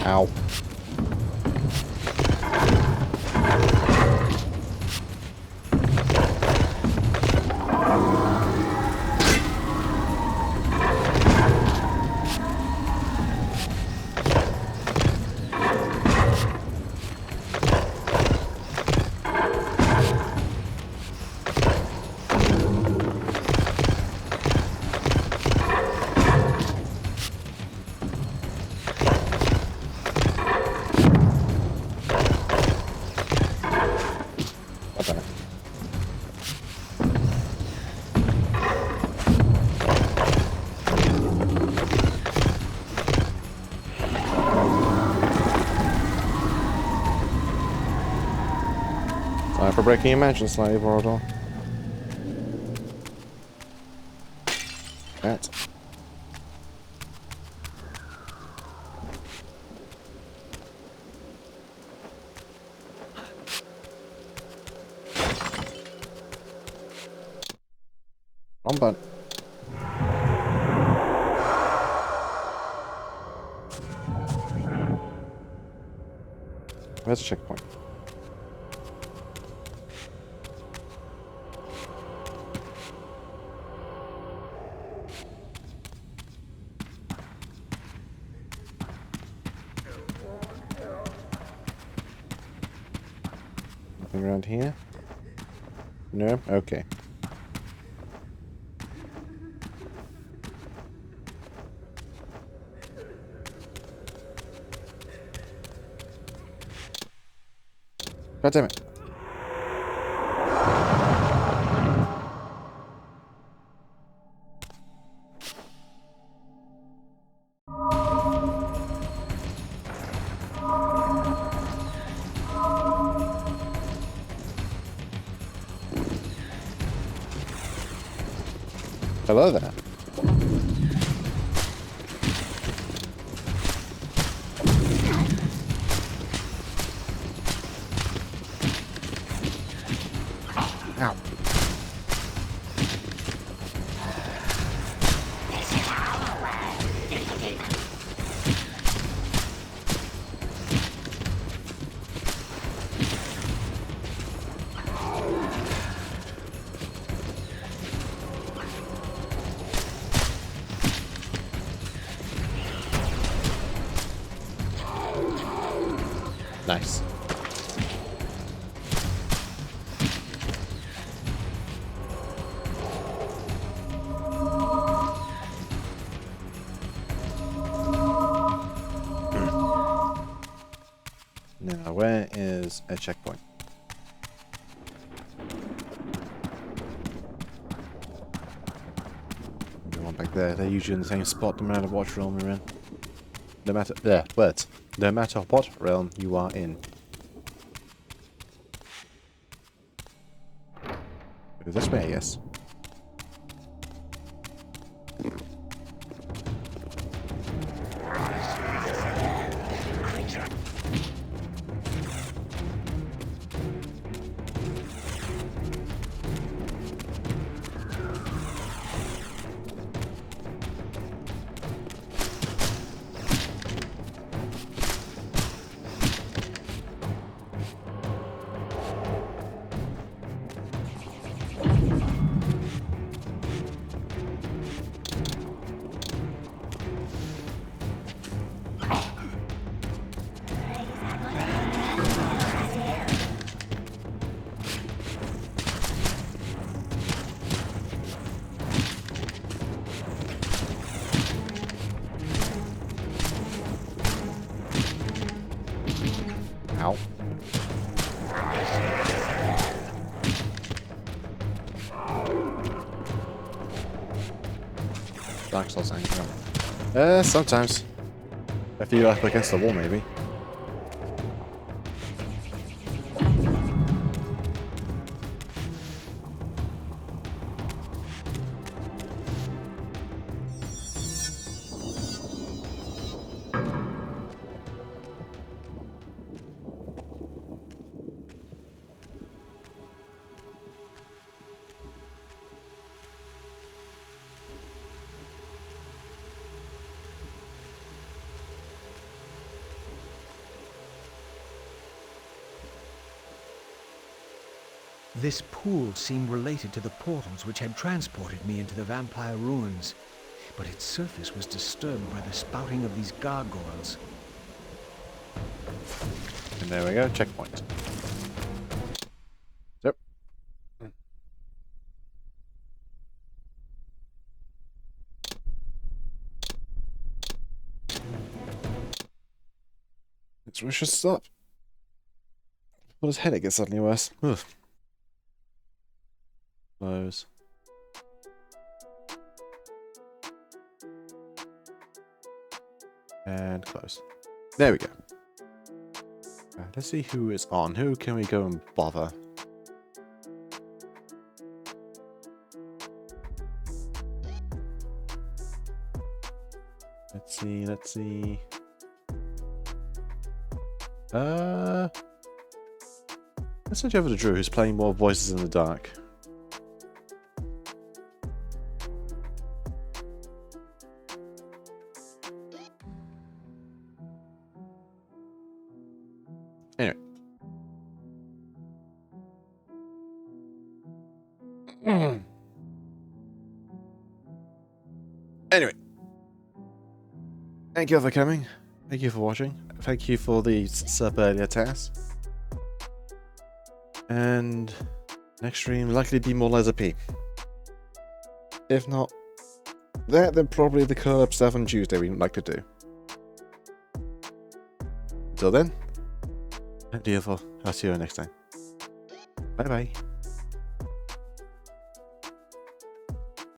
Ow. Time for breaking a mansion slightly, Vorador. That. Wrong button. Where's the checkpoint? Nothing around here? No? Okay. God damn it. Hello there. Ow. Nice. Now, where is a checkpoint? The one back there. They're usually in the same spot no matter what realm you're in. No matter no matter what realm you are in. Go this way, I guess. Ow. Dark Souls anger. Sometimes. If you're up against the wall, maybe. This pool seemed related to the portals which had transported me into the vampire ruins, but its surface was disturbed by the spouting of these gargoyles. And there we go, checkpoint. Yep. It's where it should stop. Well, his headache gets suddenly worse. Ugh. Close. And close. There we go. Let's see who is on. Who can we go and bother? Let's see. Let's switch over to Drew, who's playing more Voices in the Dark. Anyway. Anyway. Thank you all for coming. Thank you for watching. Thank you for the sub earlier tasks. And next stream will likely be more Laser P. If not that, then probably the co-op stuff on Tuesday we'd like to do. Until then, beautiful. I'll see you next time. Bye bye.